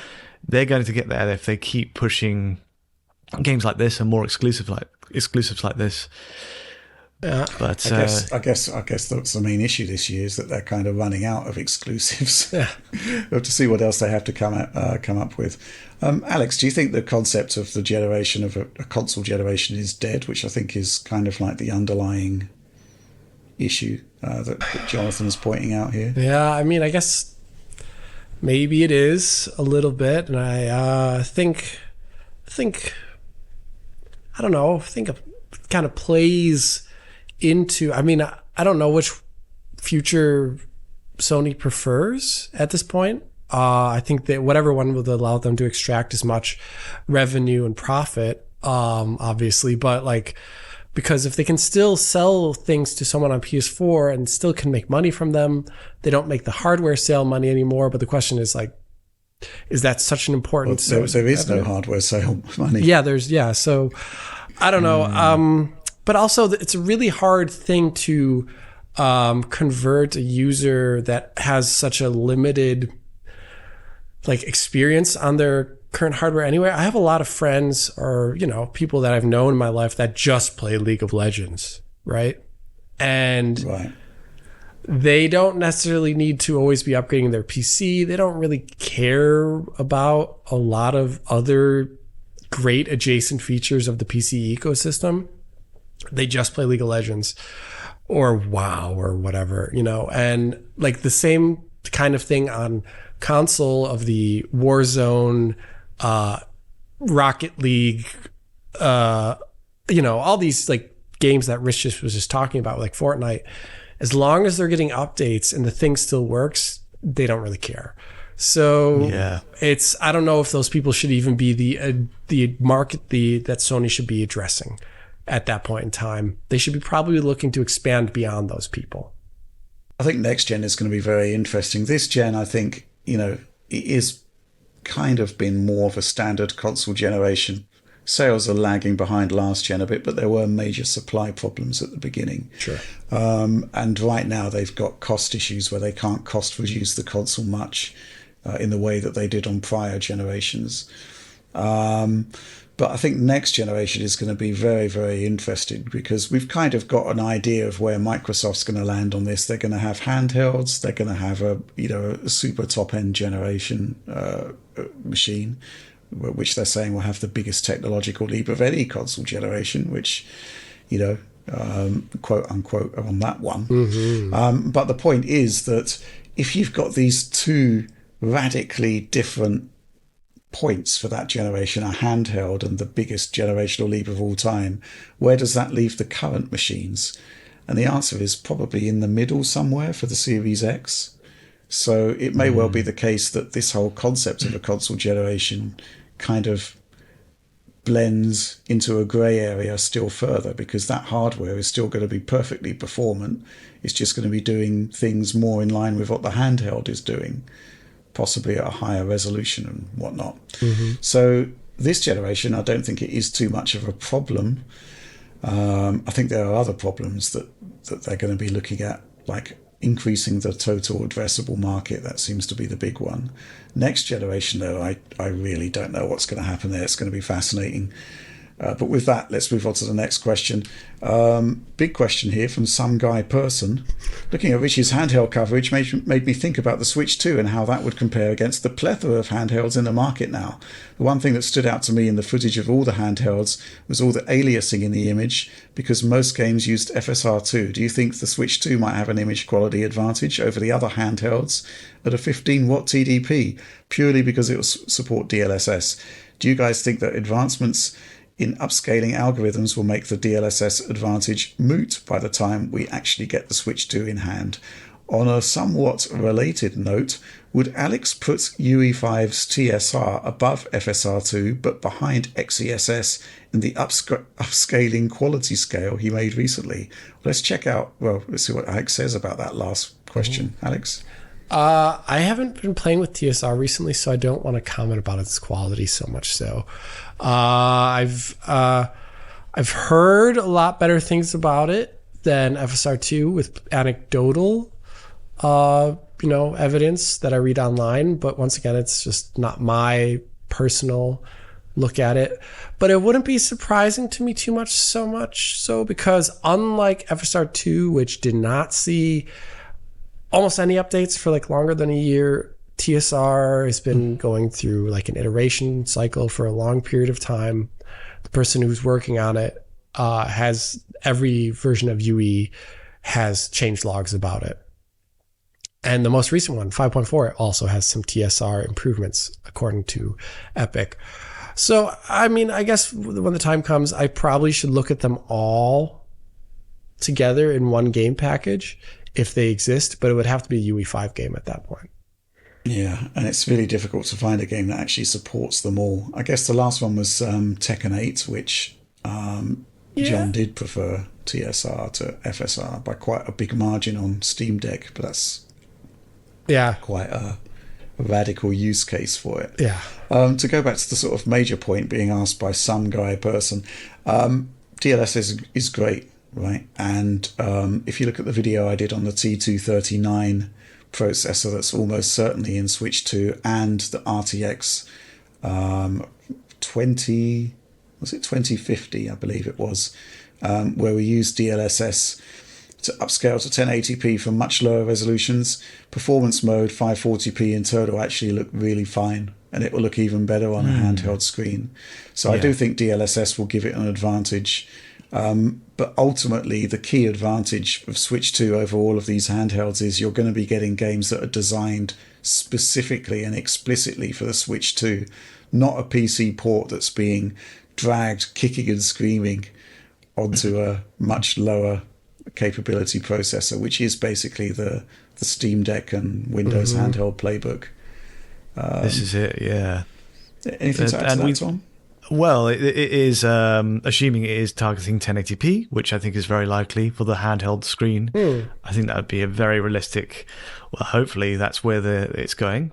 they're going to get there if they keep pushing games like this and more exclusives like this. Yeah, but I guess that's the main issue this year, is that they're kind of running out of exclusives. Yeah, we'll have to see what else they have to come up with. Alex, do you think the concept of the generation of a console generation is dead, which I think is kind of like the underlying issue that Jonathan's pointing out here? Yeah, I mean, I guess maybe it is a little bit, and I think I don't know. I think it kind of plays into, I mean, I don't know which future Sony prefers at this point. I think that whatever one would allow them to extract as much revenue and profit, obviously, but like, because if they can still sell things to someone on PS4 and still can make money from them, they don't make the hardware sale money anymore. But the question is, like, is that such an important? Well, there is no hardware sale money. Yeah, so I don't know. But also, it's a really hard thing to convert a user that has such a limited like experience on their current hardware anyway. I have a lot of friends or, people that I've known in my life that just play League of Legends, right? And they don't necessarily need to always be upgrading their PC. They don't really care about a lot of other great adjacent features of the PC ecosystem. They just play League of Legends or WoW or whatever, and like the same kind of thing on console of the Warzone, Rocket League, all these like games that Rich was just talking about, like Fortnite. As long as they're getting updates and the thing still works, they don't really care. So I don't know if those people should even be the market that Sony should be addressing at that point in time. They should be probably looking to expand beyond those people. I think next gen is going to be very interesting. This gen, I think, it is kind of been more of a standard console generation sales are lagging behind last gen a bit, but there were major supply problems at the beginning. Sure. And right now they've got cost issues where they can't cost reduce the console much in the way that they did on prior generations. But I think next generation is going to be very, very interesting because we've kind of got an idea of where Microsoft's going to land on this. They're going to have handhelds. They're going to have a super top end generation machine, which they're saying will have the biggest technological leap of any console generation, which, quote unquote, on that one. Mm-hmm. But the point is that if you've got these two radically different points for that generation, a handheld and the biggest generational leap of all time, where does that leave the current machines? And the answer is probably in the middle somewhere for the Series X. So it may well be the case that this whole concept of a console generation kind of blends into a grey area still further, because that hardware is still going to be perfectly performant. It's just going to be doing things more in line with what the handheld is doing, possibly at a higher resolution and whatnot. Mm-hmm. So this generation, I don't think it is too much of a problem. I think there are other problems that they're going to be looking at, like increasing the total addressable market. That seems to be the big one. Next generation, though, I really don't know what's going to happen there. It's going to be fascinating. But with that, let's move on to the next question. Big question here from some guy person. Looking at Richie's handheld coverage made me think about the Switch 2 and how that would compare against the plethora of handhelds in the market now. The one thing that stood out to me in the footage of all the handhelds was all the aliasing in the image, because most games used FSR2. Do you think the Switch 2 might have an image quality advantage over the other handhelds at a 15-watt TDP, purely because it will support DLSS? Do you guys think that advancements in upscaling algorithms will make the DLSS advantage moot by the time we actually get the Switch 2 in hand? On a somewhat related note, would Alex put UE5's TSR above FSR2 but behind XESS in the upscaling quality scale he made recently? Let's see what Alex says about that last question. Alex? I haven't been playing with TSR recently, so I don't want to comment about its quality so much. So, I've heard a lot better things about it than FSR2 with anecdotal, evidence that I read online. But once again, it's just not my personal look at it. But it wouldn't be surprising to me so much so because unlike FSR2, which did not see almost any updates for like longer than a year, TSR has been going through like an iteration cycle for a long period of time. The person who's working on it has every version of UE has change logs about it. And the most recent one, 5.4, also has some TSR improvements according to Epic. So, I mean, I guess when the time comes, I probably should look at them all together in one game package if they exist, but it would have to be a UE5 game at that point. Yeah, and it's really difficult to find a game that actually supports them all. I guess the last one was Tekken 8, which John did prefer TSR to FSR by quite a big margin on Steam Deck, but that's quite a radical use case for it. Yeah. To go back to the sort of major point being asked by some guy person, DLSS is great, right? And if you look at the video I did on the T239 processor, that's almost certainly in Switch 2, and the RTX 2050, I believe it was, where we used DLSS to upscale to 1080p for much lower resolutions. Performance mode 540p internal actually look really fine, and it will look even better on a handheld screen. So I do think DLSS will give it an advantage. But ultimately, the key advantage of Switch 2 over all of these handhelds is you're going to be getting games that are designed specifically and explicitly for the Switch 2, not a PC port that's being dragged kicking and screaming onto a much lower capability processor, which is basically the Steam Deck and Windows handheld playbook. This is it, yeah. Anything to add to that, Tom? Well, it is, assuming it is targeting 1080p, which I think is very likely for the handheld screen. I think that would be a very realistic, well, hopefully that's where it's going.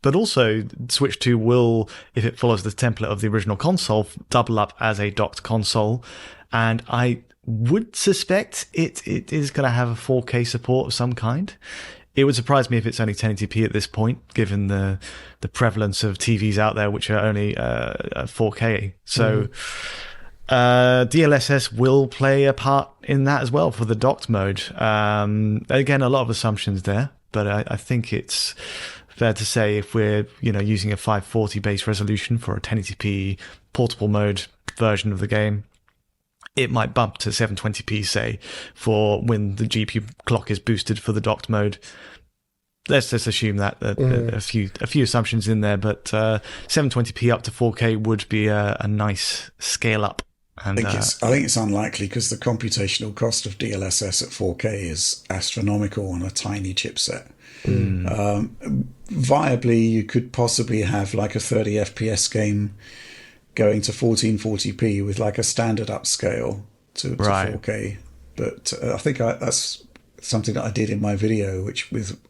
But also, Switch 2 will, if it follows the template of the original console, double up as a docked console. And I would suspect it is going to have a 4K support of some kind. It would surprise me if it's only 1080p at this point, given the prevalence of TVs out there which are only 4K. So DLSS will play a part in that as well for the docked mode. Again, a lot of assumptions there, but I think it's fair to say if we're using a 540 base resolution for a 1080p portable mode version of the game, it might bump to 720p, say, for when the GPU clock is boosted for the docked mode. Let's just assume that a few assumptions in there, but 720p up to 4K would be a nice scale up. And I think it's unlikely because the computational cost of DLSS at 4K is astronomical on a tiny chipset. Viably, you could possibly have like a 30 FPS game going to 1440p with like a standard upscale to 4K. But I think that's something that I did in my video,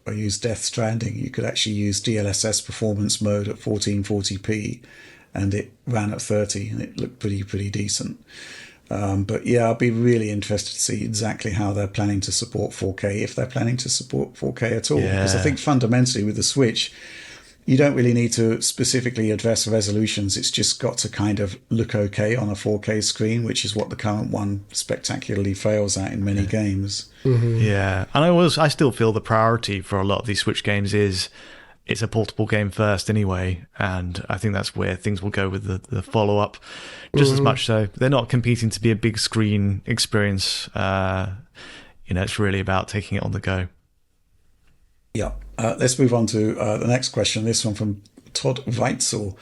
I used Death Stranding. You could actually use DLSS performance mode at 1440p, and it ran at 30, and it looked pretty decent. But yeah, I'll be really interested to see exactly how they're planning to support 4K, if they're planning to support 4K at all. Because I think fundamentally with the Switch, you don't really need to specifically address resolutions. It's just got to kind of look okay on a 4K screen, which is what the current one spectacularly fails at in many games. Yeah, and I still feel the priority for a lot of these Switch games is it's a portable game first anyway, and I think that's where things will go with the follow-up. Just as much so. They're not competing to be a big screen experience. It's really about taking it on the go. Yeah. Let's move on to the next question. This one from Todd Weitzel.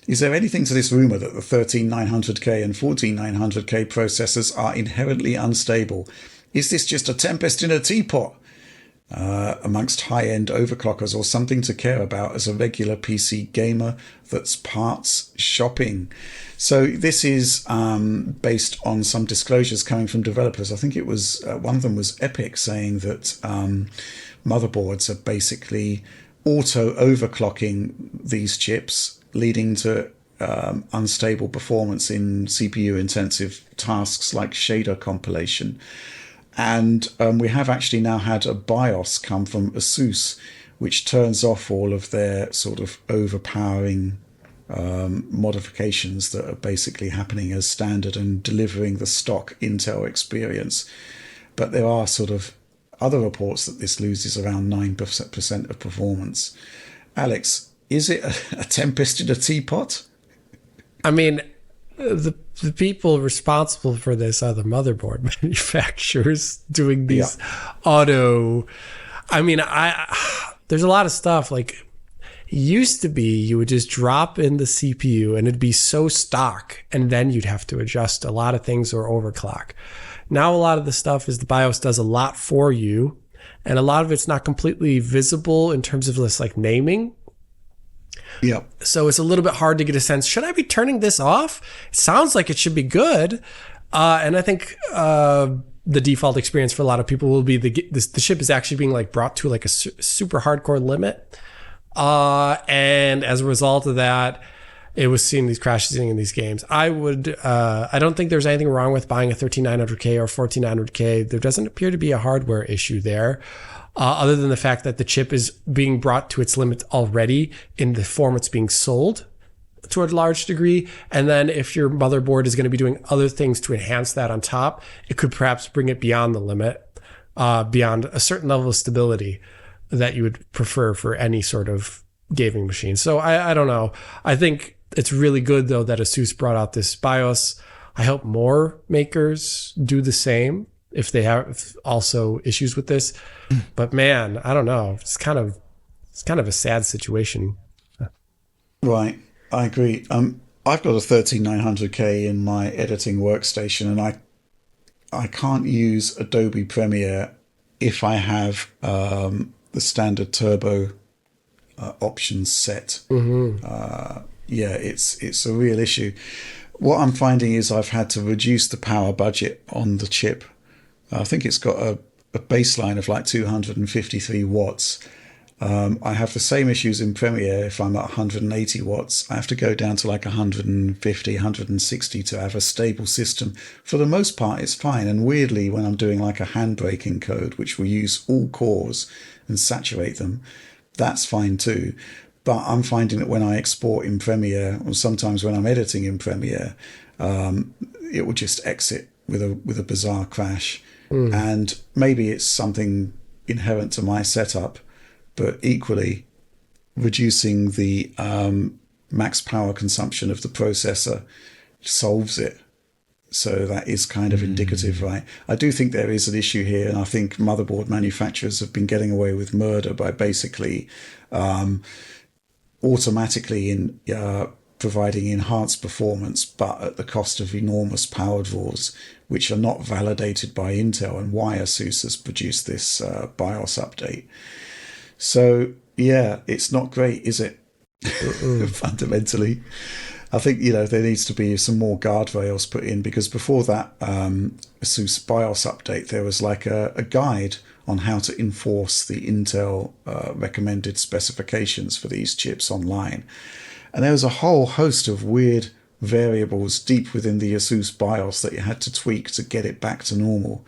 Is there anything to this rumor that the 13900K and 14900K processors are inherently unstable? Is this just a tempest in a teapot amongst high-end overclockers, or something to care about as a regular PC gamer that's parts shopping? So this is based on some disclosures coming from developers. I think it was one of them was Epic saying that motherboards are basically auto overclocking these chips, leading to unstable performance in CPU intensive tasks like shader compilation. And we have actually now had a BIOS come from ASUS, which turns off all of their sort of overpowering modifications that are basically happening as standard and delivering the stock Intel experience. But there are sort of other reports that this loses around 9% of performance. Alex, is it a tempest in a teapot? I mean, the people responsible for this are the motherboard manufacturers doing these auto. I mean, there's a lot of stuff like it used to be you would just drop in the CPU and it'd be so stock, and then you'd have to adjust a lot of things or overclock. Now a lot of the stuff is the BIOS does a lot for you, and a lot of it's not completely visible in terms of this like naming. Yep. So it's a little bit hard to get a sense. Should I be turning this off? It sounds like it should be good. And I think the default experience for a lot of people will be the chip is actually being like brought to like a super hardcore limit. And as a result of that, it was seeing these crashes in these games. I don't think there's anything wrong with buying a 13900K or 14900K. There doesn't appear to be a hardware issue there. Other than the fact that the chip is being brought to its limit already in the form it's being sold to a large degree. And then if your motherboard is going to be doing other things to enhance that on top, it could perhaps bring it beyond the limit, beyond a certain level of stability that you would prefer for any sort of gaming machine. So I don't know. I think it's really good, though, that ASUS brought out this BIOS. I hope more makers do the same if they have also issues with this. But man, I don't know. It's kind of a sad situation. Right. I agree. I've got a 13900K in my editing workstation, and I can't use Adobe Premiere if I have the standard turbo options set. It's a real issue. What I'm finding is I've had to reduce the power budget on the chip. I think it's got a baseline of like 253 watts, I have the same issues in Premiere. If I'm at 180 watts, I have to go down to like 150, 160 to have a stable system. For the most part, it's fine. And weirdly, when I'm doing like a handbrake encode, which will use all cores and saturate them, that's fine too. But I'm finding that when I export in Premiere, or sometimes when I'm editing in Premiere, it will just exit with a bizarre crash. And maybe it's something inherent to my setup, but equally reducing the max power consumption of the processor solves it. So that is kind of indicative, right? I do think there is an issue here, and I think motherboard manufacturers have been getting away with murder by basically automatically providing enhanced performance, but at the cost of enormous power draws, which are not validated by Intel, and why ASUS has produced this BIOS update. So, yeah, it's not great, is it? Fundamentally. I think, there needs to be some more guardrails put in, because before that ASUS BIOS update, there was like a guide on how to enforce the Intel recommended specifications for these chips online. And there was a whole host of weird variables deep within the ASUS BIOS that you had to tweak to get it back to normal.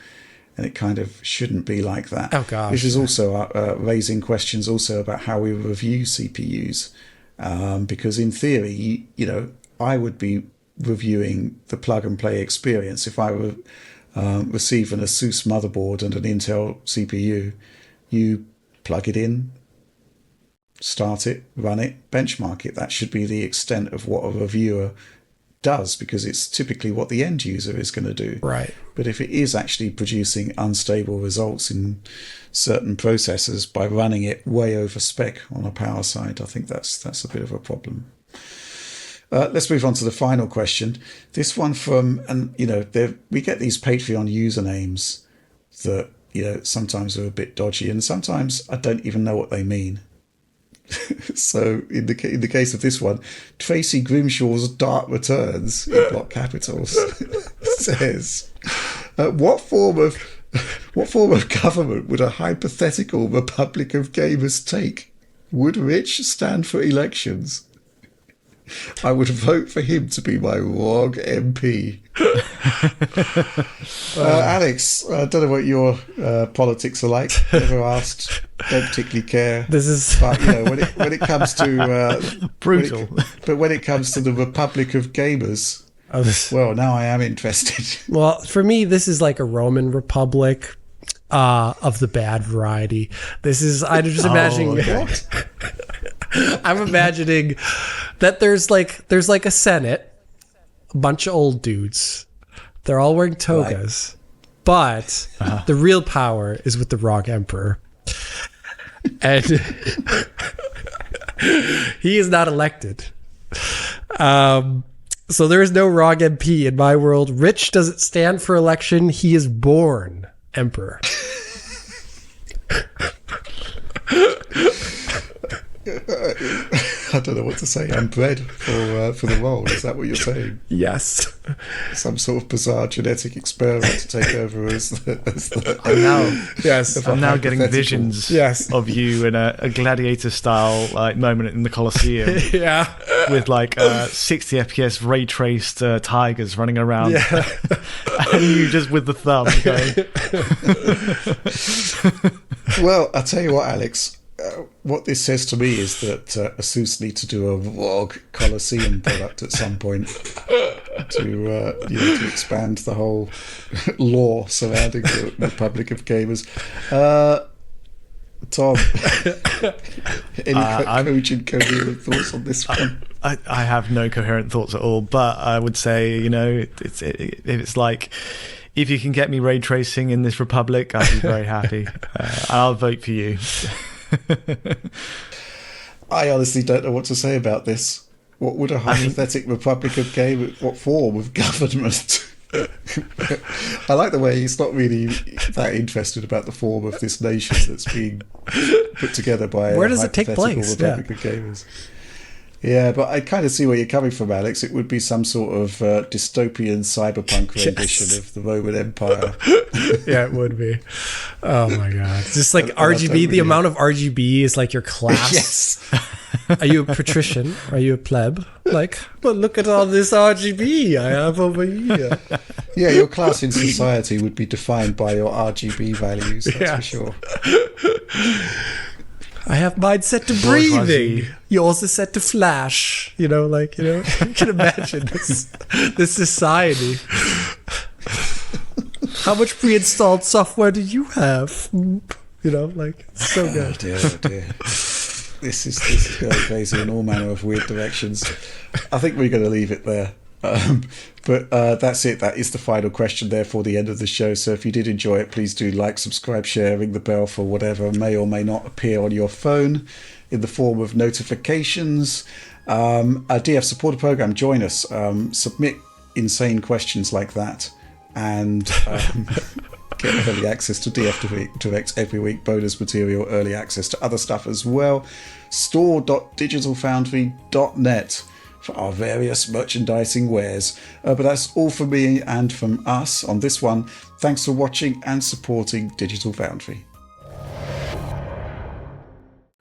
And it kind of shouldn't be like that. Oh, gosh. Which is also raising questions also about how we review CPUs. Because in theory, I would be reviewing the plug-and-play experience. If I were receive an ASUS motherboard and an Intel CPU, you plug it in, start it, run it, benchmark it. That should be the extent of what a reviewer does, because it's typically what the end user is going to do. Right. But if it is actually producing unstable results in certain processors by running it way over spec on a power side, I think that's a bit of a problem. Let's move on to the final question. This one from, and we get these Patreon usernames that sometimes are a bit dodgy, and sometimes I don't even know what they mean. So in the case of this one, Tracy Grimshaw's Dark Returns in block capitals says, what form of government would a hypothetical Republic of Gamers take? Would Rich stand for elections? I would vote for him to be my ROG MP. Alex, I don't know what your politics are like. Never asked. Don't particularly care. This is, but when it comes to brutal. But when it comes to the Republic of Gamers, well, now I am interested. Well, for me, this is like a Roman Republic of the bad variety. This is, I'm just imagining. What? I'm imagining that there's like a Senate, a bunch of old dudes. They're all wearing togas, but the real power is with the ROG Emperor. And he is not elected. So there is no ROG MP in my world. Rich doesn't stand for election. He is born emperor. I don't know what to say. I'm bred for the role. Is that what you're saying? Yes. Some sort of bizarre genetic experiment to take over as the I'm now getting visions of you in a gladiator style moment in the Colosseum. Yeah. With 60 FPS ray traced tigers running around. Yeah. And you just with the thumb going. Well, I'll tell you what, Alex. What this says to me is that ASUS need to do a ROG Colosseum product at some point to expand the whole lore surrounding the Republic of Gamers. Tom, any cogent, coherent thoughts on this one? I have no coherent thoughts at all, but I would say, it's like, if you can get me ray tracing in this Republic, I'd be very happy. I'll vote for you. I honestly don't know what to say about this. What would a hypothetical Republic of Gamers, what form of government? I like the way he's not really that interested about the form of this nation that's being put together by Where does it take place? Republic of Gamers. Yeah, but I kind of see where you're coming from, Alex. It would be some sort of dystopian cyberpunk rendition of the Roman Empire. Yeah, it would be. Oh my god! Just like RGB, the amount of RGB is like your class. Yes. Are you a patrician? Are you a pleb? Like, but look at all this RGB I have over here. Yeah, your class in society would be defined by your RGB values. That's for sure. I have mine set to breathing. Yours is set to flash. You can imagine this society. How much pre-installed software do you have? It's so good. Oh dear. This is going crazy in all manner of weird directions. I think we're going to leave it there. But that's it. That is the final question there for the end of the show. So if you did enjoy it, please do like, subscribe, share, ring the bell for whatever may or may not appear on your phone in the form of notifications. A DF supporter program, join us. Submit insane questions like that and get early access to DF Direct every week, bonus material, early access to other stuff as well. Store.digitalfoundry.net for our various merchandising wares. But that's all from me and from us on this one. Thanks for watching and supporting Digital Foundry.